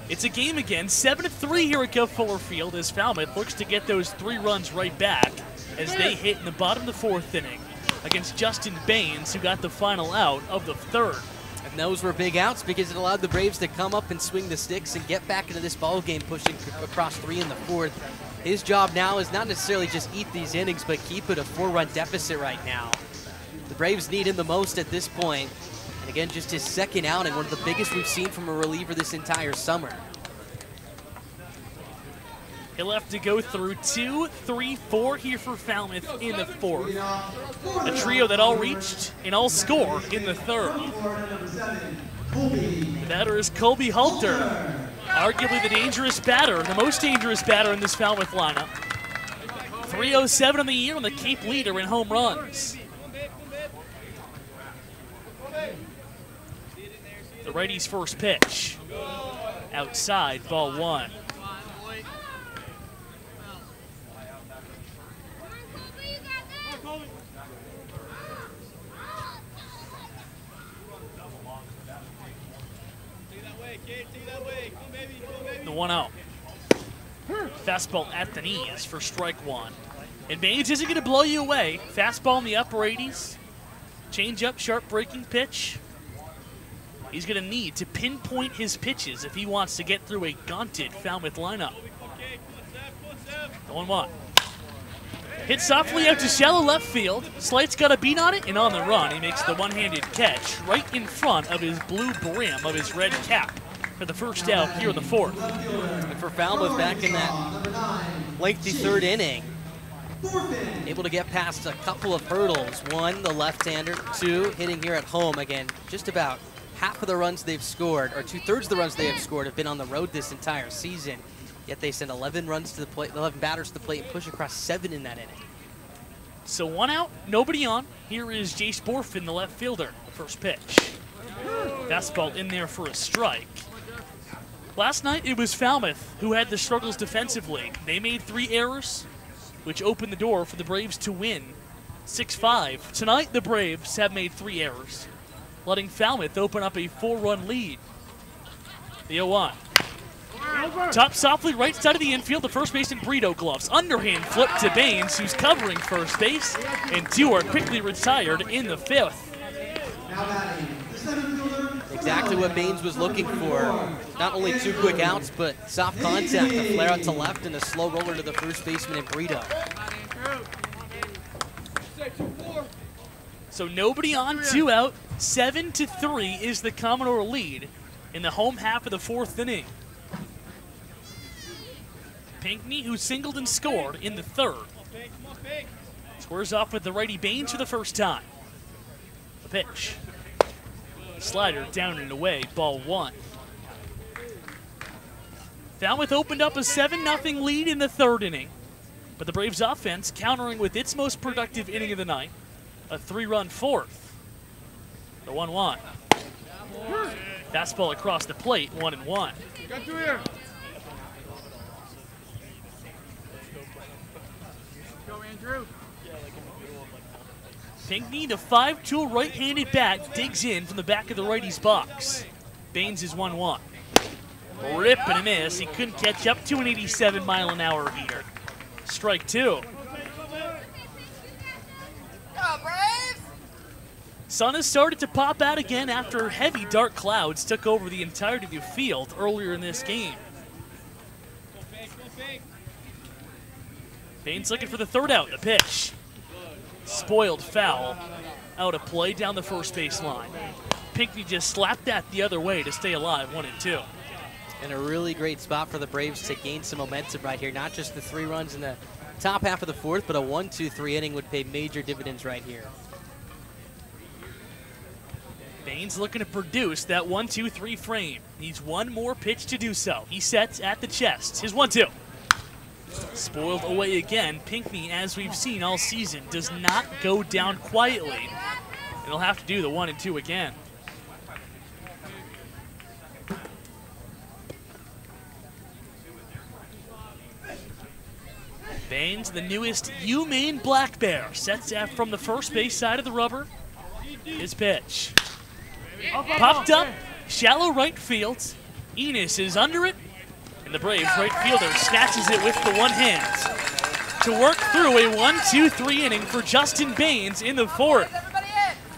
It's a game again, 7-3 here at Gulf Fuller Field as Falmouth looks to get those 3 runs right back as they hit in the bottom of the 4th inning against Justin Baines, who got the final out of the 3rd. And those were big outs because it allowed the Braves to come up and swing the sticks and get back into this ball game, pushing across 3 in the 4th. His job now is not necessarily just eat these innings, but keep it a 4-run deficit right now. The Braves need him the most at this point. And again, just his 2nd outing, one of the biggest we've seen from a reliever this entire summer. He'll have to go through 2, 3, 4 here for Falmouth in the 4th. A trio that all reached and all score in the 3rd. The batter is Colby Halter, arguably the dangerous batter, the most dangerous batter in this Falmouth lineup. 307 on the year, on the Cape leader in home runs. The righty's first pitch. Outside, ball 1. The 1-0. Fastball at the knees for strike 1. And Baines isn't going to blow you away. Fastball in the upper 80s. Change up, sharp breaking pitch. He's going to need to pinpoint his pitches if he wants to get through a gaunted Falmouth lineup. The 1-1. Hit softly out to shallow left field. Slight's got a beat on it, and on the run, he makes the one-handed catch right in front of his blue brim of his red cap for the first out here in the 4th. And for Falmouth back in that lengthy 3rd inning, able to get past a couple of hurdles. 1, the left-hander. 2, hitting here at home. Again, just about half of the runs they've scored, or 2/3 of the runs they have scored, have been on the road this entire season. Yet they send 11 runs to the plate, 11 batters to the plate, and push across 7 in that inning. So 1 out, nobody on. Here is Jace Borfin, the left fielder. First pitch. Fastball in there for a strike. Last night, it was Falmouth who had the struggles defensively. They made 3 errors, which opened the door for the Braves to win 6-5. Tonight, the Braves have made 3 errors, letting Falmouth open up a 4-run lead. The 0-1. Top softly right side of the infield, the first baseman Brito gloves. Underhand flip to Baines, who's covering first base, and 2 are quickly retired in the 5th. Exactly what Baines was looking for. Not only 2 quick outs, but soft contact, a flare out to left, and a slow roller to the first baseman in Brito. So nobody on, 2 out. 7-3 is the Commodore lead in the home half of the 4th inning. Pinckney, who singled and scored in the 3rd. Squares off with the righty Baines for the first time. The pitch. Slider down and away, ball 1. Falmouth opened up a 7-0 lead in the 3rd inning, but the Braves offense countering with its most productive inning of the night, a 3-run 4th. The 1-1. Fastball across the plate, 1-1. Got through here. Go, Andrew. Pinckney, the 5-tool right-handed bat, digs in from the back of the righty's box. Baines is 1-1. Rip and a miss. He couldn't catch up to an 87-mile-an-hour heater. Strike 2. Sun has started to pop out again after heavy dark clouds took over the entirety of the field earlier in this game. Baines looking for the 3rd out. The pitch. Spoiled foul. Out of play down the first base line. Pinckney just slapped that the other way to stay alive, 1-2. And a really great spot for the Braves to gain some momentum right here. Not just the 3 runs in the top half of the 4th, but a 1-2-3 inning would pay major dividends right here. Baines looking to produce that 1-2-3 frame. Needs 1 more pitch to do so. He sets at the chest. His 1-2. Spoiled away again. Pinckney, as we've seen all season, does not go down quietly. And he'll have to do the 1-2 again. Baines, the newest UMaine Black Bear, sets from the first base side of the rubber. His pitch. Popped up, shallow right field. Enos is under it, and the Braves right fielder snatches it with the one hand to work through a 1-2-3 inning for Justin Baines in the fourth.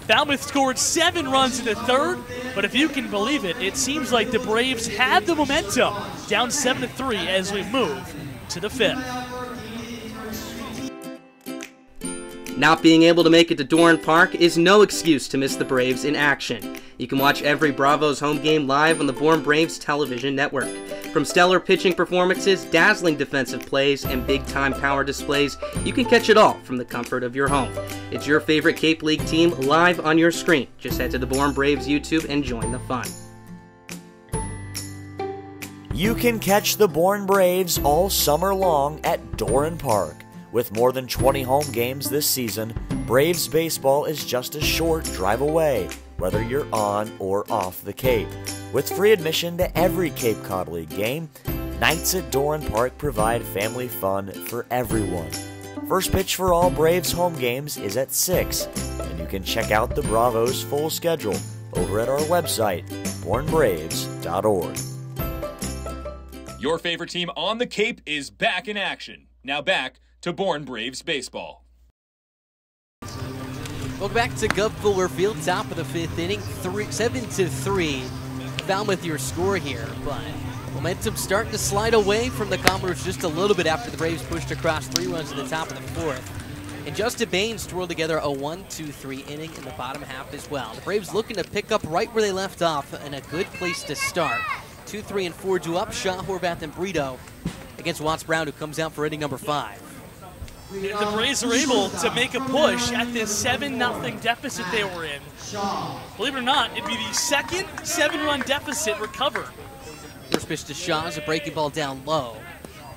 Falmouth scored 7 runs in the third, but if you can believe it, it seems like the Braves had the momentum, down 7-3 as we move to the fifth. Not being able to make it to Doran Park is no excuse to miss the Braves in action. You can watch every Bravos home game live on the Bourne Braves television network. From stellar pitching performances, dazzling defensive plays, and big-time power displays, you can catch it all from the comfort of your home. It's your favorite Cape League team live on your screen. Just head to the Bourne Braves YouTube and join the fun. You can catch the Bourne Braves all summer long at Doran Park. With more than 20 home games this season, Braves baseball is just a short drive away, whether you're on or off the Cape. With free admission to every Cape Cod League game, nights at Doran Park provide family fun for everyone. First pitch for all Braves home games is at 6, and you can check out the Bravos' full schedule over at our website, bournebraves.org. Your favorite team on the Cape is back in action. Now back to Bourne Braves baseball. Welcome back to Gov Fuller Field, top of the fifth inning, 7-3. Falmouth your score here, but momentum starting to slide away from the Commodores just a little bit after the Braves pushed across 3 runs in the top of the fourth. And Justin Baines twirled together a 1-2-3 inning in the bottom half as well. The Braves looking to pick up right where they left off, and a good place to start. 2, 3, and 4 due up, Shaw, Horvath, and Brito against Watts Brown, who comes out for inning number 5. If the Braves are able to make a push at this 7-0 deficit they were in, believe it or not, it'd be the second 7-run deficit recovered. First pitch to Shaw is a breaking ball down low.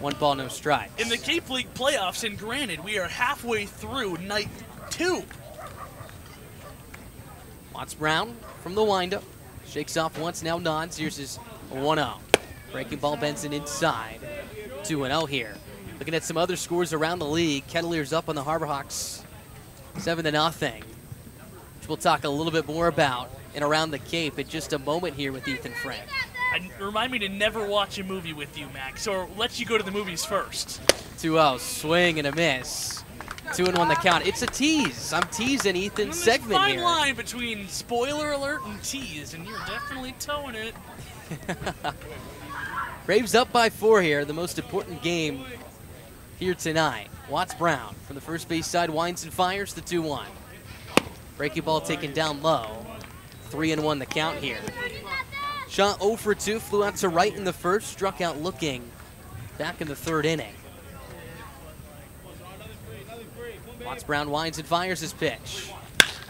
1 ball, no strikes. In the Cape League playoffs, and granted, we are halfway through night 2. Watts Brown from the windup. Shakes off once, now nods. Here's his 1-0. Breaking ball bends in inside. 2-0 here. Looking at some other scores around the league, Kettler's up on the Harbor Hawks 7-0, which we'll talk a little bit more about in Around the Cape in just a moment here with Ethan Frank. And remind me to never watch a movie with you, Max, or let you go to the movies first. 2-0, swing and a miss. 2-1 the count. It's a tease. I'm teasing Ethan's segment fine here. Line between spoiler alert and tease, and you're definitely towing it. Braves up by 4 here, the most important game here tonight. Watts Brown from the first base side winds and fires the 2-1. Breaking ball taken down low. 3-1 the count here. Shaw 0 for 2, flew out to right in the first, struck out looking back in the third inning. Watts Brown winds and fires his pitch.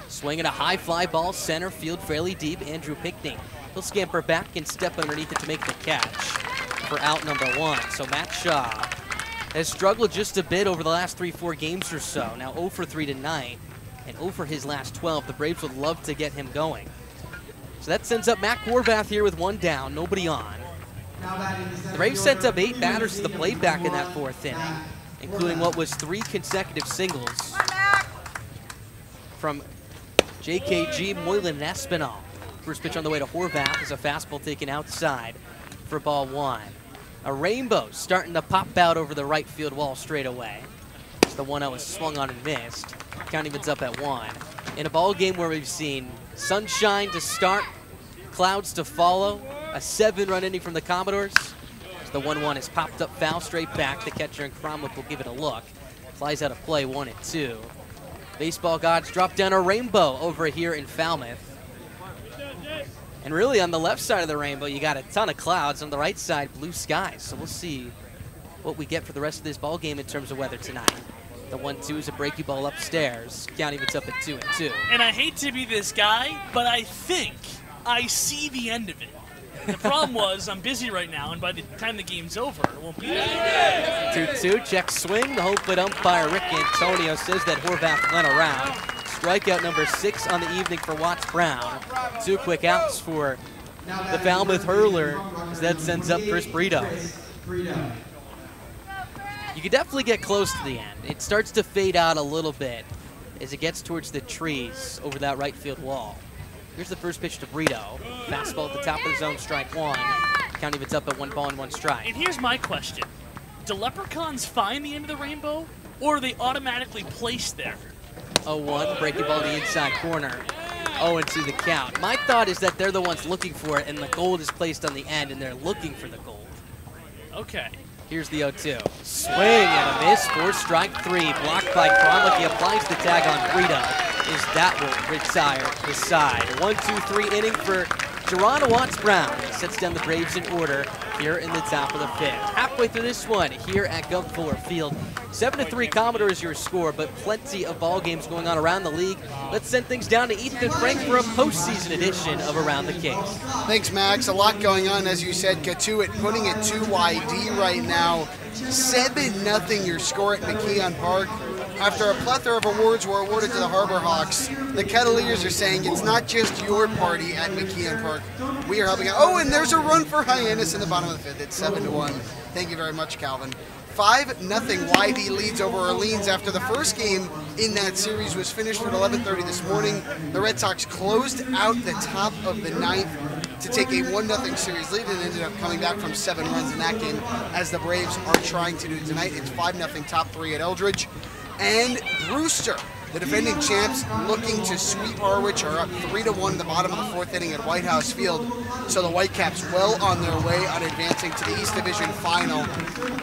Swinging a high fly ball, center field fairly deep. Andrew Pickney. He'll scamper back and step underneath it to make the catch for out number 1. So Matt Shaw has struggled just a bit over the last 3-4 games or so. Now 0 for 3 tonight and 0 for his last 12. The Braves would love to get him going. So that sends up Matt Horvath here with 1 down, nobody on. The Braves sent up 8 batters to the plate back in that 4th inning, including what was 3 consecutive singles from JKG, Moylan, and Espinal. First pitch on the way to Horvath is a fastball taken outside for ball 1. A rainbow starting to pop out over the right field wall straight away. It's the 1-0 is swung on and missed. Count evens up at 1. In a ball game where we've seen sunshine to start, clouds to follow, a 7-run inning from the Commodores. The 1-1 is popped up foul straight back. The catcher and Cromwell will give it a look. Flies out of play 1-2. Baseball gods drop down a rainbow over here in Falmouth. And really on the left side of the rainbow, you got a ton of clouds. On the right side, blue skies. So we'll see what we get for the rest of this ball game in terms of weather tonight. The 1-2 is a breaky ball upstairs. Count evens up at 2-2. And I hate to be this guy, but I think I see the end of it. The problem was I'm busy right now, and by the time the game's over, it won't be there. 2-2, check swing. The home plate umpire, Rick Antonio, says that Horvath went around. Strikeout number 6 on the evening for Watts Brown. 2 quick outs for the Falmouth hurler, as that sends up Chris Brito. You can definitely get close to the end. It starts to fade out a little bit as it gets towards the trees over that right field wall. Here's the first pitch to Brito. Fastball at the top of the zone, strike one. Count evens up at 1 ball and 1 strike. And here's my question. Do leprechauns find the end of the rainbow, or are they automatically placed there? 0-1, breaking ball to the inside corner. 0-2 the count. My thought is that they're the ones looking for it, and the gold is placed on the end, and they're looking for the gold. Okay. Here's the 0-2. Swing and a miss for strike 3. Blocked by Cromwell. He applies the tag on Brito. Is that will retire the side. 1-2-3 inning for Geronimo Watts-Brown. Sets down the Braves in order here in the top of the 5th. Halfway through this one here at Gov Fuller Field. 7-3 Commodores your score, but plenty of ball games going on around the league. Let's send things down to Ethan Frank for a postseason edition of Around the Cape. Thanks, Max. A lot going on, as you said. Katuitt putting it 2YD right now. 7-0 your score at McKeon Park. After a plethora of awards were awarded to the Harbor Hawks, the Kettleers are saying it's not just your party at McKeon Park. We are helping out. Oh, and there's a run for Hyannis in the bottom of the 5th. It's 7-1. Thank you very much, Calvin. 5-0 YD leads over Orleans after the first game in that series was finished at 11:30 this morning. The Red Sox closed out the top of the 9th to take a 1-0 series lead and ended up coming back from 7 runs in that game, as the Braves are trying to do tonight. It's 5-0 top 3 at Eldridge. And Brewster, the defending champs, looking to sweep Harwich, are up 3-1 in the bottom of the 4th inning at White House Field. So the Whitecaps well on their way on advancing to the East Division Final.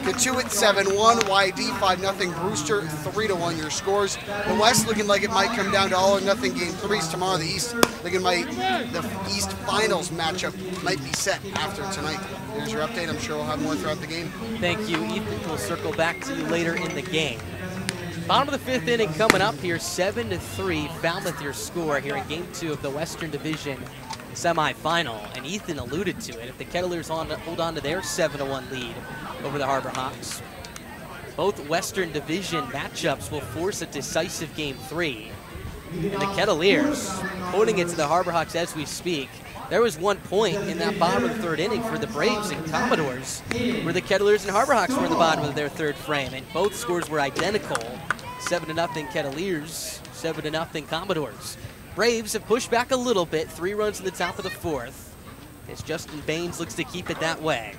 Katuitt 7-1, YD 5-0, Brewster 3-1 your scores. The West looking like it might come down to all or nothing game 3s tomorrow. The East looking like the East Finals matchup might be set after tonight. There's your update. I'm sure we'll have more throughout the game. Thank you, Ethan. We'll circle back to you later in the game. Bottom of the 5th inning coming up here, 7-3, Falmouth your score here in Game 2 of the Western Division semifinal. And Ethan alluded to it. If the Kettleers hold on to their 7-1 lead over the Harbor Hawks, both Western Division matchups will force a decisive Game 3. And the Kettleers holding it to the Harbor Hawks as we speak. There was 1 point in that bottom of the 3rd inning for the Braves and Commodores, where the Kettleers and Harbor Hawks were in the bottom of their 3rd frame, and both scores were identical. 7-0 Kettleers, 7-0 Commodores. Braves have pushed back a little bit, 3 runs in the top of the 4th, as Justin Baines looks to keep it that way.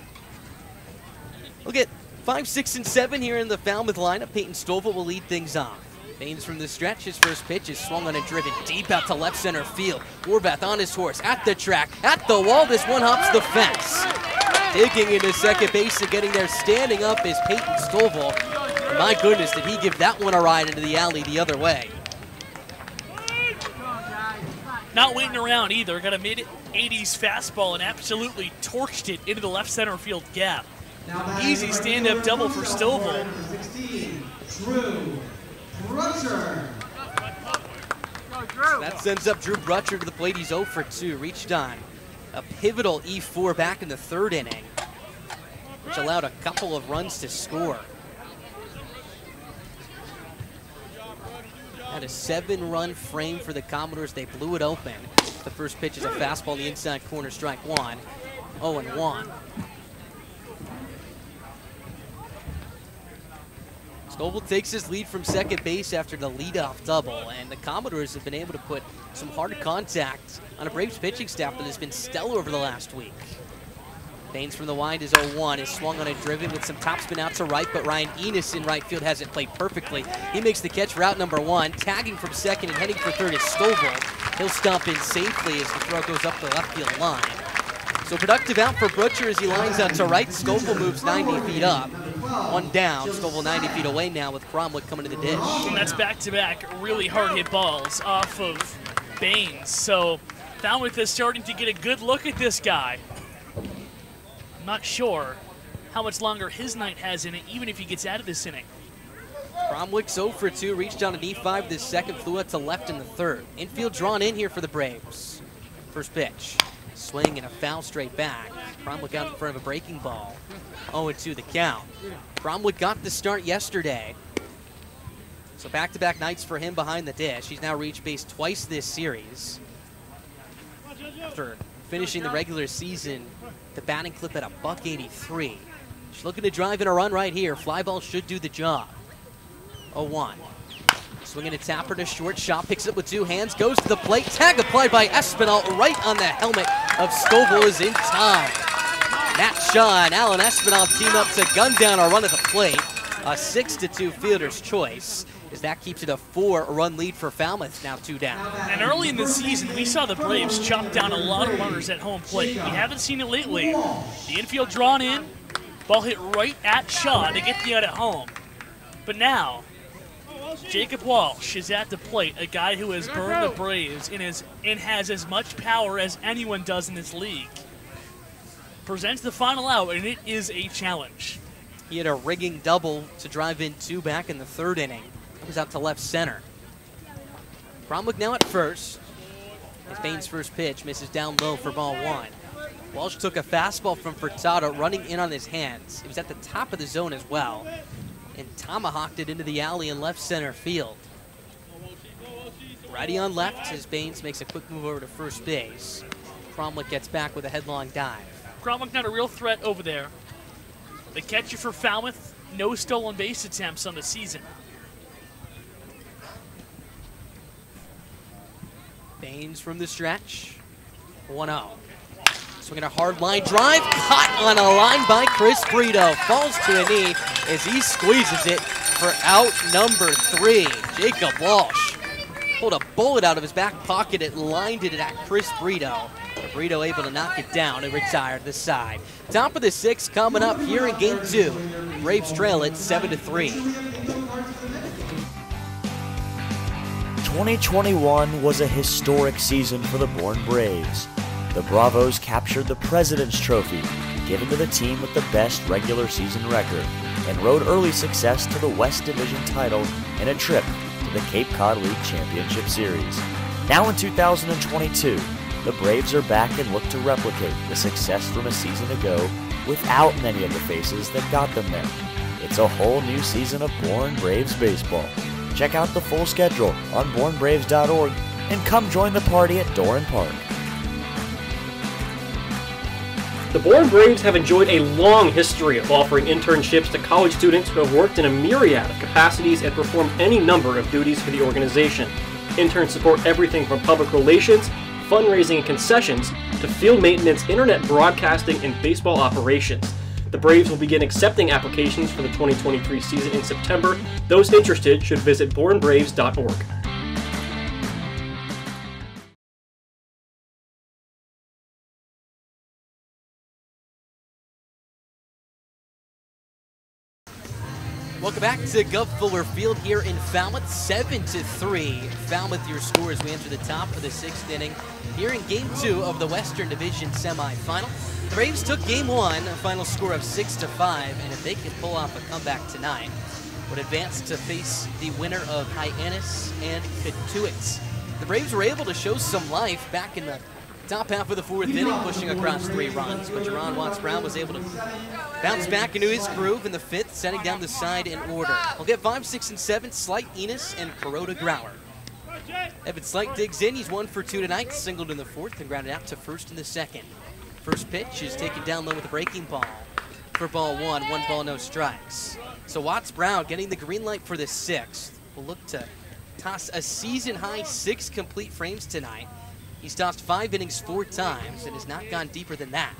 We'll get 5, 6, and 7 here in the Falmouth lineup. Peyton Stovall will lead things off. Baines from the stretch, his first pitch is swung on and driven deep out to left center field. Warbath on his horse, at the track, at the wall, this one hops the fence. Digging into second base and getting there standing up is Peyton Stovall. And my goodness, did he give that one a ride into the alley the other way. Not waiting around either, got a mid-80s fastball and absolutely torched it into the left center field gap. Easy stand-up double for Stovall. That sends up Drew Brutcher to the plate. He's 0 for 2. Reached on a pivotal E4 back in the 3rd inning, which allowed a couple of runs to score. Had a 7-run frame for the Commodores. They blew it open. The first pitch is a fastball in the inside corner, strike 1. 0-1. Stovall takes his lead from second base after the leadoff double, and the Commodores have been able to put some hard contact on a Braves pitching staff that has been stellar over the last week. Baines from the wide is 0-1, is swung on and driven with some topspin out to right, but Ryan Enos in right field hasn't played perfectly. He makes the catch, route number 1, tagging from second and heading for third is Stovall. He'll stomp in safely as the throw goes up the left field line. So productive out for Brutcher as he lines out to right. Stovall moves 90 feet up. 1 down. Stovall 90 feet away now with Cromwell coming to the dish. And that's back-to-back really hard-hit balls off of Baines. So Falmouth is starting to get a good look at this guy. I'm not sure how much longer his night has in it, even if he gets out of this inning. Cromwell's 0 for 2, reached on an E5 this second, flew out to left in the 3rd. Infield drawn in here for the Braves. First pitch. Swing and a foul straight back. Cromwell got in front of a breaking ball. 0-2 the count. Cromwell got the start yesterday. So back-to-back nights for him behind the dish. He's now reached base twice this series. After finishing the regular season, the batting clip at a .183. She's looking to drive in a run right here. Fly ball should do the job. 0-1. Swinging a tapper to short, shot picks it with two hands, goes to the plate, tag applied by Espinal right on the helmet of Scoville is in time. Matt Shaw and Alan Espinal team up to gun down a run at the plate. A 6-2 fielder's choice, as that keeps it a 4-run lead for Falmouth, now 2 down. And early in the season, we saw the Braves chop down a lot of runners at home plate. We haven't seen it lately. The infield drawn in, ball hit right at Shaw to get the out at home. But now, Jacob Walsh is at the plate, a guy who has burned the Braves and has as much power as anyone does in this league. Presents the final out, and it is a challenge. He had a rigging double to drive in 2 back in the 3rd inning. It was out to left center. Cromwell now at first. As Bain's first pitch misses down low for ball 1. Walsh took a fastball from Furtado, running in on his hands. It was at the top of the zone as well, and tomahawked it into the alley in left center field. Righty on left as Baines makes a quick move over to first base. Cromwell gets back with a headlong dive. Cromwell not a real threat over there. The catcher for Falmouth, no stolen base attempts on the season. Baines from the stretch, 1-0. Swinging a hard line drive, caught on a line by Chris Brito. Falls to a knee as he squeezes it for out number 3. Jacob Walsh pulled a bullet out of his back pocket and lined it at Chris Brito. Brito able to knock it down and retire to the side. Top of the 6th coming up here in game 2. Braves trail it 7-3. 2021 was a historic season for the Bourne Braves. The Bravos captured the President's Trophy, given to the team with the best regular season record, and rode early success to the West Division title and a trip to the Cape Cod League Championship Series. Now in 2022, the Braves are back and look to replicate the success from a season ago without many of the faces that got them there. It's a whole new season of Bourne Braves baseball. Check out the full schedule on bournebraves.org and come join the party at Doran Park. The Bourne Braves have enjoyed a long history of offering internships to college students who have worked in a myriad of capacities and performed any number of duties for the organization. Interns support everything from public relations, fundraising and concessions, to field maintenance, internet broadcasting, and baseball operations. The Braves will begin accepting applications for the 2023 season in September. Those interested should visit bournebraves.org. Welcome back to Gov Fuller Field here in Falmouth, 7-3. Falmouth, your score as we enter the top of the 6th inning here in Game 2 of the Western Division semifinal. The Braves took Game 1, a final score of 6-5, and if they can pull off a comeback tonight, would advance to face the winner of Hyannis and Cotuit. The Braves were able to show some life back in the top half of the 4th inning, pushing across 3 runs, but Jerron Watts-Brown was able to bounce back into his groove in the 5th, setting down the side in order. We'll get 5, 6, and 7, Slight, Enos, and Kuroda Grauer. Evan Slight digs in. He's 1 for 2 tonight, singled in the 4th and grounded out to first in the 2nd. First pitch is taken down low with a breaking ball for ball 1, 1 ball, no strikes. So Watts-Brown getting the green light for the 6th. Will look to toss a season-high 6 complete frames tonight. He's tossed 5 innings 4 times and has not gone deeper than that.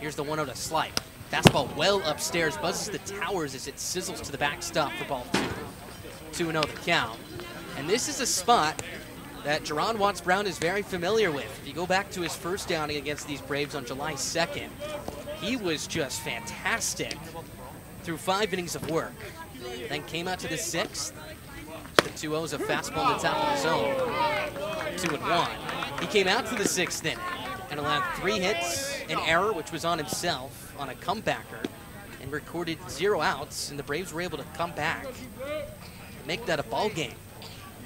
Here's the 1-0 to Slight. Fastball well upstairs, buzzes the towers as it sizzles to the backstop for ball 2. 2-0 the count. And this is a spot that Jerron Watts-Brown is very familiar with. If you go back to his first outing against these Braves on July 2nd, he was just fantastic through 5 innings of work. Then came out to the 6th. The 2-0 is a fastball in the top of the zone. 2-1. He came out to the 6th inning and allowed 3 hits, an error, which was on himself, on a comebacker, and recorded 0 outs, and the Braves were able to come back and make that a ball game.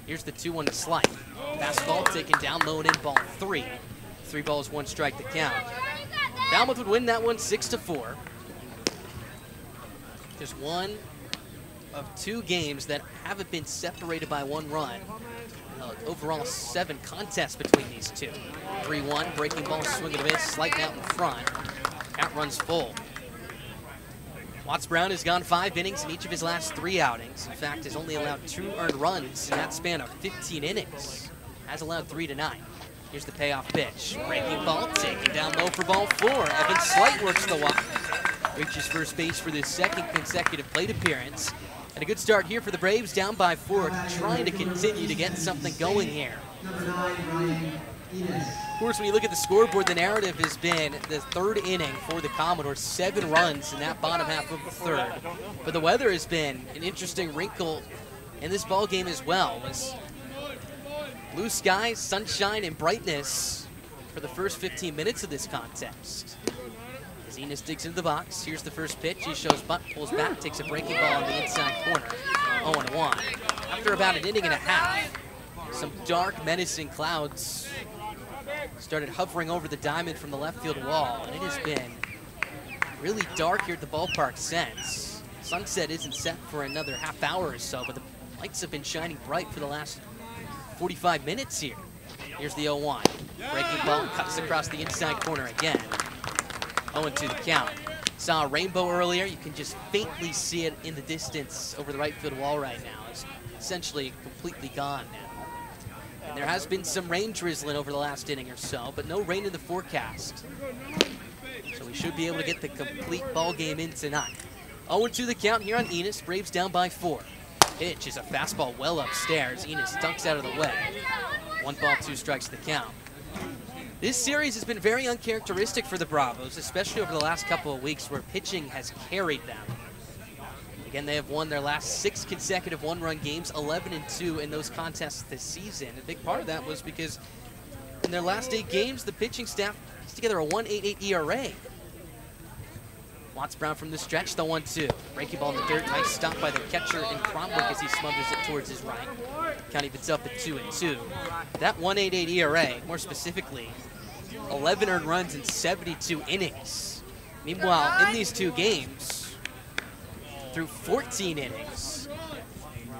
Here's the 2-1 to Slight. Fastball taken down low and in, ball 3. 3 balls, 1 strike to count. Falmouth would win that one 6-4. Just one of 2 games that haven't been separated by 1 run. Overall 7 contests between these 2. 3-1, breaking ball, swing and a miss, Slight out in front. Count runs full. Watts Brown has gone 5 innings in each of his last 3 outings. In fact, has only allowed 2 earned runs in that span of 15 innings. Has allowed 3 tonight. Here's the payoff pitch. Breaking ball, taken down low for ball 4. Evan Slight works the walk. Reaches first base for this 2nd consecutive plate appearance. And a good start here for the Braves, down by 4, trying to continue to get something going here. Of course, when you look at the scoreboard, the narrative has been the 3rd inning for the Commodores, 7 runs in that bottom half of the 3rd. But the weather has been an interesting wrinkle in this ball game as well. It was blue skies, sunshine, and brightness for the first 15 minutes of this contest. As Enos digs into the box, here's the first pitch. He shows bunt, pulls back, takes a breaking ball on the inside corner. 0-1. After about an inning and a half, some dark, menacing clouds started hovering over the diamond from the left field wall, and it has been really dark here at the ballpark since. Sunset isn't set for another half hour or so, but the lights have been shining bright for the last 45 minutes here. Here's the 0-1. Breaking ball cuts across the inside corner again. 0-2 the count. Saw a rainbow earlier. You can just faintly see it in the distance over the right field wall right now. It's essentially completely gone now. And there has been some rain drizzling over the last inning or so, but no rain in the forecast. So we should be able to get the complete ball game in tonight. 0-2 the count here on Enos. Braves down by 4. Pitch is a fastball well upstairs. Enos dunks out of the way. 1 ball, 2 strikes the count. This series has been very uncharacteristic for the Bravos, especially over the last couple of weeks where pitching has carried them. Again, they have won their last 6 consecutive one-run games, 11-2 in those contests this season. A big part of that was because in their last 8 games, the pitching staff puts together a 1.88 ERA. Watts Brown from the stretch, the 1-2. Breaking ball in the dirt, nice stop by the catcher in Cromwell as he smothers it towards his right. Count evens up at 2-2. That 1.88 ERA, more specifically, 11 earned runs in 72 innings. Meanwhile, in these 2 games, through 14 innings,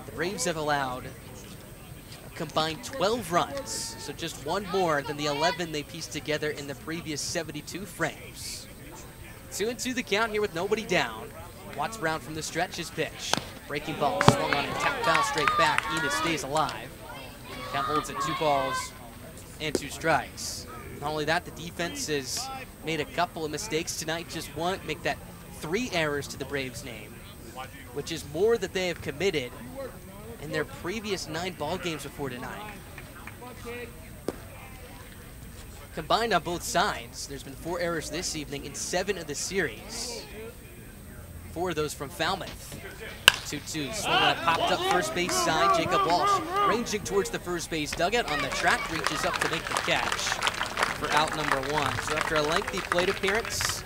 the Braves have allowed a combined 12 runs, so just 1 more than the 11 they pieced together in the previous 72 frames. 2-2 the count here with nobody down. Watts Brown from the stretch, his pitch. Breaking ball, swung on and tapped foul straight back. Enos stays alive. Count holds at 2 balls and 2 strikes. Not only that, the defense has made a couple of mistakes tonight. Just one, make that 3 errors to the Braves' name, which is more that they have committed in their previous 9 ball games before tonight. Combined on both sides, there's been 4 errors this evening in 7 of the series. 4 of those from Falmouth. 2-2, swung on, popped up first base side. Jacob Walsh ranging towards the first base dugout on the track, reaches up to make the catch for out number 1. So after a lengthy plate appearance,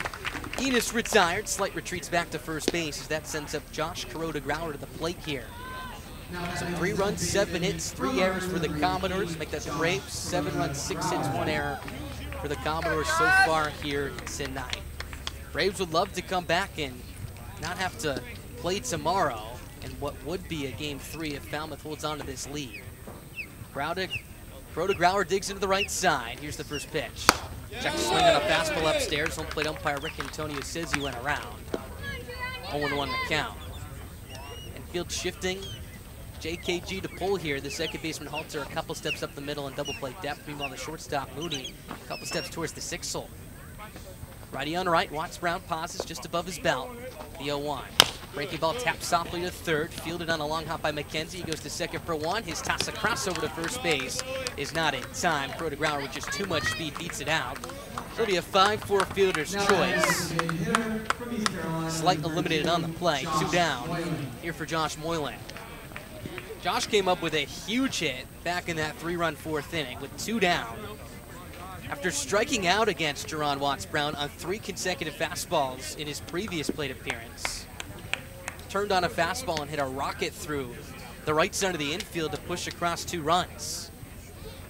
Enos retired. Slight retreats back to first base as that sends up Josh Kuroda-Grauer to the plate here. So 3 runs, 7 hits, 3 errors for the Commodores. Make that the Braves. 7 runs, 6 hits, 1 error for the Commodores so far here tonight. Braves would love to come back and not have to play tomorrow in what would be a Game 3 if Falmouth holds on to this lead. Kuroda-Grauer digs into the right side. Here's the first pitch. Check swing on a fastball upstairs. Home plate umpire Rick Antonio says he went around. 0-1 the count. Infield shifting. JKG to pull here. The second baseman Halter a couple steps up the middle and double play depth. Meanwhile, the shortstop Moody a couple steps towards the 6th hole. Righty on right. Watts Brown pauses just above his belt. The 0-1. Breaking ball tapped softly to third. Fielded on a long hop by McKenzie. He goes to second for 1. His toss across over to first base is not in time. Kuroda-Grauer with just too much speed beats it out. It'll be a 5-4 fielder's choice. Slight eliminated on the play. 2 down here for Josh Moylan. Josh came up with a huge hit back in that 3-run 4th inning with 2 down. After striking out against Jerron Watts Brown on 3 consecutive fastballs in his previous plate appearance. Turned on a fastball and hit a rocket through the right side of the infield to push across 2 runs.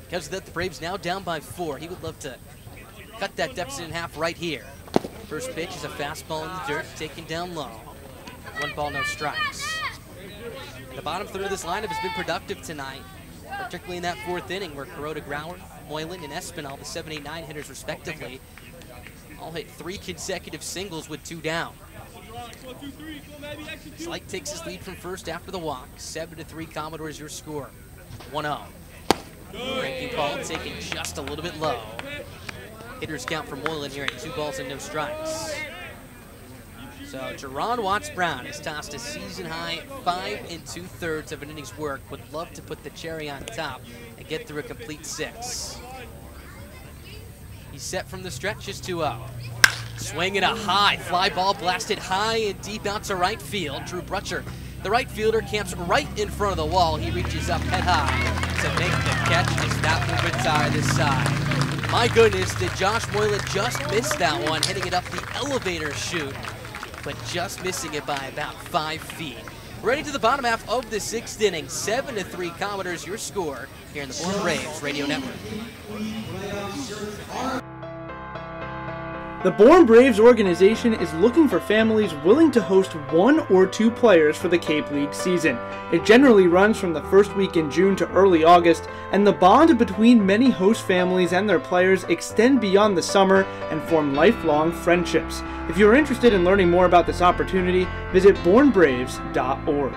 Because of that, the Braves now down by 4. He would love to cut that deficit in half right here. First pitch is a fastball in the dirt, taken down low. 1 ball, no strikes. The bottom third of this lineup has been productive tonight, particularly in that 4th inning where Kuroda-Grauer, Moylan, and Espinal, the 7, 8, 9 hitters respectively, all hit 3 consecutive singles with 2 down. Slight takes his lead from first after the walk. 7-3 Commodores, your score. 1-0. Breaking ball taken just a little bit low. Hitters count for Moylan here at 2 balls and no strikes. So Jerron Watts-Brown has tossed a season-high 5 2/3 of an inning's work. Would love to put the cherry on top and get through a complete 6. He's set from the stretch, just 2-0. Swinging a high fly ball blasted high and deep out to right field. Drew Brutcher, the right fielder, camps right in front of the wall. He reaches up head high to make the catch as that will retire this side. My goodness, did Josh Moylan just miss that one, hitting it up the elevator chute, but just missing it by about 5 feet. Ready to the bottom half of the 6th inning. 7-3 Commodores, your score here in the Bourne Braves Radio Network. The Bourne Braves organization is looking for families willing to host 1 or 2 players for the Cape League season. It generally runs from the first week in June to early August, and the bond between many host families and their players extend beyond the summer and form lifelong friendships. If you are interested in learning more about this opportunity, visit bournebraves.org.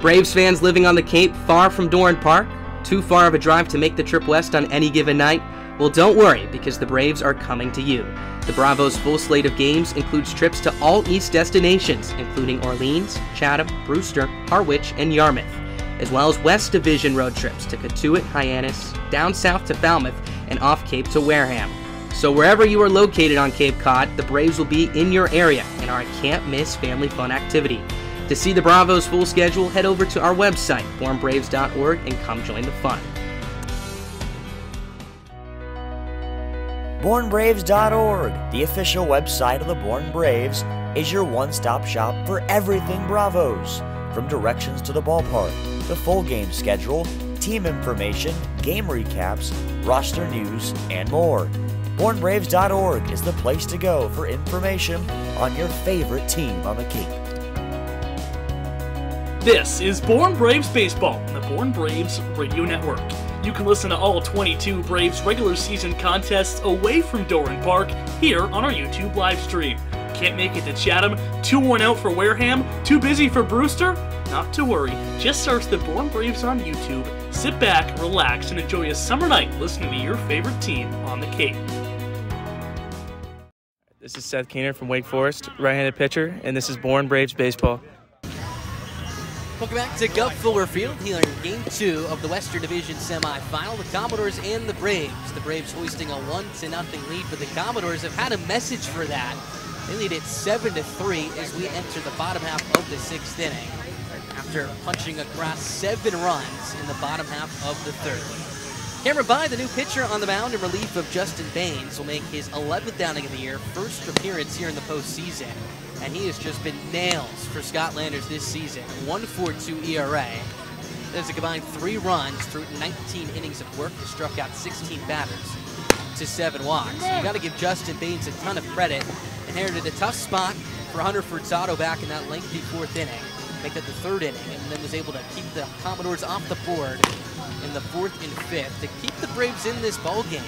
Braves fans living on the Cape far from Doran Park? Too far of a drive to make the trip west on any given night? Well, don't worry, because the Braves are coming to you. The Bravos' full slate of games includes trips to all East destinations, including Orleans, Chatham, Brewster, Harwich, and Yarmouth, as well as West Division road trips to Cotuit, Hyannis, down south to Falmouth, and off Cape to Wareham. So wherever you are located on Cape Cod, the Braves will be in your area and are a can't-miss family fun activity. To see the Bravos' full schedule, head over to our website, bournebraves.org, and come join the fun. BourneBraves.org, the official website of the Bourne Braves, is your one-stop shop for everything Bravos. From directions to the ballpark, the full game schedule, team information, game recaps, roster news, and more. BourneBraves.org is the place to go for information on your favorite team on the Cape. This is Bourne Braves Baseball on the Bourne Braves Radio Network. You can listen to all 22 Braves regular season contests away from Doran Park here on our YouTube live stream. Can't make it to Chatham? Too worn out for Wareham? Too busy for Brewster? Not to worry, just search the Bourne Braves on YouTube, sit back, relax, and enjoy a summer night listening to your favorite team on the Cape. This is Seth Keener from Wake Forest, right-handed pitcher, and this is Bourne Braves Baseball. Welcome back to Gov Fuller Field here in Game 2 of the Western Division semifinal. The Commodores and the Braves. The Braves hoisting a 1-0 lead, but the Commodores have had a message for that. They lead it 7-3 as we enter the bottom half of the 6th inning after punching across 7 runs in the bottom half of the 3rd. Cameron Bye, the new pitcher on the mound in relief of Justin Baines, will make his 11th outing of the year, first appearance here in the postseason. And he has just been nails for Scott Landers this season. 1.42 ERA. There's a combined 3 runs through 19 innings of work. He struck out 16 batters to 7 walks. You got to give Justin Baines a ton of credit. Inherited a tough spot for Hunter Furtado back in that lengthy 4th inning. Make that the 3rd inning, and then was able to keep the Commodores off the board in the 4th and 5th to keep the Braves in this ball game.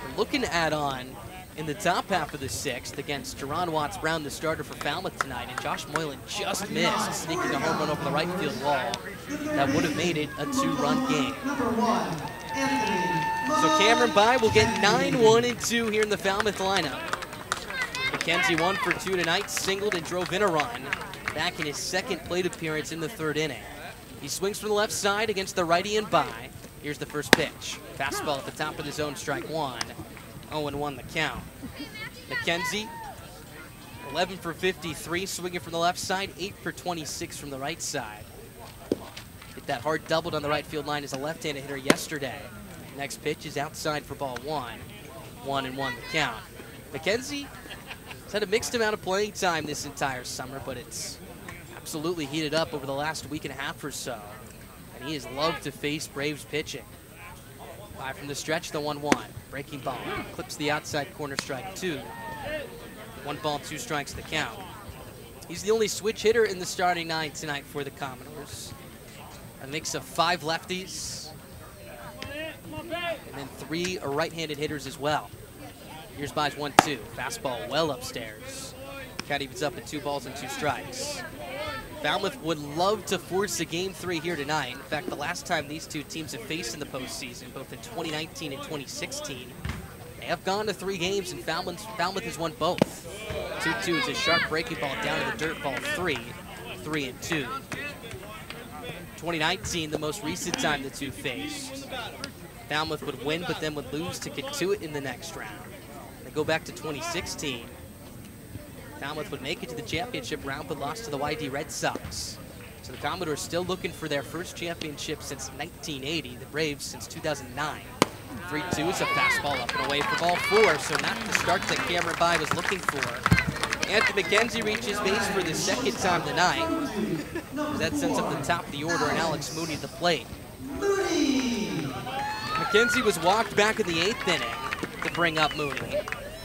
We're looking to add on in the top half of the 6th against Jerron Watts-Brown, the starter for Falmouth tonight, and Josh Moylan just missed, sneaking a home run over the right field wall. That would have made it a 2-run game. So Cameron Bye will get 9-1-2 here in the Falmouth lineup. McKenzie 1 for 2 tonight, singled and drove in a run back in his 2nd plate appearance in the 3rd inning. He swings from the left side against the righty and Bye. Here's the first pitch. Fastball at the top of the zone, strike 1. 0-1 the count. McKenzie, 11 for 53, swinging from the left side, 8 for 26 from the right side. Hit that hard doubled on the right field line as a left-handed hitter yesterday. Next pitch is outside for ball 1. 1-1 the count. McKenzie has had a mixed amount of playing time this entire summer, but it's absolutely heated up over the last week and a half or so. And he has loved to face Braves pitching. Bye from the stretch, the 1-1. Breaking ball. Clips the outside corner, strike 2. 1 ball, 2 strikes the count. He's the only switch hitter in the starting 9 tonight for the Commodores. A mix of 5 lefties and then 3 right-handed hitters as well. Here's Byes 1-2. Fastball well upstairs. Count evens up at 2 balls and 2 strikes. Falmouth would love to force a Game 3 here tonight. In fact, the last time these two teams have faced in the postseason, both in 2019 and 2016, they have gone to 3 games, and Falmouth has won both. 2-2 is a sharp breaking ball down to the dirt, ball 3, 3-2. 2019, the most recent time the two faced. Falmouth would win, but then would lose to Katuitt in the next round. They go back to 2016. Falmouth would make it to the championship round, but lost to the YD Red Sox. So the Commodores still looking for their first championship since 1980. The Braves since 2009. 3-2 is a fastball up and away for ball 4, so not the start that Cameron Bye was looking for. Anthony McKenzie reaches base for the second time tonight. That sends up the top of the order, and Alex Moody at the plate. McKenzie was walked back in the 8th inning to bring up Moody.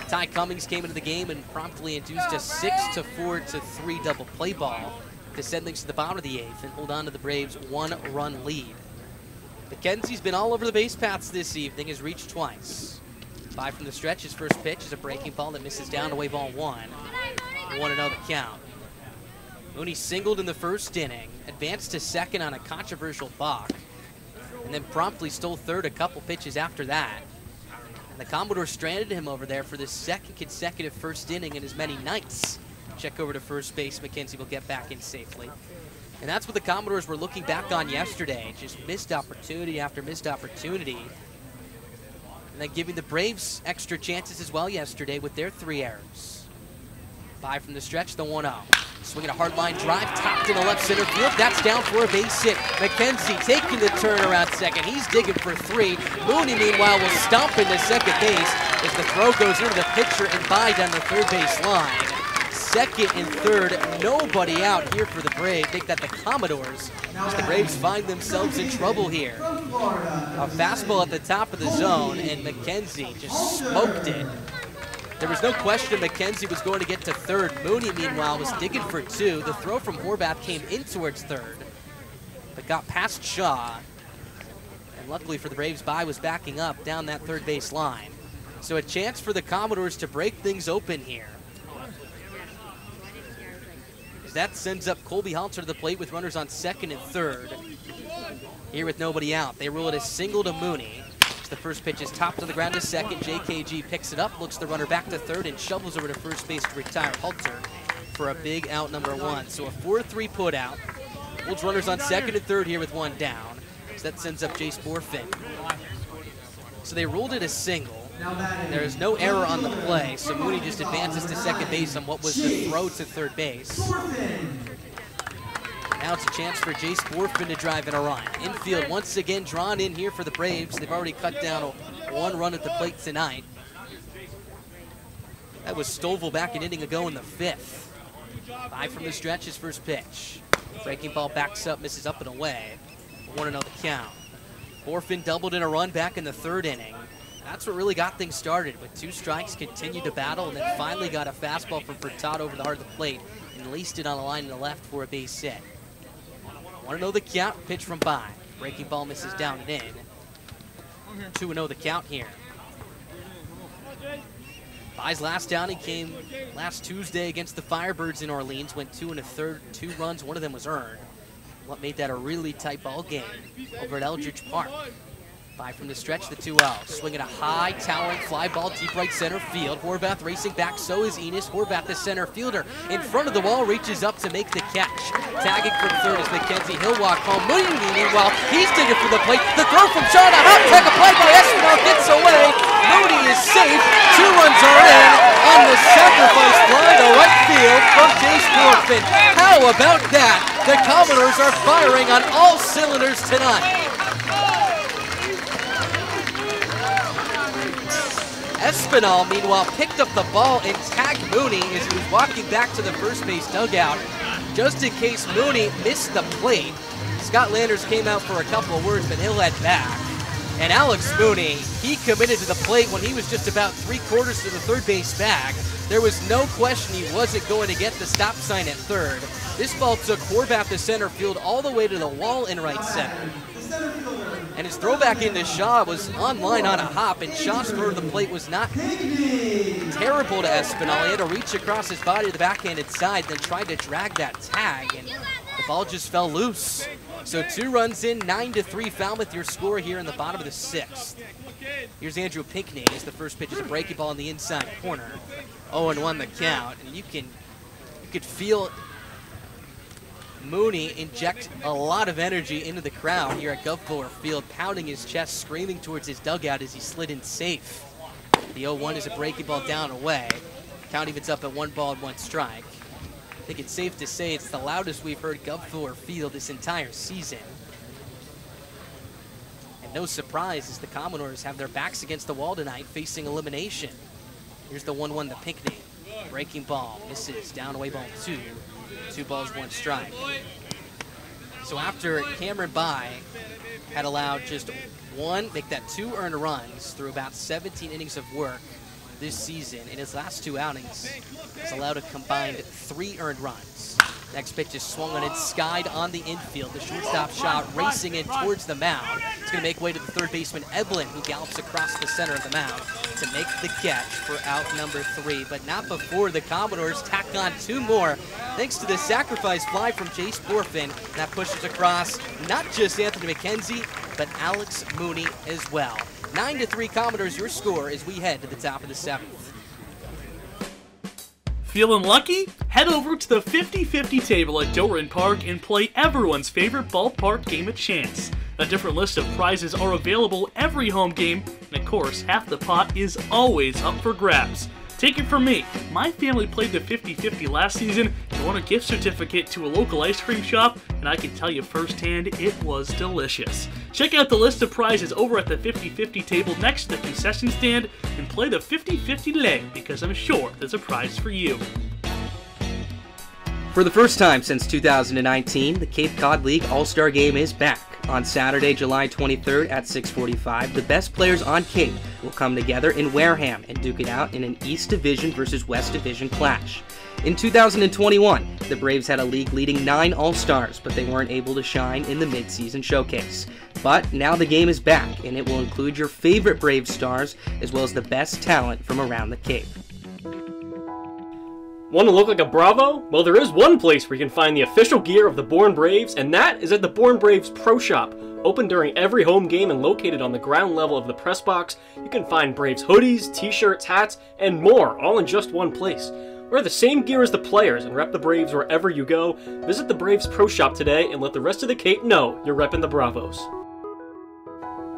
Ty Cummings came into the game and promptly induced a 6-4-3 double play ball to send things to the bottom of the 8th and hold on to the Braves' 1-run lead. McKenzie's been all over the base paths this evening, has reached twice. Bye from the stretch, his first pitch is a breaking ball that misses down away ball 1. 1-0 the count. Mooney singled in the first inning, advanced to second on a controversial balk, and then promptly stole third a couple pitches after that. And the Commodores stranded him over there for the second consecutive first inning in as many nights. Check over to first base, McKenzie will get back in safely. And that's what the Commodores were looking back on yesterday. Just missed opportunity after missed opportunity. And then giving the Braves extra chances as well yesterday with their 3 errors. Bye from the stretch, the 1-0. Swinging a hard line drive, topped in the left center field. That's down for a base hit. McKenzie taking the turn around second. He's digging for 3. Mooney, meanwhile, will stomp into second base as the throw goes into the pitcher and Bye down the third base line. Second and third, nobody out here for the Braves. Make that the Commodores as the Braves find themselves in trouble here. A fastball at the top of the zone, and McKenzie just smoked it. There was no question McKenzie was going to get to third. Mooney, meanwhile, was digging for 2. The throw from Horvath came in towards third, but got past Shaw. And luckily for the Braves, Bye was backing up down that third base line. So a chance for the Commodores to break things open here. That sends up Colby Halter to the plate with runners on second and third. Here with nobody out, they rule it a single to Mooney. The first pitch is topped to the ground to second. JKG picks it up, looks the runner back to third, and shovels over to first base to retire Halter for a big out number 1. So a 4-3 put out. Holds runners on second and third here with 1 down. So that sends up Jace Borfin. So they ruled it a single. There is no error on the play, so Mooney just advances to second base on what was the throw to third base. Now it's a chance for Jace Borfin to drive in a run. Infield once again drawn in here for the Braves. They've already cut down 1 run at the plate tonight. That was Stovall back an inning ago in the 5th. Bye from the stretch, his first pitch. Breaking ball backs up, misses up and away. 1-0 the count. Borfin doubled in a run back in the 3rd inning. That's what really got things started. With 2 strikes, continued to battle, and then finally got a fastball from Furtado over the heart of the plate and laced it on the line in the left for a base hit. 1-0 the count, pitch from Bye. Breaking ball misses down and in. 2-0 the count here. Bye's last outing came last Tuesday against the Firebirds in Orleans. Went 2 1/3, 2 runs, 1 of them was earned. What made that a really tight ball game over at Eldridge Park. Bye from the stretch, the 2-0. Swinging a high, towering fly ball deep right center field. Horvath racing back, so is Enos. Horvath, the center fielder, in front of the wall, reaches up to make the catch. Tagging from third is McKenzie. He'll walk home. Moody, meanwhile, he's digging for the plate. The throw from Shaw, a hot tag applied by Espinal gets away. Moody is safe. 2 runs are in on the sacrifice fly to right field from Jace Borfin. How about that? The Commodores are firing on all cylinders tonight. Espinal, meanwhile, picked up the ball and tagged Mooney as he was walking back to the first base dugout. Just in case Mooney missed the plate, Scott Landers came out for a couple of words, but he'll head back. And Alex Mooney, he committed to the plate when he was just about 3/4 to the third base bag. There was no question he wasn't going to get the stop sign at third. This ball took Horvath to center field all the way to the wall in right center. And his throwback into Shaw was online on a hop, and Shaw's throw to the plate was not terrible to Espinal. He had to reach across his body to the backhanded side, then tried to drag that tag, and the ball just fell loose. So 2 runs in, 9-3 Falmouth, your score here in the bottom of the 6th. Here's Andrew Pinckney as the first pitch is a breaking ball in the inside corner. 0-1 the count, and you could feel Mooney inject a lot of energy into the crowd here at Gulfport Field, pounding his chest, screaming towards his dugout as he slid in safe. The 0-1 is a breaking ball down away. Count evens up at 1 ball and 1 strike. I think it's safe to say it's the loudest we've heard Gulfport Field this entire season. And no surprise as the Commodores have their backs against the wall tonight, facing elimination. Here's the 1-1 to Pinckney. Breaking ball, misses, down away ball 2. 2 balls, 1 strike. So after Cameron By had allowed just 2 earned runs through about 17 innings of work this season, in his last 2 outings, has allowed a combined 3 earned runs. Next pitch is swung on and skied on the infield. The shortstop shot racing in towards the mound. It's going to make way to the third baseman, Eblin, who gallops across the center of the mound to make the catch for out number 3. But not before the Commodores tack on 2 more, thanks to the sacrifice fly from Jace Borfin. That pushes across not just Anthony McKenzie, but Alex Mooney as well. 9-3 Commodores, your score as we head to the top of the 7th. Feeling lucky? Head over to the 50-50 table at Doran Park and play everyone's favorite ballpark game of chance. A different list of prizes are available every home game, and of course, half the pot is always up for grabs. Take it from me, my family played the 50-50 last season and won a gift certificate to a local ice cream shop, and I can tell you firsthand it was delicious. Check out the list of prizes over at the 50-50 table next to the concession stand and play the 50-50 leg, because I'm sure there's a prize for you. For the first time since 2019, the Cape Cod League All-Star Game is back. On Saturday, July 23rd at 6:45, the best players on Cape will come together in Wareham and duke it out in an East Division versus West Division clash. In 2021, the Braves had a league-leading 9 All-Stars, but they weren't able to shine in the mid-season showcase. But now the game is back, and it will include your favorite Braves stars, as well as the best talent from around the Cape. Want to look like a Bravo? Well, there is one place where you can find the official gear of the Bourne Braves, and that is at the Bourne Braves Pro Shop. Open during every home game and located on the ground level of the press box, you can find Braves hoodies, t-shirts, hats, and more, all in just one place. Wear the same gear as the players and rep the Braves wherever you go. Visit the Braves Pro Shop today and let the rest of the Cape know you're repping the Bravos.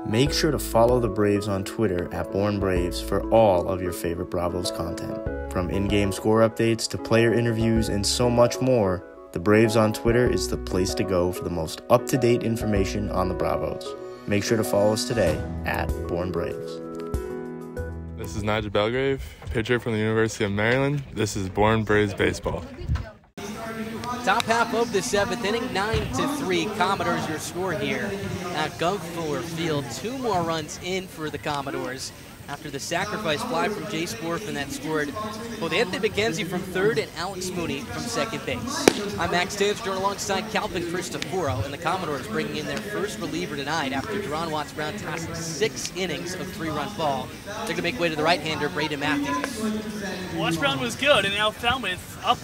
Make sure to follow the Braves on Twitter at Bourne Braves for all of your favorite Bravos content. From in-game score updates to player interviews and so much more, the Braves on Twitter is the place to go for the most up-to-date information on the Bravos. Make sure to follow us today at Bourne Braves. This is Nigel Belgrave, pitcher from the University of Maryland. This is Bourne Braves Baseball. Top half of the 7th inning, 9-3 Commodores, your score here at Gulfport Field. 2 more runs in for the Commodores after the sacrifice fly from Jace Borfin that scored both Anthony McKenzie from third and Alex Mooney from second base. I'm Max Stanford alongside Calvin Cristoforo, and the Commodores bringing in their first reliever tonight after Jerron Watts-Brown tossed 6 innings of 3-run ball. They're going to make way to the right-hander, Braden Matthews. Watts-Brown was good, and now Falmouth up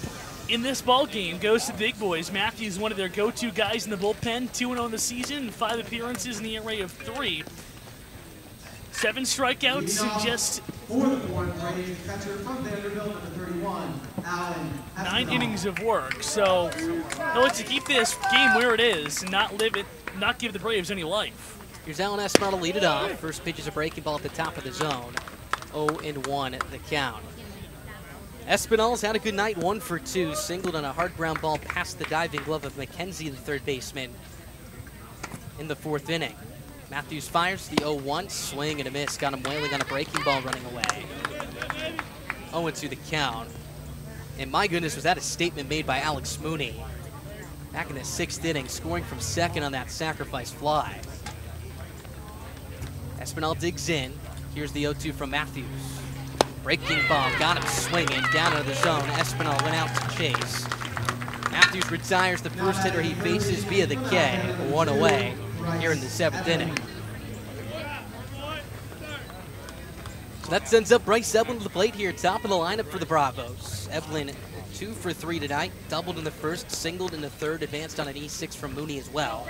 in this ball game goes to the big boys. Matthews, one of their go-to guys in the bullpen, 2-0 in the season, 5 appearances in the array of 3. 7 strikeouts in just 9 innings of work. So he'll look to keep this game where it is and not give the Braves any life. Here's Alan Espinal to lead it off. First pitch is a breaking ball at the top of the zone. 0-1 at the count. Espinal's had a good night, 1 for 2, singled on a hard ground ball past the diving glove of McKenzie, the third baseman, in the 4th inning. Matthews fires the 0-1, swing and a miss, got him wailing on a breaking ball running away. 0-2 the count. And my goodness, was that a statement made by Alex Mooney. Back in the 6th inning, scoring from second on that sacrifice fly. Espinal digs in. Here's the 0-2 from Matthews. Breaking ball, got him swinging, down out of the zone. Espinal went out to chase. Matthews retires the first hitter he faces via the K, 1 away here in the 7th inning. So that sends up Bryce Eblin to the plate here, top of the lineup for the Bravos. Eblin 2 for 3 tonight, doubled in the first, singled in the third, advanced on an E6 from Moody as well,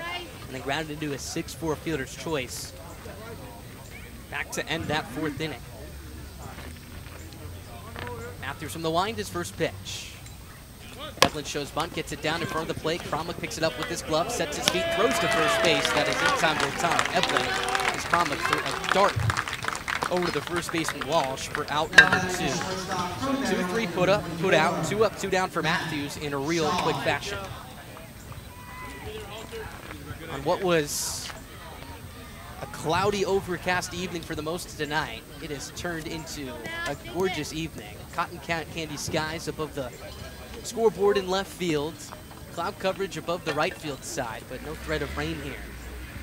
and then grounded into a 6-4 fielder's choice. Back to end that 4th inning. Matthews from the wind, his first pitch. Eblin shows bunt, gets it down in front of the plate. Cromwell picks it up with his glove, sets his feet, throws to first base. That is in time to time. Eblin, as Cromwell threw a dart over to the first baseman Walsh for out number 2. So 2-3 put up, put out, 2 up, 2 down for Matthews in a real quick fashion. On what was a cloudy, overcast evening for the most of tonight, it has turned into a gorgeous evening. Cotton candy skies above the scoreboard in left field. Cloud coverage above the right field side, but no threat of rain here.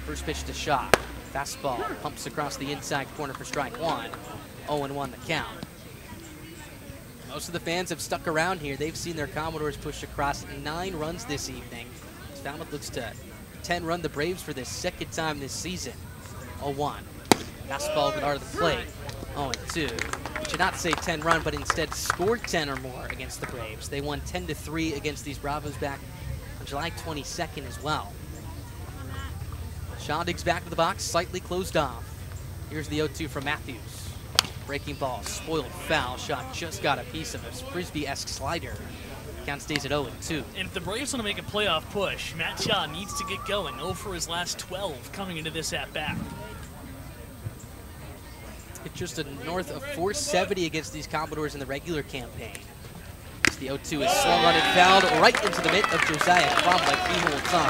First pitch to Shaw. Fastball pumps across the inside corner for strike 1. 0-1 the count. Most of the fans have stuck around here. They've seen their Commodores push across 9 runs this evening. Falmouth looks to 10-run the Braves for the 2nd time this season. 0-1. Fastball over the heart of the plate. 0-2. It should not say 10-run, but instead scored 10 or more against the Braves. They won 10-3 against these Bravos back on July 22nd as well. Shaw digs back to the box, slightly closed off. Here's the 0-2 from Matthews. Breaking ball, spoiled foul. Shaw just got a piece of a Frisbee-esque slider. Count stays at 0-2. And if the Braves want to make a playoff push, Matt Shaw needs to get going. 0 for his last 12 coming into this at-bat. It's just a north of 470 against these Commodores in the regular campaign. The 0-2 is swung on and fouled right into the mitt of Josiah Cromwell. He holds on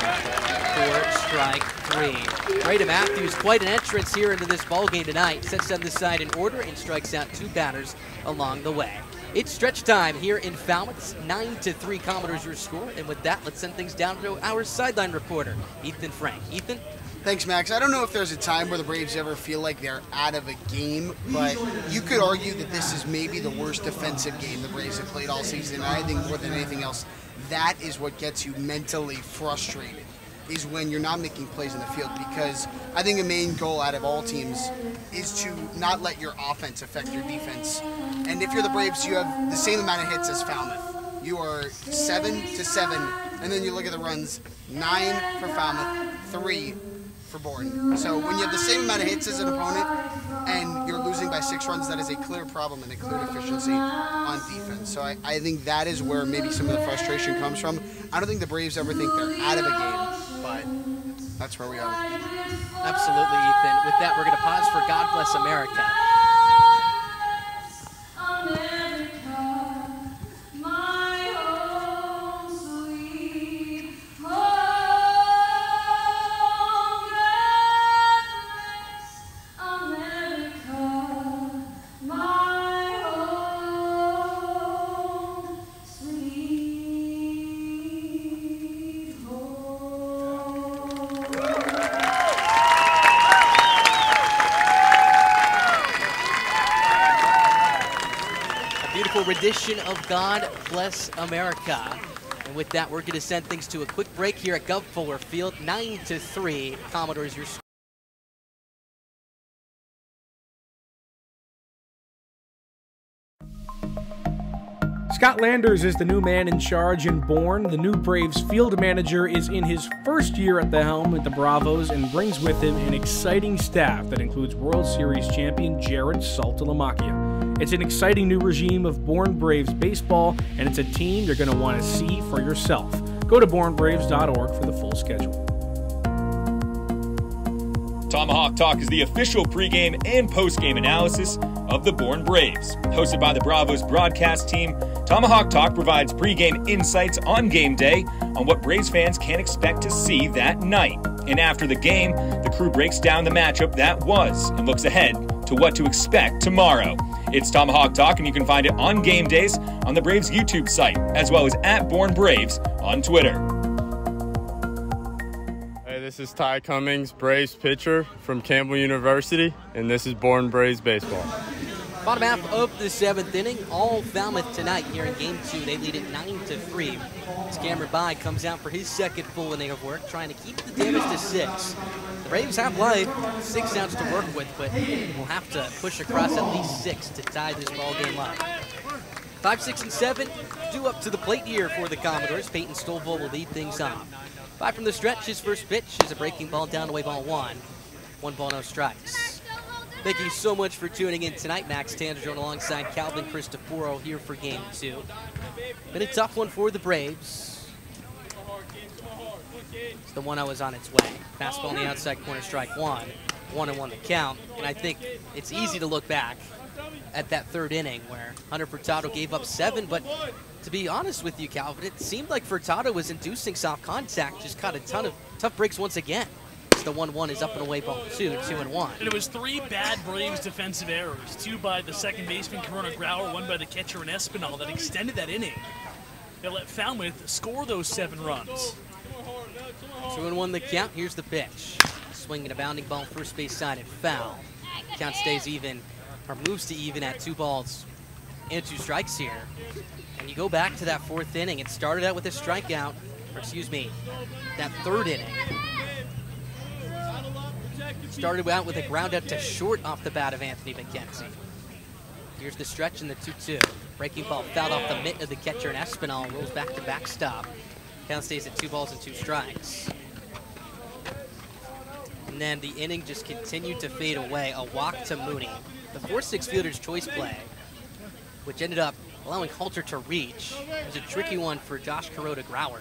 for strike 3. Brady Matthews, quite an entrance here into this ball game tonight. Sets down the side in order and strikes out 2 batters along the way. It's stretch time here in Falmouth. 9-3 Commodores your score. And with that, let's send things down to our sideline reporter, Ethan Frank. Ethan? Thanks, Max. I don't know if there's a time where the Braves ever feel like they're out of a game, but you could argue that this is maybe the worst defensive game the Braves have played all season. And I think more than anything else, that is what gets you mentally frustrated, is when you're not making plays in the field, because I think a main goal out of all teams is to not let your offense affect your defense. And if you're the Braves, you have the same amount of hits as Falmouth. You are 7-7, and then you look at the runs, 9 for Falmouth, 3 for Bourne. So when you have the same amount of hits as an opponent and you're losing by 6 runs, that is a clear problem and a clear deficiency on defense. So I think that is where maybe some of the frustration comes from. I don't think the Braves ever think they're out of a game, but that's where we are. Absolutely, Ethan. With that, we're going to pause for God Bless America. Rendition of God Bless America. And with that, we're going to send things to a quick break here at Gov Fuller Field. 9-3, Commodores your score. Scott Landers is the new man in charge in Bourne. The new Braves field manager is in his first year at the helm with the Bravos and brings with him an exciting staff that includes World Series champion Jared Saltalamacchia. It's an exciting new regime of Bourne Braves baseball, and it's a team you're going to want to see for yourself. Go to bournebraves.org for the full schedule. Tomahawk Talk is the official pregame and postgame analysis of the Bourne Braves. Hosted by the Bravos broadcast team, Tomahawk Talk provides pregame insights on game day on what Braves fans can expect to see that night. And after the game, the crew breaks down the matchup that was and looks ahead to what to expect tomorrow. It's Tomahawk Talk, and you can find it on game days on the Braves YouTube site, as well as at Bourne Braves on Twitter. Hey, this is Ty Cummings, Braves pitcher from Campbell University, and this is Bourne Braves baseball. Bottom half of the 7th inning, all Falmouth tonight here in Game 2. They lead it 9-3. As Cameron By comes out for his second full inning of work, trying to keep the damage to 6. The Braves have life, 6 outs to work with, but we'll have to push across at least 6 to tie this ball game up. 5, 6, and 7 due up to the plate here for the Commodores. Peyton Stovall will lead things off. 5 from the stretch. His first pitch is a breaking ball, down away ball 1. 1 ball, no strikes. Thank you so much for tuning in tonight. Max Tanderjohn alongside Calvin Cristoforo here for Game 2. Been a tough one for the Braves. It's the 1-0 is on its way. Fastball on the outside corner, strike 1. 1-1 the count. And I think it's easy to look back at that third inning where Hunter Furtado gave up 7, but to be honest with you, Calvin, it seemed like Furtado was inducing soft contact, just caught a ton of tough breaks once again. The 1-1 is up and away ball 2, 2-1. And it was 3 bad Braves defensive errors, 2 by the second baseman Corona Grauer, 1 by the catcher in Espinal that extended that inning. They let Falmouth score those 7 runs. 2-1 the count. Here's the pitch. Swinging a bounding ball, first base side and foul. Count stays even, or moves to even at 2 balls and 2 strikes here. And you go back to that 4th inning. It started out with a strikeout, or excuse me, that 3rd inning. Started out with a ground out to short off the bat of Anthony McKenzie. Here's the stretch in the 2-2. Breaking ball fouled off the mitt of the catcher in Espinal. Rolls back to backstop. Count stays at 2 balls and 2 strikes. And then the inning just continued to fade away. A walk to Moody. The 4-6 fielder's choice play, which ended up allowing Halter to reach. It was a tricky one for Josh Corona Grauer.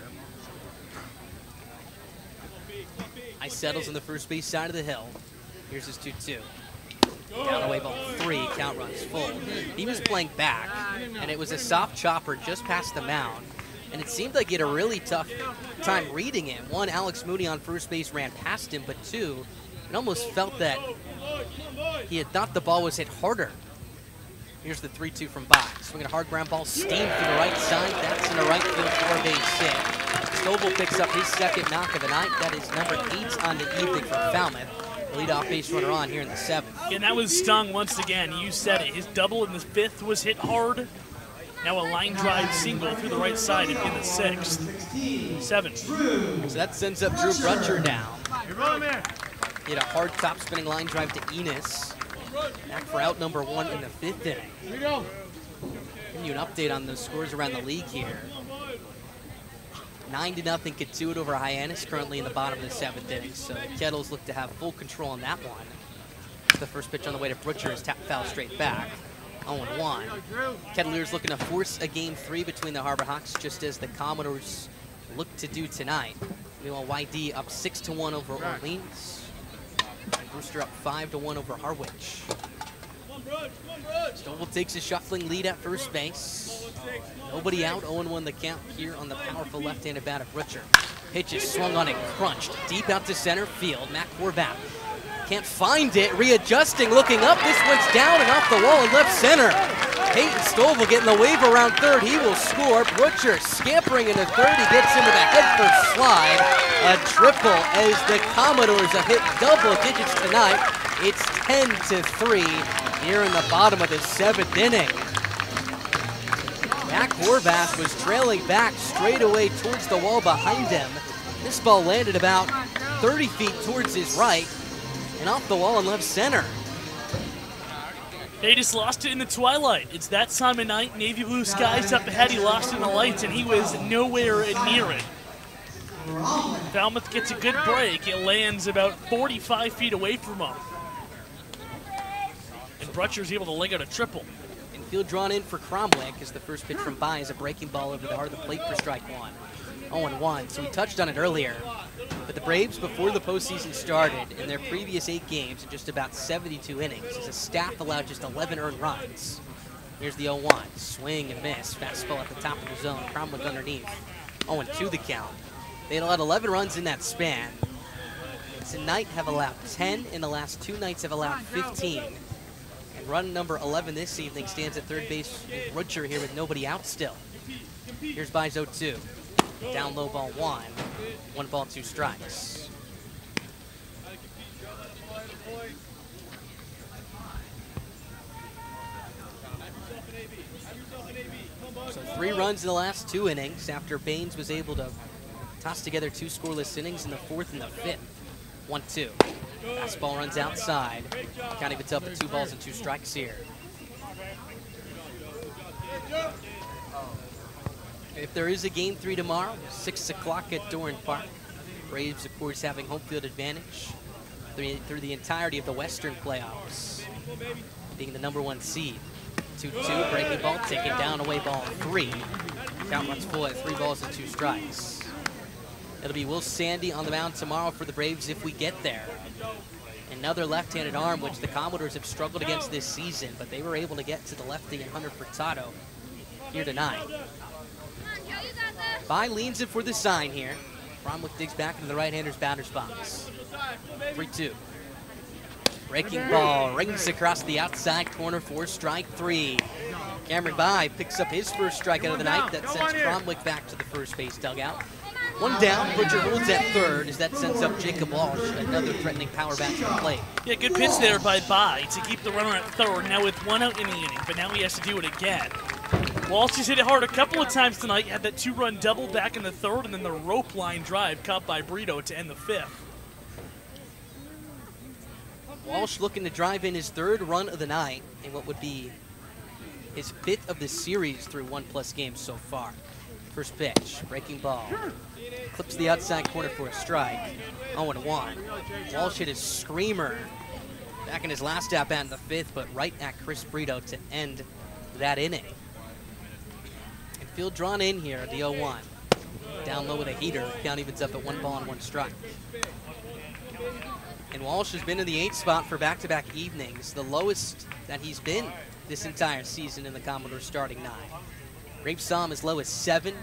Ice settles on the first base side of the hill. Here's his 2-2. Down away ball 3, count runs full. He was playing back, and it was a soft chopper just past the mound. And it seemed like he had a really tough time reading it. 1, Alex Moody on first base ran past him, but 2, it almost felt that he had thought the ball was hit harder. Here's the 3-2 from By. Swinging a hard ground ball, steamed to the right side. That's in a right field 4-base hit. Stovall picks up his 2nd knock of the night. That is number 8 on the evening for Falmouth. The leadoff base runner on here in the 7th. And that was stung once again. You said it. His double in the 5th was hit hard. Now a line drive single through the right side in the 6th. 7. So that sends up Drew Brutcher down. He had a hard top spinning line drive to Enos. Back for out number 1 in the 5th inning. Give you an update on the scores around the league here. 9-0 Katuitt over Hyannis, currently in the bottom of the 7th inning. So the Kettles look to have full control on that one. The first pitch on the way to Brutcher is tap foul straight back. 0-1. Kettleers looking to force a game 3 between the Harbor Hawks, just as the Commodores look to do tonight. Meanwhile, YD up 6-1 over Orleans. And Brewster up 5-1 over Harwich. Stovall takes a shuffling lead at first base. Nobody out, 0-1 the count here on the powerful left-handed bat of Brutcher. Pitch is swung on and crunched. Deep out to center field. Matt Horvath can't find it. Readjusting, looking up. This one's down and off the wall in left center. Peyton Stovall getting the wave around third. He will score. Brutcher scampering into third. He gets into the head-first slide. A triple as the Commodores have hit double digits tonight. It's 10-3 here in the bottom of the 7th inning. Mac Horvath was trailing back straight away towards the wall behind him. This ball landed about 30 feet towards his right and off the wall in left center. They just lost it in the twilight. It's that time of night, navy blue skies up ahead. He lost it in the lights, and he was nowhere near it. Falmouth gets a good break. It lands about 45 feet away from him. And Brutcher's able to leg out a triple. Infield drawn in for Cromwick as the first pitch from By is a breaking ball over the heart of the plate for strike 1. 0-1, so we touched on it earlier. But the Braves, before the postseason started, in their previous 8 games in just about 72 innings, as a staff allowed just 11 earned runs. Here's the 0-1, swing and miss, fastball at the top of the zone, Cromwick underneath. 0-2 the count. They had allowed 11 runs in that span. Tonight have allowed 10, and the last 2 nights have allowed 15. And run number 11 this evening stands at third base with Brutcher here with nobody out still. Here's By's 0-2. Down low ball 1. 1 ball, 2 strikes. So 3 runs in the last 2 innings after Baines was able to toss together 2 scoreless innings in the 4th and the 5th. 1-2. Fastball runs outside. Count evens up at 2 balls and 2 strikes here. If there is a Game 3 tomorrow, 6 o'clock at Doran Park. Braves, of course, having home field advantage through the entirety of the Western playoffs, being the #1 seed. 2-2, breaking ball, taken down, away ball 3. Count runs full at 3 balls and 2 strikes. It'll be Will Sandy on the mound tomorrow for the Braves if we get there. Another left-handed arm, which the Commodores have struggled against this season, but they were able to get to the lefty and Hunter Furtado here tonight. By leans in for the sign here. Bromwich digs back into the right-hander's batter's box. 3-2. Breaking ball rings across the outside corner for strike 3. Cameron By picks up his first strikeout of the night. That sends Bromwich back to the first base dugout. 1 down, Butcher holds at third as that sends up Jacob Walsh, another threatening power bat to the plate. Yeah, good pitch there by to keep the runner at third, now with 1 out in the inning, but now he has to do it again. Walsh has hit it hard a couple of times tonight, had that 2-run double back in the third, and then the rope line drive caught by Brito to end the 5th. Walsh looking to drive in his 3rd run of the night in what would be his 5th of the series through 1+ games so far. First pitch, breaking ball. Clips the outside corner for a strike. 0-1. Walsh hit his screamer back in his last at-bat in the 5th, but right at Chris Brito to end that inning. And field drawn in here, the 0-1. Down low with a heater. Count evens up at 1 ball and 1 strike. And Walsh has been in the 8th spot for back-to-back evenings, the lowest that he's been this entire season in the Commodores starting 9. Braves saw him as low as 7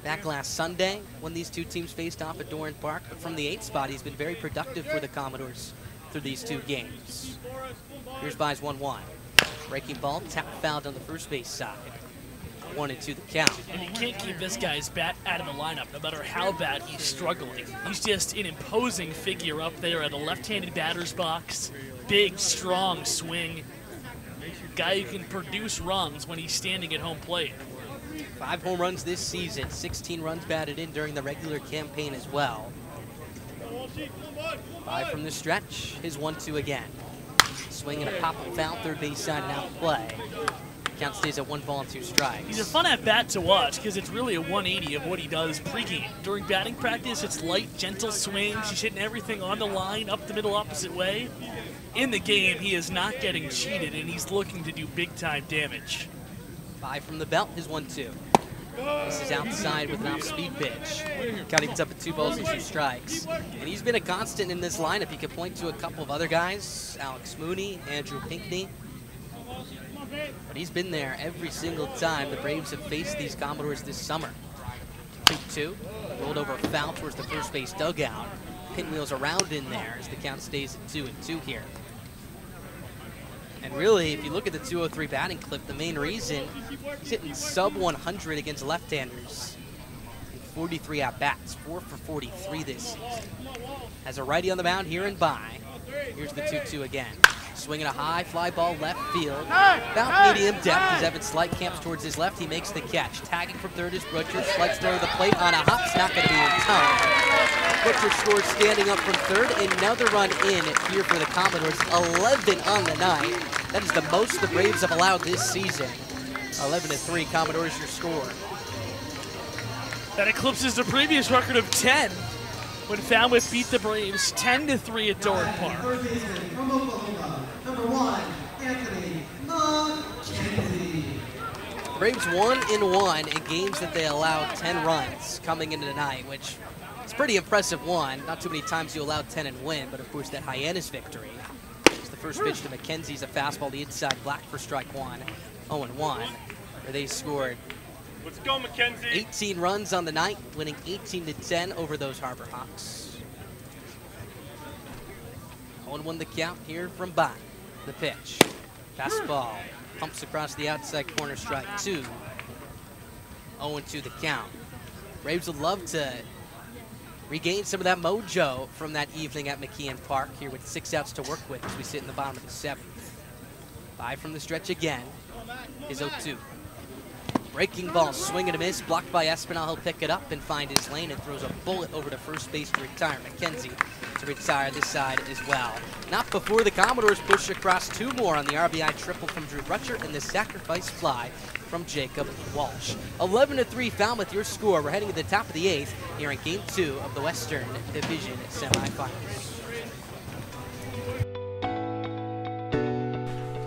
back last Sunday when these two teams faced off at Doran Park. But from the 8th spot, he's been very productive for the Commodores through these 2 games. Here's By's 1-1. Breaking ball, tap fouled on the first base side. 1-2 the count. And you can't keep this guy's bat out of the lineup, no matter how bad he's struggling. He's just an imposing figure up there at a left-handed batter's box. Big, strong swing. Guy who can produce runs when he's standing at home plate. 5 home runs this season, 16 runs batted in during the regular campaign as well. 5 from the stretch, his 1-2 again. Swing and a pop and foul, third base side and out play. Count stays at 1 ball and 2 strikes. He's a fun at-bat to watch because it's really a 180 of what he does pregame. During batting practice, it's light, gentle swings. He's hitting everything on the line, up the middle, opposite way. In the game, he is not getting cheated, and he's looking to do big-time damage. 5 from the belt, his 1-2. This is outside with an off-speed pitch. Count evens up at 2 balls and 2 strikes. And he's been a constant in this lineup. You could point to a couple of other guys, Alex Moody, Andrew Pinckney. But he's been there every single time the Braves have faced these Commodores this summer. 2-2, rolled over foul towards the first base dugout. Pinwheels around in there as the count stays at 2-2 here. And really, if you look at the 203 batting clip, the main reason he's hitting sub 100 against left-handers in 43 at-bats, 4 for 43 this season. As a righty on the mound here and by, here's the 2-2 again. Swinging a high fly ball left field. About medium depth as Evan Slight camps towards his left. He makes the catch. Tagging from third is Butcher. Slight's throw to the plate on a hop. It's not going to be in time. Butcher scores standing up from third. Another run in here for the Commodores. 11 on the night. That is the most the Braves have allowed this season. 11-3. Commodores your score. That eclipses the previous record of 10 when Falmouth beat the Braves 10-3 at Doran Park. Braves 1-1 in games that they allowed 10 runs coming into tonight, which is pretty impressive. Not too many times you allow 10 and win, but of course that Hyannis victory. It's the first pitch to McKenzie's a fastball, the inside black for strike 1. 0-1, where they scored. Let's go, McKenzie. 18 runs on the night, winning 18-10 over those Harbor Hawks. 0-1 the count here from Bach. The pitch. Fastball. Pumps across the outside corner, strike 2. 0-2 the count. Braves would love to regain some of that mojo from that evening at McKeon Park here with 6 outs to work with as we sit in the bottom of the 7th. 5 from the stretch again is 0-2. Breaking ball, swing and a miss, blocked by Espinal. He'll pick it up and find his lane and throws a bullet over to first base to retire. McKenzie to retire this side as well. Not before the Commodores push across 2 more on the RBI triple from Drew Rutcher and the sacrifice fly from Jacob Walsh. 11-3 Falmouth, your score. We're heading to the top of the 8th here in Game 2 of the Western Division semifinals.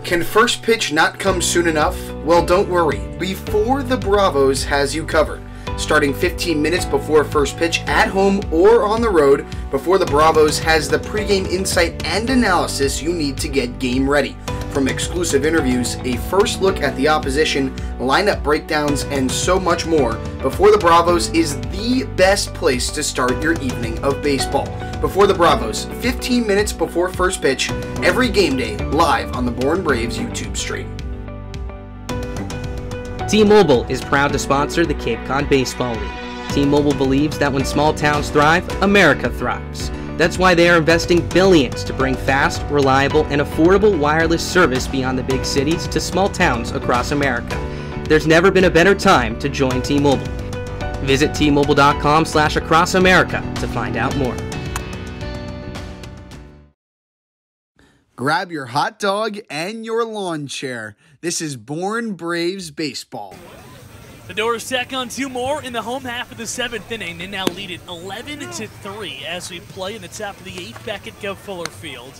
Can first pitch not come soon enough? Well, don't worry. Before the Bravos has you covered. Starting 15 minutes before first pitch at home or on the road, Before the Bravos has the pregame insight and analysis you need to get game ready. From exclusive interviews, a first look at the opposition, lineup breakdowns, and so much more, Before the Bravos is the best place to start your evening of baseball. Before the Bravos, 15 minutes before first pitch, every game day, live on the Bourne Braves YouTube stream. T-Mobile is proud to sponsor the Cape Cod Baseball League. T-Mobile believes that when small towns thrive, America thrives. That's why they are investing billions to bring fast, reliable, and affordable wireless service beyond the big cities to small towns across America. There's never been a better time to join T-Mobile. Visit T-Mobile.com/acrossamerica to find out more. Grab your hot dog and your lawn chair. This is Bourne Braves Baseball. The Doors tack on 2 more in the home half of the 7th inning. They now lead it 11-3 as we play in the top of the 8th back at Gov Fuller Field.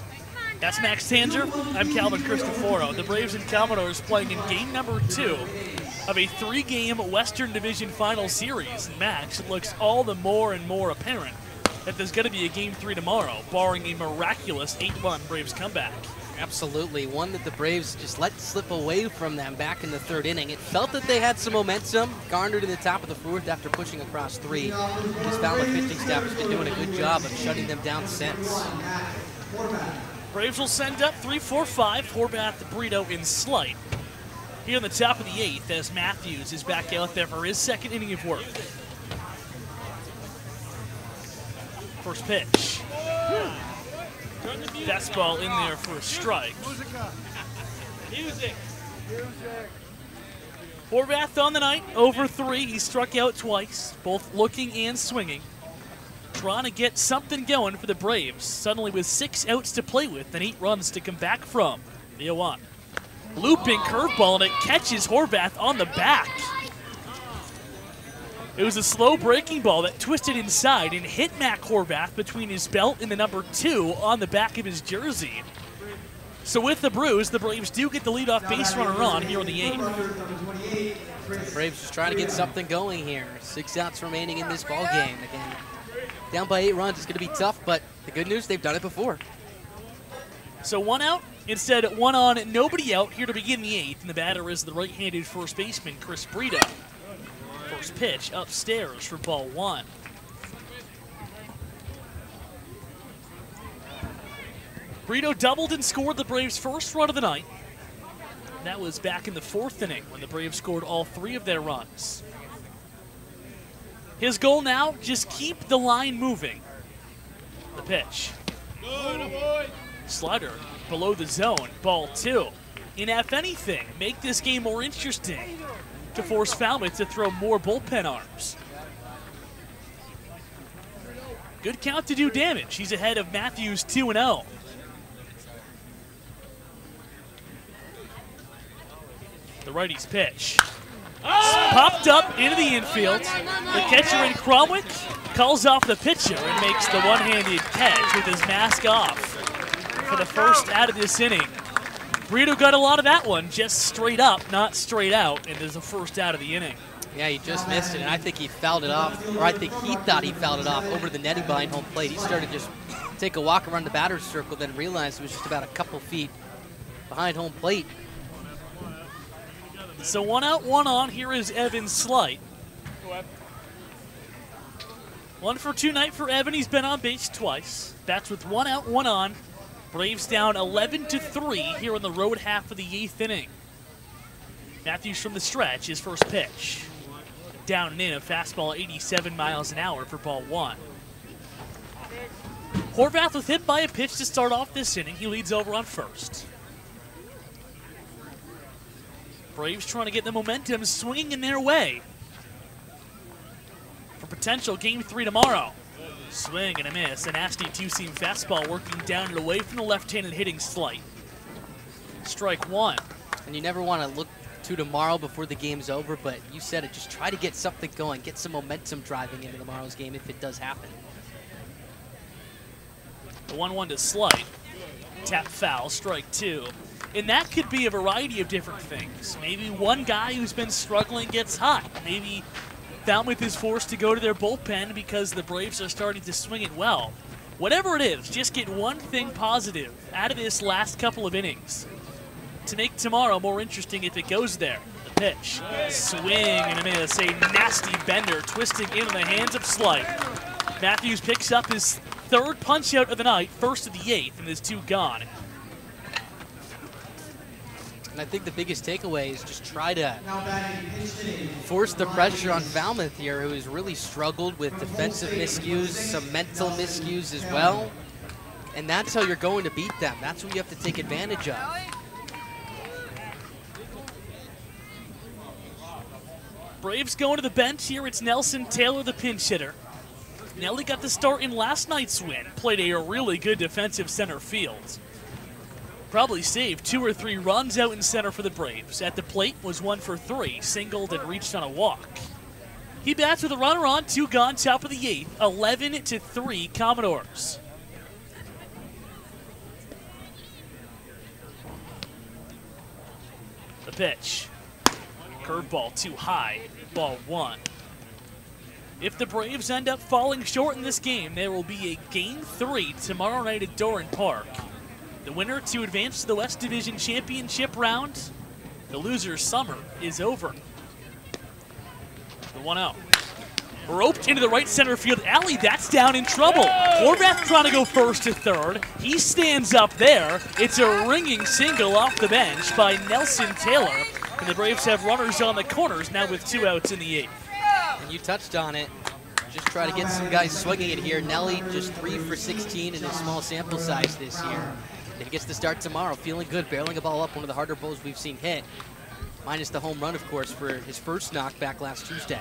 That's Max Tanger. I'm Calvin Cristoforo. The Braves and Commodores playing in game number 2 of a 3-game Western Division Final Series. And Max, it looks all the more and more apparent that there's going to be a game 3 tomorrow, barring a miraculous 8-1 Braves comeback. Absolutely. One that the Braves just let slip away from them back in the 3rd inning. It felt that they had some momentum, garnered in the top of the 4th after pushing across 3. This Falmouth pitching staff has been doing a good job of shutting them down since. Braves will send up 3-4-5, Horvath, Brito, and Slight. Here in the top of the 8th as Matthews is back out there for his 2nd inning of work. First pitch. Fastball in there for a strike. Horvath on the night, over 3. He struck out twice, both looking and swinging. Trying to get something going for the Braves, suddenly with 6 outs to play with and 8 runs to come back from. The 0-1. Looping curveball, and it catches Horvath on the back. It was a slow breaking ball that twisted inside and hit Mac Horvath between his belt and the number 2 on the back of his jersey. So with the bruise, the Braves do get the leadoff base runner on here in the 8th. Braves just trying to get something going here. 6 outs remaining in this ball game. Again, down by 8 runs, it's going to be tough, but the good news, they've done it before. So 1 out, instead 1 on, nobody out here to begin the 8th, and the batter is the right-handed first baseman, Chris Brito. First pitch upstairs for ball 1. Brito doubled and scored the Braves' first run of the night. That was back in the 4th inning when the Braves scored all 3 of their runs. His goal now, just keep the line moving. The pitch. Slider below the zone, ball 2. And if anything, make this game more interesting to force Falmouth to throw more bullpen arms. Good count to do damage. He's ahead of Matthews 2-0. The righty's pitch. Popped up into the infield. The catcher in Cromwick calls off the pitcher and makes the one-handed catch with his mask off for the first out of this inning. Brito got a lot of that one, just straight up, not straight out, and there's a first out of the inning. Yeah, he just missed it, and I think he fouled it off, or I think he thought he fouled it off over the netting behind home plate. He started to just take a walk around the batter's circle, then realized it was just about a couple feet behind home plate. So 1 out, 1 on. Here is Evan Slight. 1 for 2 night for Evan. He's been on base twice. That's with 1 out, 1 on. Braves down 11-3 here in the road half of the 8th inning. Matthews from the stretch, his first pitch. Down and in, a fastball 87 miles an hour for ball 1. Horvath was hit by a pitch to start off this inning. He leads over on first. Braves trying to get the momentum swinging in their way for potential game 3 tomorrow. Swing and a miss. A nasty two-seam fastball working down and away from the left-handed hitting slight. Strike one. And you never want to look to tomorrow before the game's over, but you said it. Just try to get something going. Get some momentum driving into tomorrow's game if it does happen. The 1-1 to Slight. Tap foul, strike two. And that could be a variety of different things. Maybe one guy who's been struggling gets hot. Maybe Falmouth is forced to go to their bullpen because the Braves are starting to swing it well. Whatever it is, just get one thing positive out of this last couple of innings to make tomorrow more interesting if it goes there. The pitch, swing and a miss, a nasty bender twisting into the hands of Slight. Matthews picks up his third punch out of the night, first of the eighth, and there's two gone. And I think the biggest takeaway is just try to force the pressure on Falmouth here, who has really struggled with defensive miscues, some mental miscues as well. And that's how you're going to beat them. That's what you have to take advantage of. Braves going to the bench here. It's Nelson Taylor, the pinch hitter. Nelly got the start in last night's win. Played a really good defensive center field. Probably saved 2 or 3 runs out in center for the Braves. At the plate was 1 for 3, singled and reached on a walk. He bats with a runner on, 2 gone, top of the 8th, 11-3 Commodores. The pitch. Curveball too high, ball 1. If the Braves end up falling short in this game, there will be a Game 3 tomorrow night at Doran Park. The winner to advance to the West Division Championship round. The loser's summer is over. The 1-0. Roped into the right center field alley. That's down in trouble. Horvath trying to go first to third. He stands up there. It's a ringing single off the bench by Nelson Taylor. And the Braves have runners on the corners now with 2 outs in the 8th. And you touched on it. Just try to get some guys swinging it here. Nelly just 3 for 16 in a small sample size this year. And he gets the start tomorrow, feeling good, barreling a ball up, one of the harder balls we've seen hit. Minus the home run, of course, for his first knock back last Tuesday.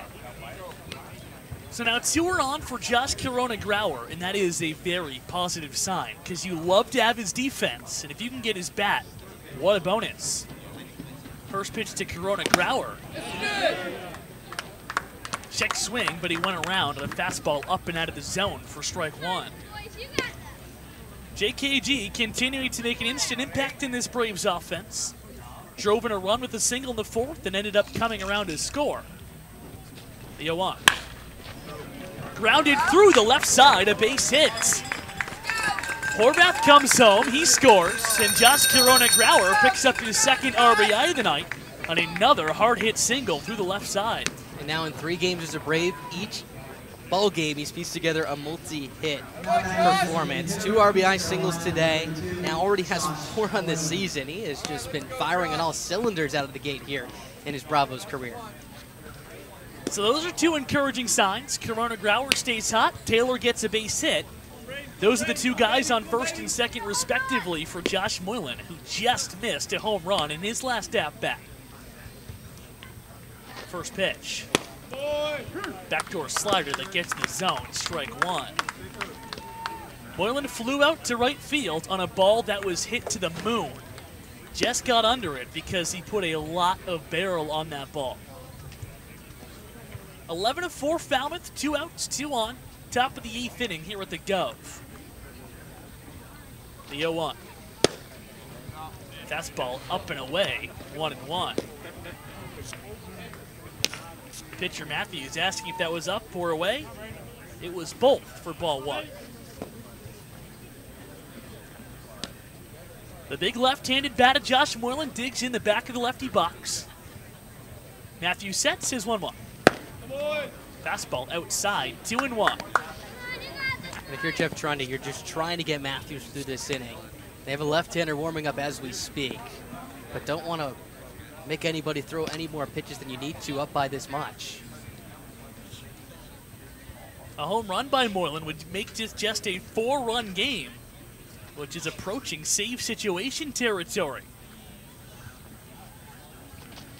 So now 2 are on for Josh Corona-Grauer, and that is a very positive sign because you love to have his defense, and if you can get his bat, what a bonus. First pitch to Corona-Grauer. Check swing, but he went around on a fastball up and out of the zone for strike 1. JKG continuing to make an instant impact in this Braves offense. Drove in a run with a single in the 4th and ended up coming around to score. The 0-1. Grounded through the left side, a base hit. Horvath comes home, he scores, and Josh Corona-Grauer picks up his second RBI of the night on another hard-hit single through the left side. And now in 3 games as a Brave, each ball game he's pieced together a multi-hit performance. 2 RBI singles today, now already has 4 on this season. He has just been firing on all cylinders out of the gate here in his Bravos career. So those are 2 encouraging signs. Corona-Grauer stays hot, Taylor gets a base hit. Those are the 2 guys on first and second respectively for Josh Moylan, who just missed a home run in his last at-bat. First pitch. Backdoor slider that gets in the zone, strike 1. Moylan flew out to right field on a ball that was hit to the moon. Just got under it because he put a lot of barrel on that ball. 11-4 Falmouth, 2 outs, 2 on. Top of the 8th inning here at the Gov. The 0-1. Fastball up and away, 1-1. Pitcher Matthews asking if that was up or away. It was both for ball 1. The big left-handed bat of Josh Moylan digs in the back of the lefty box. Matthews sets his 1-1. Fastball outside, 2-1. And if you're Jeff Trundy, you're just trying to get Matthews through this inning. They have a left-hander warming up as we speak, but don't want to make anybody throw any more pitches than you need to up by this much. A home run by Moylan would make this just a 4-run game, which is approaching save situation territory.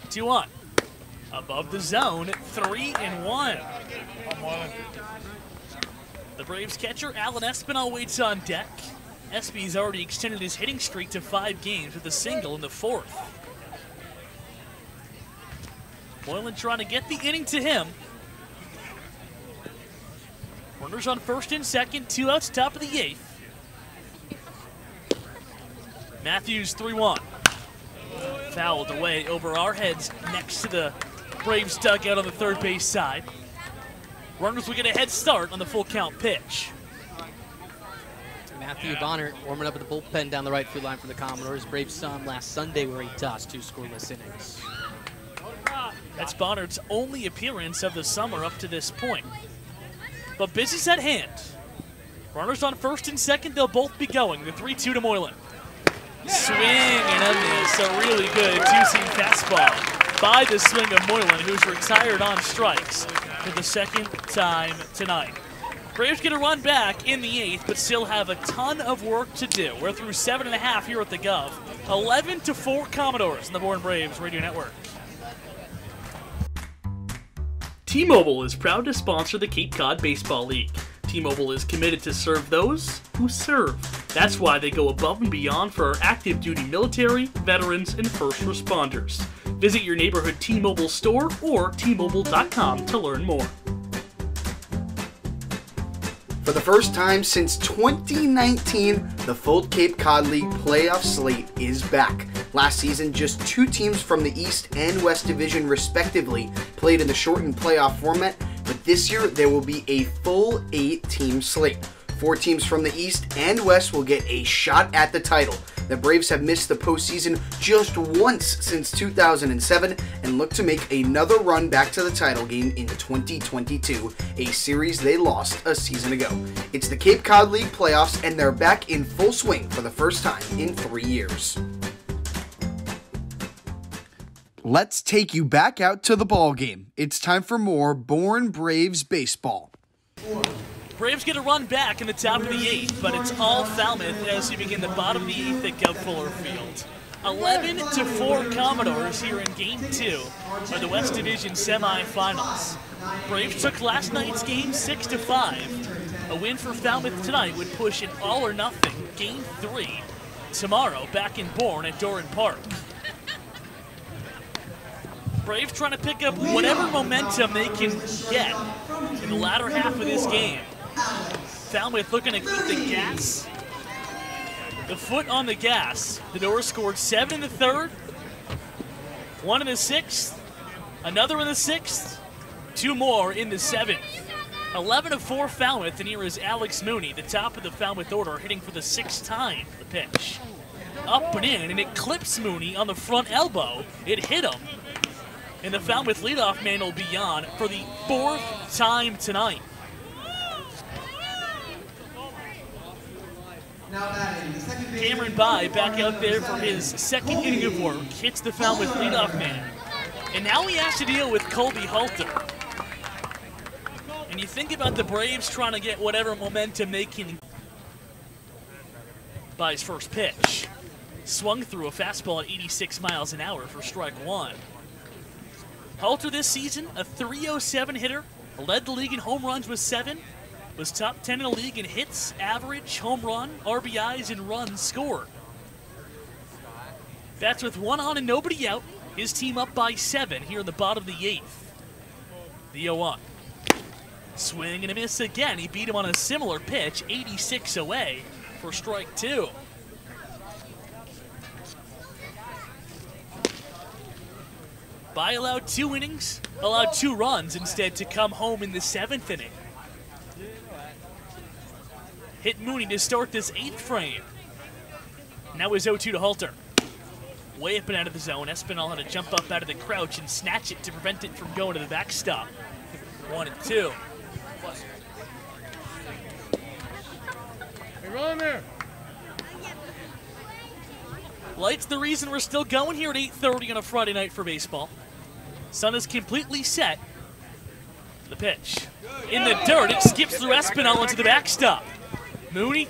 2-1. Above the zone, 3-1. The Braves catcher, Alan Espinal, waits on deck. Espy's already extended his hitting streak to 5 games with a single in the 4th. Moylan trying to get the inning to him. Runners on first and second, 2 outs, top of the 8th. Matthews 3-1. Fouled away over our heads next to the Braves dugout on the third base side. Runners will get a head start on the full count pitch. Matthew Bonner warming up at the bullpen down the right field line for the Commodores. Braves saw him last Sunday where he tossed 2 scoreless innings. That's Bonner's only appearance of the summer up to this point. But business at hand. Runners on first and second, they'll both be going. The 3-2 to Moylan. Swing and a miss. A really good two-seam fastball by the swing of Moylan, who's retired on strikes for the second time tonight. Braves get a run back in the 8th, but still have a ton of work to do. We're through 7.5 here at the Gov. 11-4 Commodores in the Bourne Braves Radio Network. T-Mobile is proud to sponsor the Cape Cod Baseball League. T-Mobile is committed to serve those who serve. That's why they go above and beyond for our active duty military, veterans, and first responders. Visit your neighborhood T-Mobile store or T-Mobile.com to learn more. For the first time since 2019, the full Cape Cod League playoff slate is back. Last season, just 2 teams from the East and West Division respectively played in the shortened playoff format, but this year there will be a full 8-team slate. 4 teams from the East and West will get a shot at the title. The Braves have missed the postseason just once since 2007 and look to make another run back to the title game in 2022, a series they lost a season ago. It's the Cape Cod League playoffs and they're back in full swing for the first time in 3 years. Let's take you back out to the ball game. It's time for more Bourne Braves baseball. Braves get a run back in the top of the 8th, but it's all Falmouth as we begin the bottom of the 8th at Gov Fuller Field. 11-4 Commodores here in Game 2 of the West Division semifinals. Braves took last night's game 6-5. A win for Falmouth tonight would push an all-or-nothing Game 3 tomorrow back in Bourne at Doran Park. Braves trying to pick up whatever momentum they can get in the latter half of this game. Falmouth looking to keep the gas. The foot on the gas. The Doors scored 7 in the 3rd, 1 in the 6th, another in the 6th, 2 more in the 7th. 11-4 Falmouth, and here is Alex Moody, the top of the Falmouth order, hitting for the 6th time the pitch. Up and in, and it clips Moody on the front elbow. It hit him. And the Falmouth leadoff man will be on for the 4th time tonight. Cameron By back out there for his 2nd inning of work, hits the Falmouth leadoff man. And now he has to deal with Colby Halter. And you think about the Braves trying to get whatever momentum they can. By's first pitch. Swung through a fastball at 86 miles an hour for strike 1. Halter this season, a .307 hitter, led the league in home runs with 7, was top 10 in the league in hits, average, home run, RBIs, and runs scored. That's with 1 on and nobody out. His team up by 7 here in the bottom of the 8th. The 0-1. Swing and a miss again. He beat him on a similar pitch, 86 away for strike 2. By allowed 2 innings, allowed 2 runs instead to come home in the 7th inning. Hit Moody to start this 8th frame. Now is 0-2 to Halter. Way up and out of the zone. Espinal had to jump up out of the crouch and snatch it to prevent it from going to the backstop. 1-2. Hey, roll in there. Light's the reason we're still going here at 8:30 on a Friday night for baseball. Sun is completely set. The pitch. In the dirt, it skips through Espinal into the backstop. Moody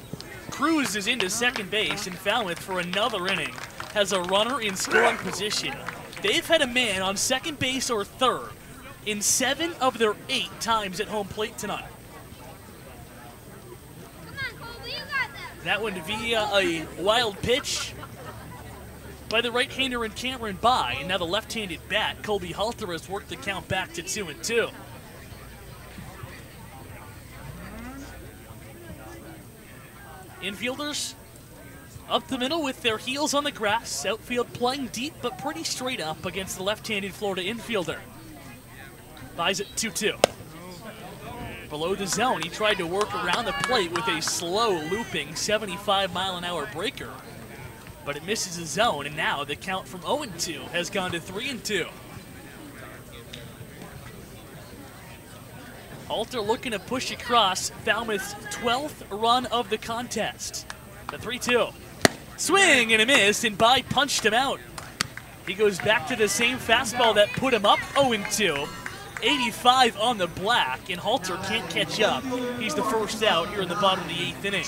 cruises into second base, and Falmouth for another inning has a runner in scoring position. They've had a man on second base or third in 7 of their 8 times at home plate tonight. That one via a wild pitch by the right-hander in Cameron By, and now the left-handed bat, Colby Halter, has worked the count back to 2-2. Infielders up the middle with their heels on the grass. Outfield playing deep but pretty straight up against the left-handed Florida infielder. Buys it 2-2. Below the zone, he tried to work around the plate with a slow looping 75-mile-an-hour breaker, but it misses the zone, and now the count from 0-2 has gone to 3-2. Halter looking to push across Falmouth's 12th run of the contest. The 3-2. Swing and a miss, and By punched him out. He goes back to the same fastball that put him up 0-2. 85 on the black, and Halter can't catch up. He's the first out here in the bottom of the 8th inning.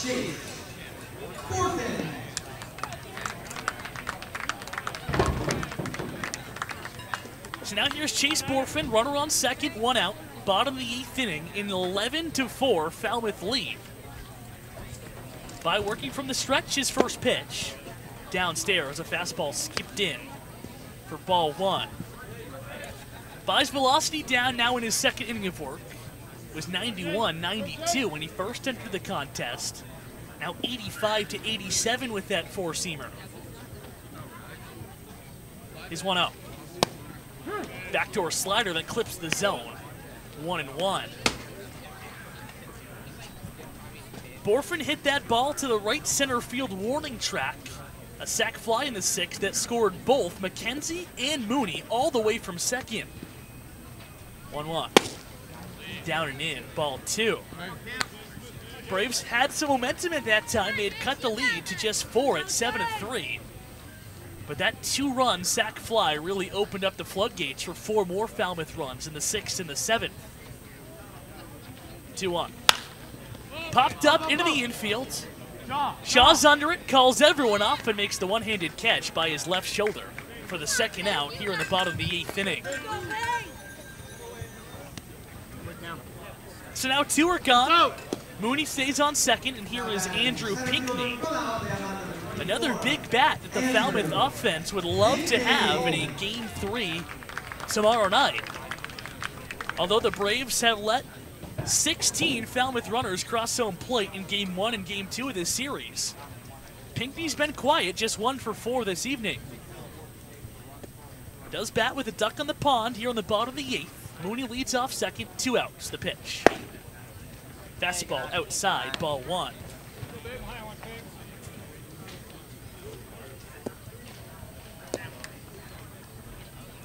So now here's Chase Borfin, runner on second, one out. Bottom of the 8th inning, in 11-4 Falmouth lead. By working from the stretch, his first pitch. Downstairs, a fastball skipped in for ball one. By's velocity down now in his second inning of work. It was 91-92 when he first entered the contest. Now 85-87 with that four-seamer. He's 1-0. Backdoor slider that clips the zone. 1-1. Borfin hit that ball to the right center field warning track. A sac fly in the 6th that scored both McKenzie and Moody all the way from second. 1-1. Down and in, ball 2. Braves had some momentum at that time. They had cut the lead to just 4 at 7-3. But that 2-run sac fly really opened up the floodgates for 4 more Falmouth runs in the 6th and the 7th. 2-1. Popped up into the infield. Shaw's under it, calls everyone off, and makes the one-handed catch by his left shoulder for the second out here in the bottom of the 8th inning. So now 2 are gone. Mooney stays on second, and here is Andrew Pinckney. Another big bat that the Falmouth offense would love to have in a Game 3 tomorrow night. Although the Braves have let 16 Falmouth runners cross home plate in Game 1 and Game 2 of this series. Pinckney's been quiet, just 1 for 4 this evening. Does bat with a duck on the pond here on the bottom of the 8th. Mooney leads off second, 2 outs, the pitch. Fastball outside, ball 1.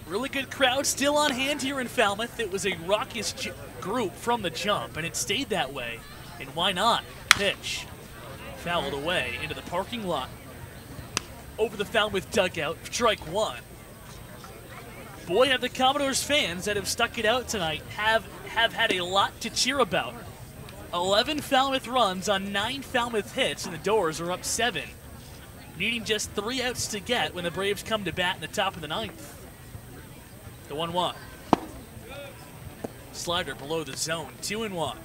Really good crowd still on hand here in Falmouth. It was a raucous group from the jump, and it stayed that way. And why not? Pitch. Fouled away into the parking lot. Over the Falmouth dugout, strike 1. Boy, have the Commodores fans that have stuck it out tonight have had a lot to cheer about. 11 Falmouth runs on 9 Falmouth hits, and the Doors are up 7. Needing just 3 outs to get when the Braves come to bat in the top of the 9th. The 1-1. Slider below the zone, 2-1.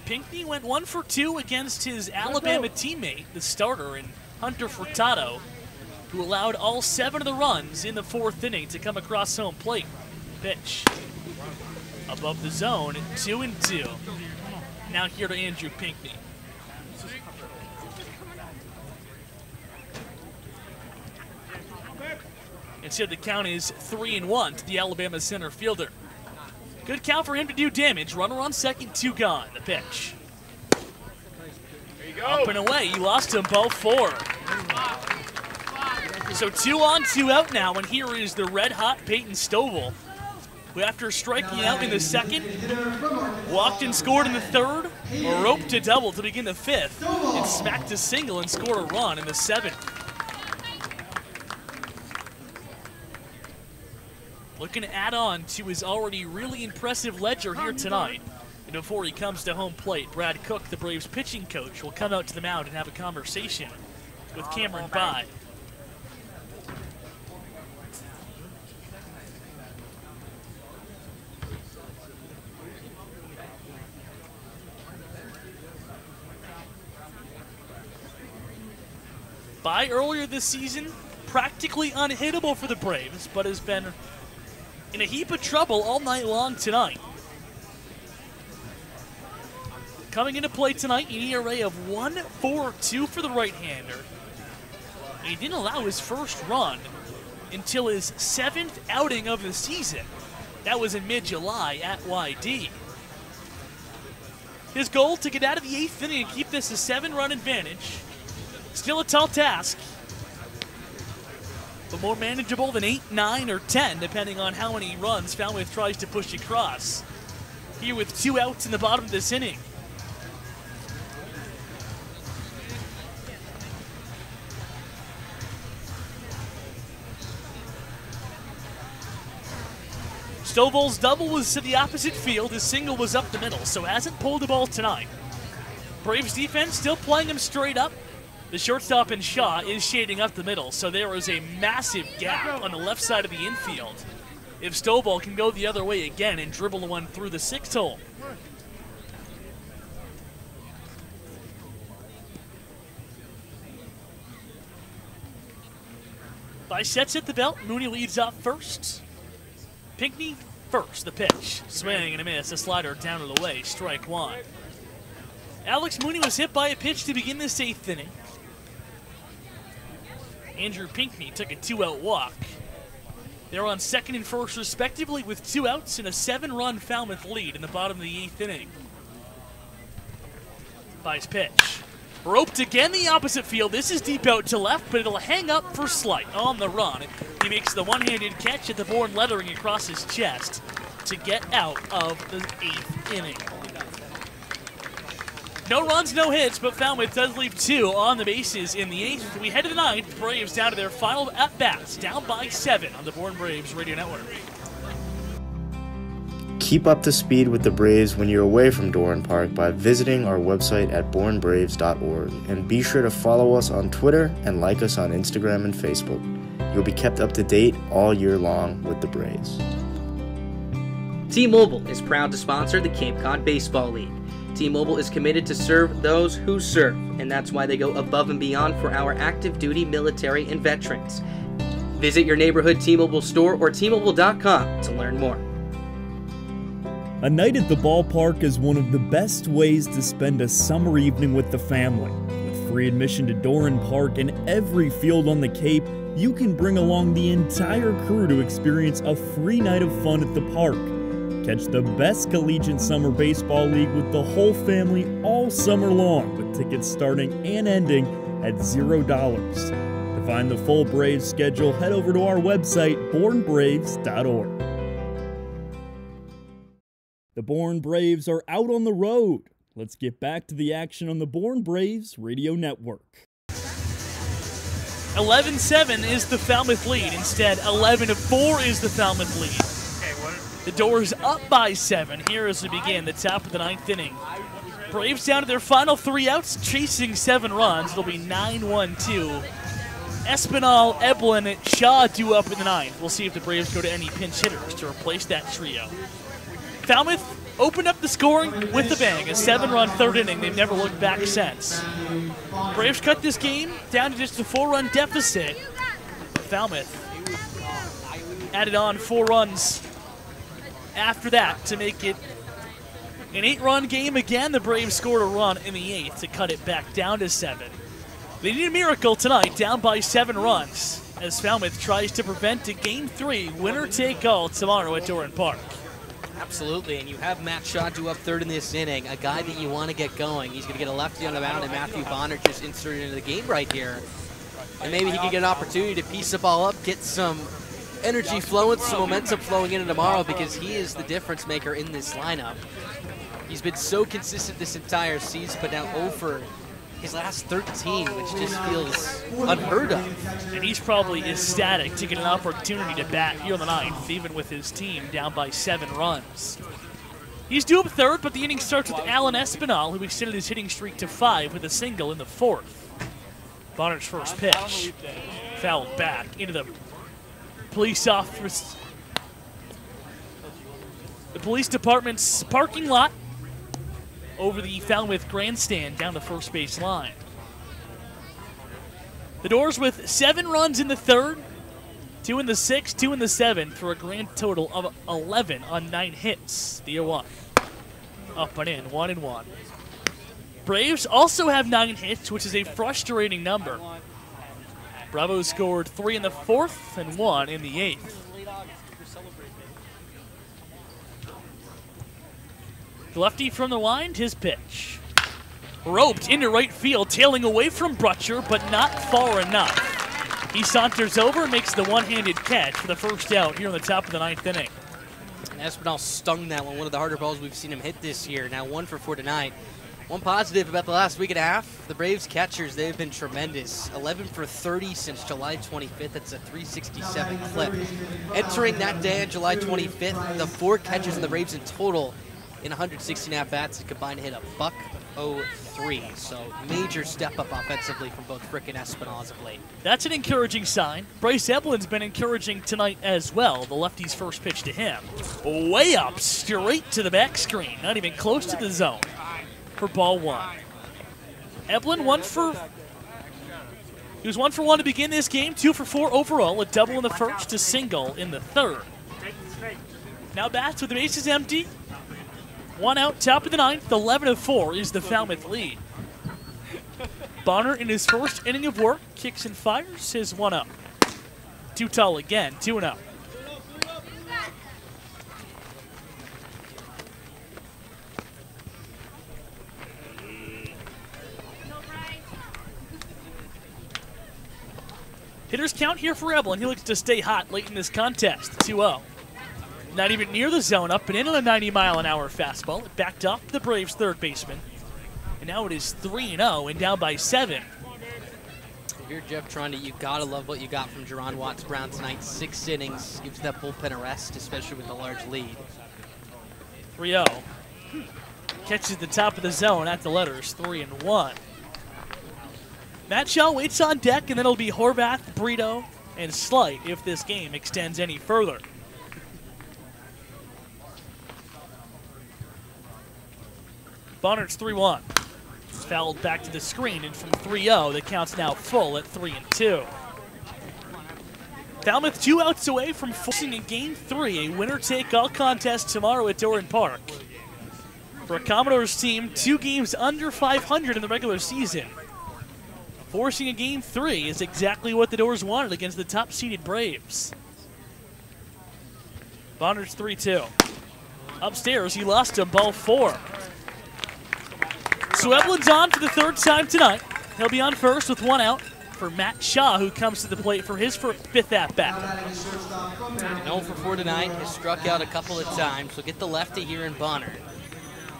Pinckney went 1 for 2 against his Alabama teammate, the starter, in Hunter Furtado, who allowed all 7 of the runs in the 4th inning to come across home plate. Pitch. Above the zone, 2-2. Now here to Andrew Pinckney. Instead, the count is 3-1 to the Alabama center fielder. Good count for him to do damage. Runner on second, 2 gone. The pitch. There you go. Up and away. You lost him, ball 4. So 2 on, 2 out now, and here is the red-hot Peyton Stovall, who after striking out in the 2nd, walked and scored in the 3rd, roped a double to begin the 5th, and smacked a single and scored a run in the 7th. Looking to add on to his already really impressive ledger here tonight. And before he comes to home plate, Brad Cook, the Braves pitching coach, will come out to the mound and have a conversation with Cameron By. by earlier this season, practically unhittable for the Braves, but has been in a heap of trouble all night long tonight. Coming into play tonight, an ERA of 1.42 for the right-hander. He didn't allow his first run until his 7th outing of the season. That was in mid-July at YD. His goal to get out of the 8th inning and keep this a 7-run advantage. Still a tall task, but more manageable than 8, 9, or 10, depending on how many runs Falmouth tries to push across. Here with 2 outs in the bottom of this inning. Stovall's double was to the opposite field. His single was up the middle, so hasn't pulled the ball tonight. Braves defense still playing him straight up. The shortstop in Shaw is shading up the middle, so there is a massive gap on the left side of the infield. If Stovall can go the other way again and dribble the one through the 6th hole. By sets at the belt, Moody leads off first. Pinckney first, the pitch. Swing and a miss, a slider down and away, strike 1. Alex Moody was hit by a pitch to begin this 8th inning. Andrew Pinckney took a 2-out walk. They're on 2nd and 1st respectively with 2 outs and a 7-run Falmouth lead in the bottom of the 8th inning. By his pitch. Roped again the opposite field. This is deep out to left, but it'll hang up for Slight on the run. He makes the one-handed catch at the Bourne lettering across his chest to get out of the 8th inning. No runs, no hits, but Falmouth does leave 2 on the bases in the 8th. We head to the 9th. Braves down to their final at-bats, down by 7 on the Bourne Braves Radio Network. Keep up to speed with the Braves when you're away from Doran Park by visiting our website at bournebraves.org, and be sure to follow us on Twitter and like us on Instagram and Facebook. You'll be kept up to date all year long with the Braves. T-Mobile is proud to sponsor the Cape Cod Baseball League. T-Mobile is committed to serve those who serve, and that's why they go above and beyond for our active duty military and veterans. Visit your neighborhood T-Mobile store or T-Mobile.com to learn more. A night at the ballpark is one of the best ways to spend a summer evening with the family. With free admission to Doran Park and every field on the Cape, you can bring along the entire crew to experience a free night of fun at the park. Catch the best collegiate summer baseball league with the whole family all summer long, with tickets starting and ending at $0. To find the full Braves schedule, head over to our website, bournebraves.org. The Bourne Braves are out on the road. Let's get back to the action on the Bourne Braves Radio Network. 11-7 is the Falmouth lead. Instead, 11-4 is the Falmouth lead. The Doors up by 7 here as we begin the top of the 9th inning. Braves down to their final 3 outs, chasing 7 runs. It'll be 9-1-2. Espinal, Eblin, Shaw due up in the 9th. We'll see if the Braves go to any pinch hitters to replace that trio. Falmouth opened up the scoring with a bang. A 7-run 3rd inning. They've never looked back since. Braves cut this game down to just a 4-run deficit. Falmouth added on 4 runs after that to make it an 8-run game again. The Braves scored a run in the 8th to cut it back down to 7. They need a miracle tonight, down by 7 runs, as Falmouth tries to prevent a Game 3 winner-take-all tomorrow at Doran Park. Absolutely, and you have Matt Shaw due up 3rd in this inning, a guy that you want to get going. He's going to get a lefty on the mound, and Matthew Bonner just inserted into the game right here. And maybe he can get an opportunity to piece the ball up, get some energy flowing, some momentum flowing into tomorrow, because he is the difference maker in this lineup. He's been so consistent this entire season, but now over his last 13, which just feels unheard of. And he's probably ecstatic to get an opportunity to bat here on the 9th, even with his team down by 7 runs. He's due up 3rd, but the inning starts with Alan Espinal, who extended his hitting streak to 5 with a single in the 4th. Bonner's first pitch fouled back into the police office. The police department's parking lot over the Falmouth grandstand down the first base line. The Doors with 7 runs in the third, 2 in the sixth, 2 in the seventh, for a grand total of 11 on 9 hits. The 0-1. Up and in, 1-1. Braves also have 9 hits, which is a frustrating number. Bravo scored 3 in the fourth and 1 in the 8th. The lefty from the wind, his pitch. Roped into right field, tailing away from Brutcher, but not far enough. He saunters over, makes the one-handed catch for the first out here in the top of the 9th inning. And Espinal stung that one of the harder balls we've seen him hit this year. Now 1 for 4 tonight. One positive about the last week and a half, the Braves catchers, they've been tremendous. 11 for 30 since July 25th. That's a 367 clip. Entering that day on July 25th, the 4 catchers in the Braves in total in 116 at-bats and combined hit $1.03. So major step up offensively from both Frick and Espinal as of late. That's an encouraging sign. Bryce Eblin's been encouraging tonight as well. The lefty's first pitch to him. Way up, straight to the back screen. Not even close to the zone for ball 1. Eblin he was 1 for 1 to begin this game, 2 for 4 overall, a double in the first, a single in the third. Now bats with the bases empty. 1 out, top of the 9th, 11-4 is the Falmouth lead. Bonner in his first inning of work, kicks and fires his 1 up. Too tall again, 2-0. Hitters count here for Eblin. He looks to stay hot late in this contest, 2-0. Not even near the zone, up and in on a 90-mile-an-hour fastball. It backed off the Braves' third baseman. And now it is 3-0 and down by 7. If you're Jeff Trondy, you gotta love what you got from Jerron Watts-Brown tonight. 6 innings, gives that bullpen a rest, especially with the large lead. 3-0. Catches the top of the zone at the letters, 3-1. Matt Shaw waits on deck, and then it'll be Horvath, Brito, and Slight if this game extends any further. Bonner's 3-1. Fouled back to the screen, and from 3-0, the count's now full at 3-2. Falmouth 2 outs away from forcing a Game 3, a winner-take-all contest tomorrow at Doran Park. For a Commodores team, 2 games under 500 in the regular season. Forcing a Game 3 is exactly what the Doors wanted against the top-seeded Braves. Bonner's 3-2. Upstairs, he lost to ball 4. So Eblin's on for the 3rd time tonight. He'll be on first with 1 out for Matt Shaw, who comes to the plate for his 5th at-bat. 0 for 4 tonight. Has struck out a couple of times. We'll get the lefty here in Bonner.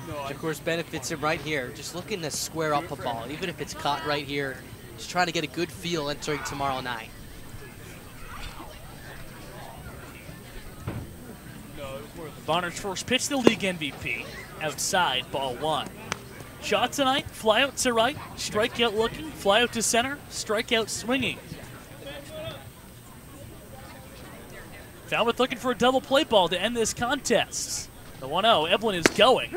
Which, of course, benefits him right here. Just looking to square up a ball, even if it's caught right here. Just trying to get a good feel entering tomorrow night. Bonner's first pitch, the league MVP. Outside, ball 1. Shot tonight, fly out to right, strikeout looking, fly out to center, strikeout swinging. Falmouth looking for a double play ball to end this contest. The 1-0, Eblin is going.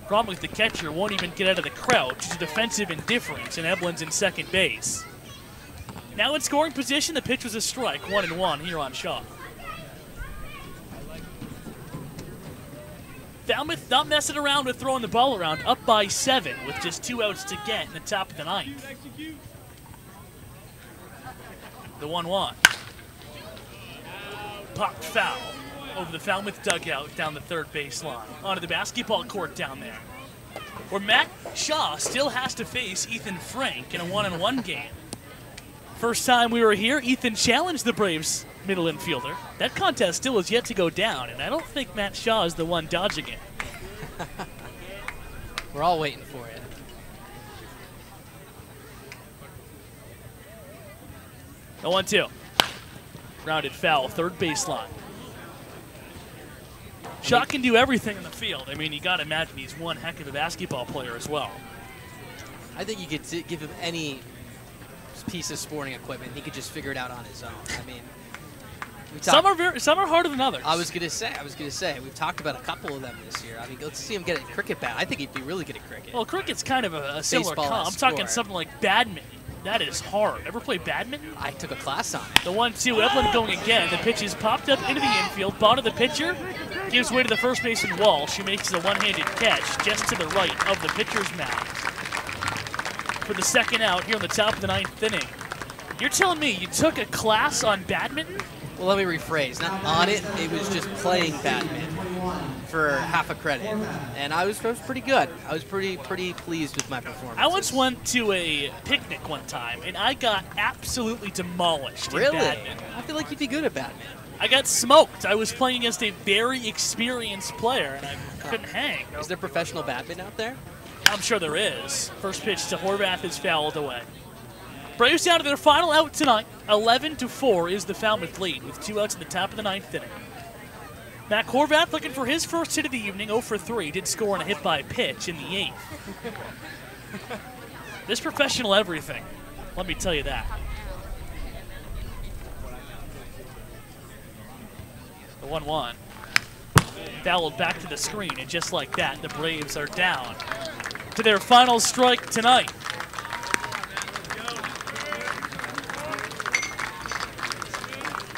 Problem with the catcher won't even get out of the crouch due to defensive indifference, and Eblin's in second base. Now in scoring position, the pitch was a strike, 1-1 here on Shaw. Falmouth not messing around with throwing the ball around, up by 7 with just 2 outs to get in the top of the 9th. The 1-1. Popped foul over the Falmouth dugout down the 3rd baseline. Onto the basketball court down there, where Matt Shaw still has to face Ethan Frank in a 1-on-1 game. First time we were here, Ethan challenged the Braves middle infielder. That contest still is yet to go down, and I don't think Matt Shaw is the one dodging it. We're all waiting for it. The 1-2. Rounded foul, 3rd baseline. Shaw can do everything in the field. I mean, you got to imagine he's one heck of a basketball player as well. I think you could give him any piece of sporting equipment. He could just figure it out on his own. I mean, some are harder than others. I was gonna say. We've talked about a couple of them this year. I mean, let's see him get a cricket bat. I think he'd be really good at cricket. Well, cricket's kind of a similar comp. I'm talking something like badminton. That is hard. Ever play badminton? I took a class on it. The 1-2, Evelyn going again. The pitch is popped up into the infield. Bottom of the pitcher gives way to the first baseman Walsh. She makes a one-handed catch just to the right of the pitcher's mound. For the second out here on the top of the 9th inning. You're telling me you took a class on badminton? Well, let me rephrase. Not on it. It was just playing badminton for half a credit, and I was pretty good. I was pretty pleased with my performance. I once went to a picnic one time, and I got absolutely demolished in Really? badminton. I feel like you'd be good at badminton. I got smoked. I was playing against a very experienced player, and I couldn't hang. Is there professional badminton out there? I'm sure there is. First pitch to Horvath is fouled away. Braves down to their final out tonight. 11-4 is the Falmouth lead with 2 outs in the top of the 9th inning. Matt Horvath looking for his first hit of the evening, 0 for 3. Did score on a hit by pitch in the 8th. This professional everything. Let me tell you that. The 1-1. Fouled back to the screen, and just like that, the Braves are down to their final strike tonight.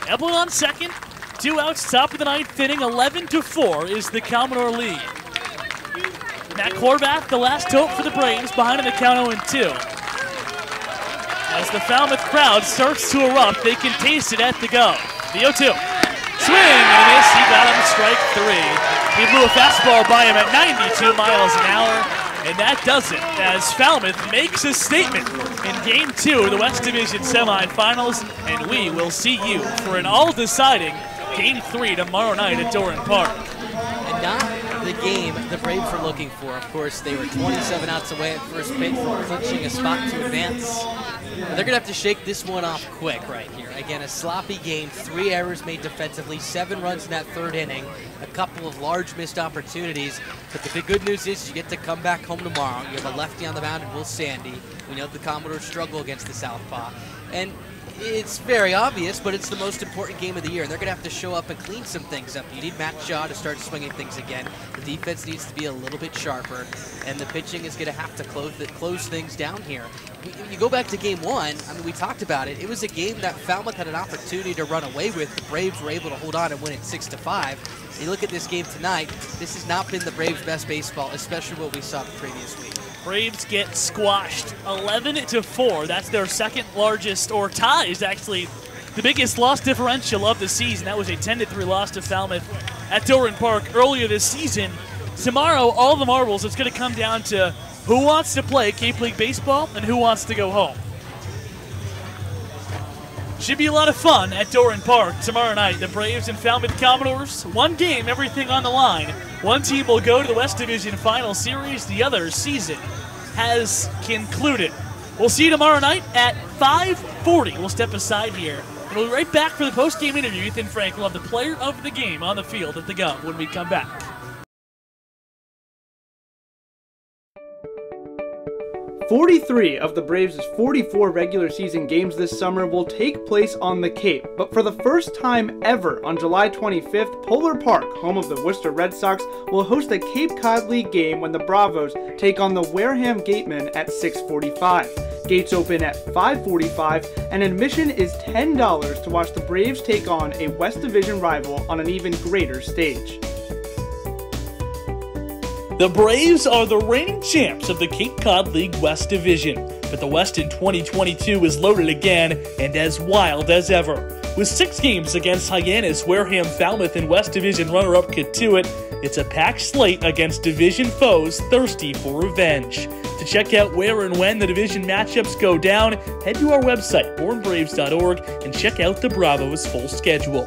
Evelyn on second, 2 outs, top of the 9th inning, 11-4 is the Commodore lead. Matt Horvath, the last hope for the Braves, behind in the count 0-2. As the Falmouth crowd starts to erupt, they can taste it at the go. The 0-2. Swing and a miss, he got him strike 3. He blew a fastball by him at 92 miles an hour. And that does it, as Falmouth makes a statement in Game 2 of the West Division semifinals, and we will see you for an all-deciding Game 3 tomorrow night at Doran Park. And not the game the Braves were looking for. Of course, they were 27 outs away at first pitch from clinching a spot to advance. But they're going to have to shake this one off quick right here. Again, a sloppy game, 3 errors made defensively, 7 runs in that 3rd inning, a couple of large missed opportunities. But the good news is you get to come back home tomorrow. You have a lefty on the mound in Will Sandy. We know the Commodores struggle against the Southpaw. And it's very obvious, but it's the most important game of the year, and they're going to have to show up and clean some things up. You need Matt Shaw to start swinging things again. The defense needs to be a little bit sharper, and the pitching is going to have to close things down here. You go back to Game 1, I mean, we talked about it. It was a game that Falmouth had an opportunity to run away with. The Braves were able to hold on and win it 6-5. You look at this game tonight, this has not been the Braves' best baseball, especially what we saw the previous week. Braves get squashed 11-4. That's their second largest, or ties actually, the biggest loss differential of the season. That was a 10-3 loss to Falmouth at Doran Park earlier this season. Tomorrow, all the marbles, it's going to come down to who wants to play Cape League baseball and who wants to go home. Should be a lot of fun at Doran Park tomorrow night. The Braves and Falmouth Commodores, one game, everything on the line. One team will go to the West Division Final Series. The other season has concluded. We'll see you tomorrow night at 5:40. We'll step aside here. And we'll be right back for the post-game interview. Ethan Frank will have the player of the game on the field at the Go when we come back. 43 of the Braves' 44 regular season games this summer will take place on the Cape, but for the first time ever on July 25th, Polar Park, home of the Worcester Red Sox, will host a Cape Cod League game when the Bravos take on the Wareham Gatemen at 6:45. Gates open at 5:45, and admission is $10 to watch the Braves take on a West Division rival on an even greater stage. The Braves are the reigning champs of the Cape Cod League West Division, but the West in 2022 is loaded again and as wild as ever. With 6 games against Hyannis, Wareham, Falmouth, and West Division runner-up Katuitt, it's a packed slate against division foes thirsty for revenge. To check out where and when the division matchups go down, head to our website, bournebraves.org, and check out the Bravos' full schedule.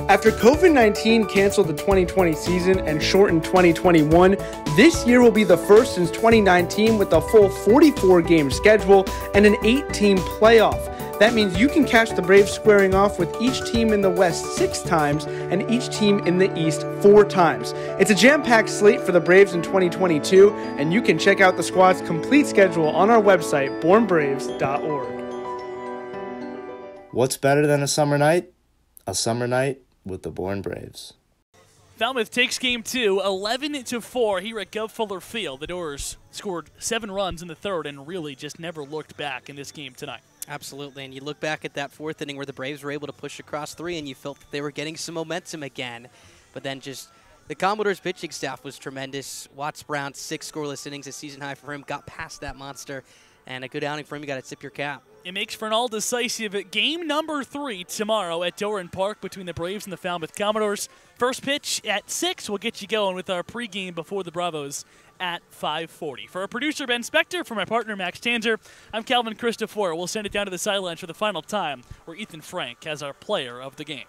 After COVID-19 canceled the 2020 season and shortened 2021, this year will be the first since 2019 with a full 44-game schedule and an 8-team playoff. That means you can catch the Braves squaring off with each team in the West 6 times and each team in the East 4 times. It's a jam-packed slate for the Braves in 2022, and you can check out the squad's complete schedule on our website, bournebraves.org. What's better than a summer night? A summer night with the Bourne Braves. Falmouth takes game 2, 11-4 here at Gov Fuller Field. The Doors scored 7 runs in the third and really just never looked back in this game tonight. Absolutely, and you look back at that fourth inning where the Braves were able to push across 3 and you felt that they were getting some momentum again. But then just the Commodores pitching staff was tremendous. Watts Brown, 6 scoreless innings, a season high for him, got past that monster. And a good outing for him. You got to tip your cap. It makes for an all-decisive game number 3 tomorrow at Doran Park between the Braves and the Falmouth Commodores. First pitch at 6. We'll get you going with our pregame before the Bravos at 5:40. For our producer, Ben Spector, for my partner, Max Tanzer, I'm Calvin Christopher. We'll send it down to the sidelines for the final time, where Ethan Frank has our player of the game.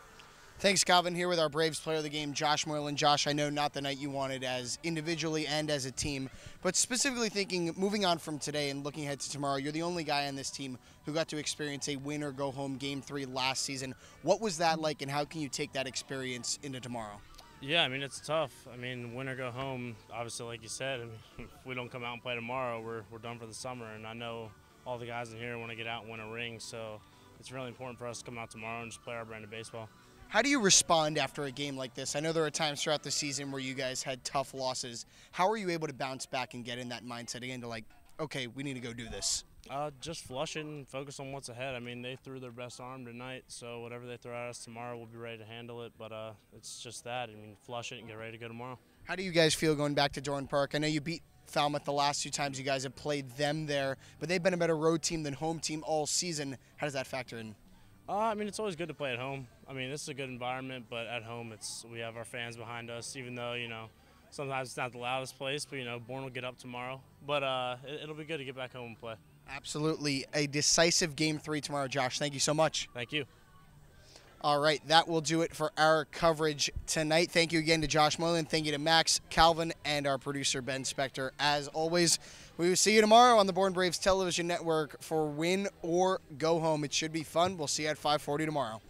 Thanks, Calvin. Here with our Braves player of the game, Josh Moylan. Josh, I know not the night you wanted as individually and as a team, but specifically thinking, moving on from today and looking ahead to tomorrow, you're the only guy on this team who got to experience a win-or-go-home Game 3 last season. What was that like, and how can you take that experience into tomorrow? Yeah, I mean, it's tough. I mean, win or go home, obviously, like you said, I mean, if we don't come out and play tomorrow, we're done for the summer, and I know all the guys in here want to get out and win a ring, so it's really important for us to come out tomorrow and just play our brand of baseball. How do you respond after a game like this? I know there are times throughout the season where you guys had tough losses. How are you able to bounce back and get in that mindset again to like, okay, we need to go do this? Just flush it and focus on what's ahead. I mean, they threw their best arm tonight, so whatever they throw at us tomorrow, we'll be ready to handle it. But it's just that. I mean, flush it and get ready to go tomorrow. How do you guys feel going back to Doran Park? I know you beat Falmouth the last 2 times you guys have played them there, but they've been a better road team than home team all season. How does that factor in? I mean, it's always good to play at home. I mean, this is a good environment, but at home, we have our fans behind us, even though, you know, sometimes it's not the loudest place, but, you know, Bourne will get up tomorrow. But it'll be good to get back home and play. Absolutely. A decisive Game 3 tomorrow, Josh. Thank you so much. Thank you. All right, that will do it for our coverage tonight. Thank you again to Josh Moylan. Thank you to Max, Calvin, and our producer, Ben Spector. As always, we will see you tomorrow on the Bourne Braves Television Network for Win or Go Home. It should be fun. We'll see you at 5:40 tomorrow.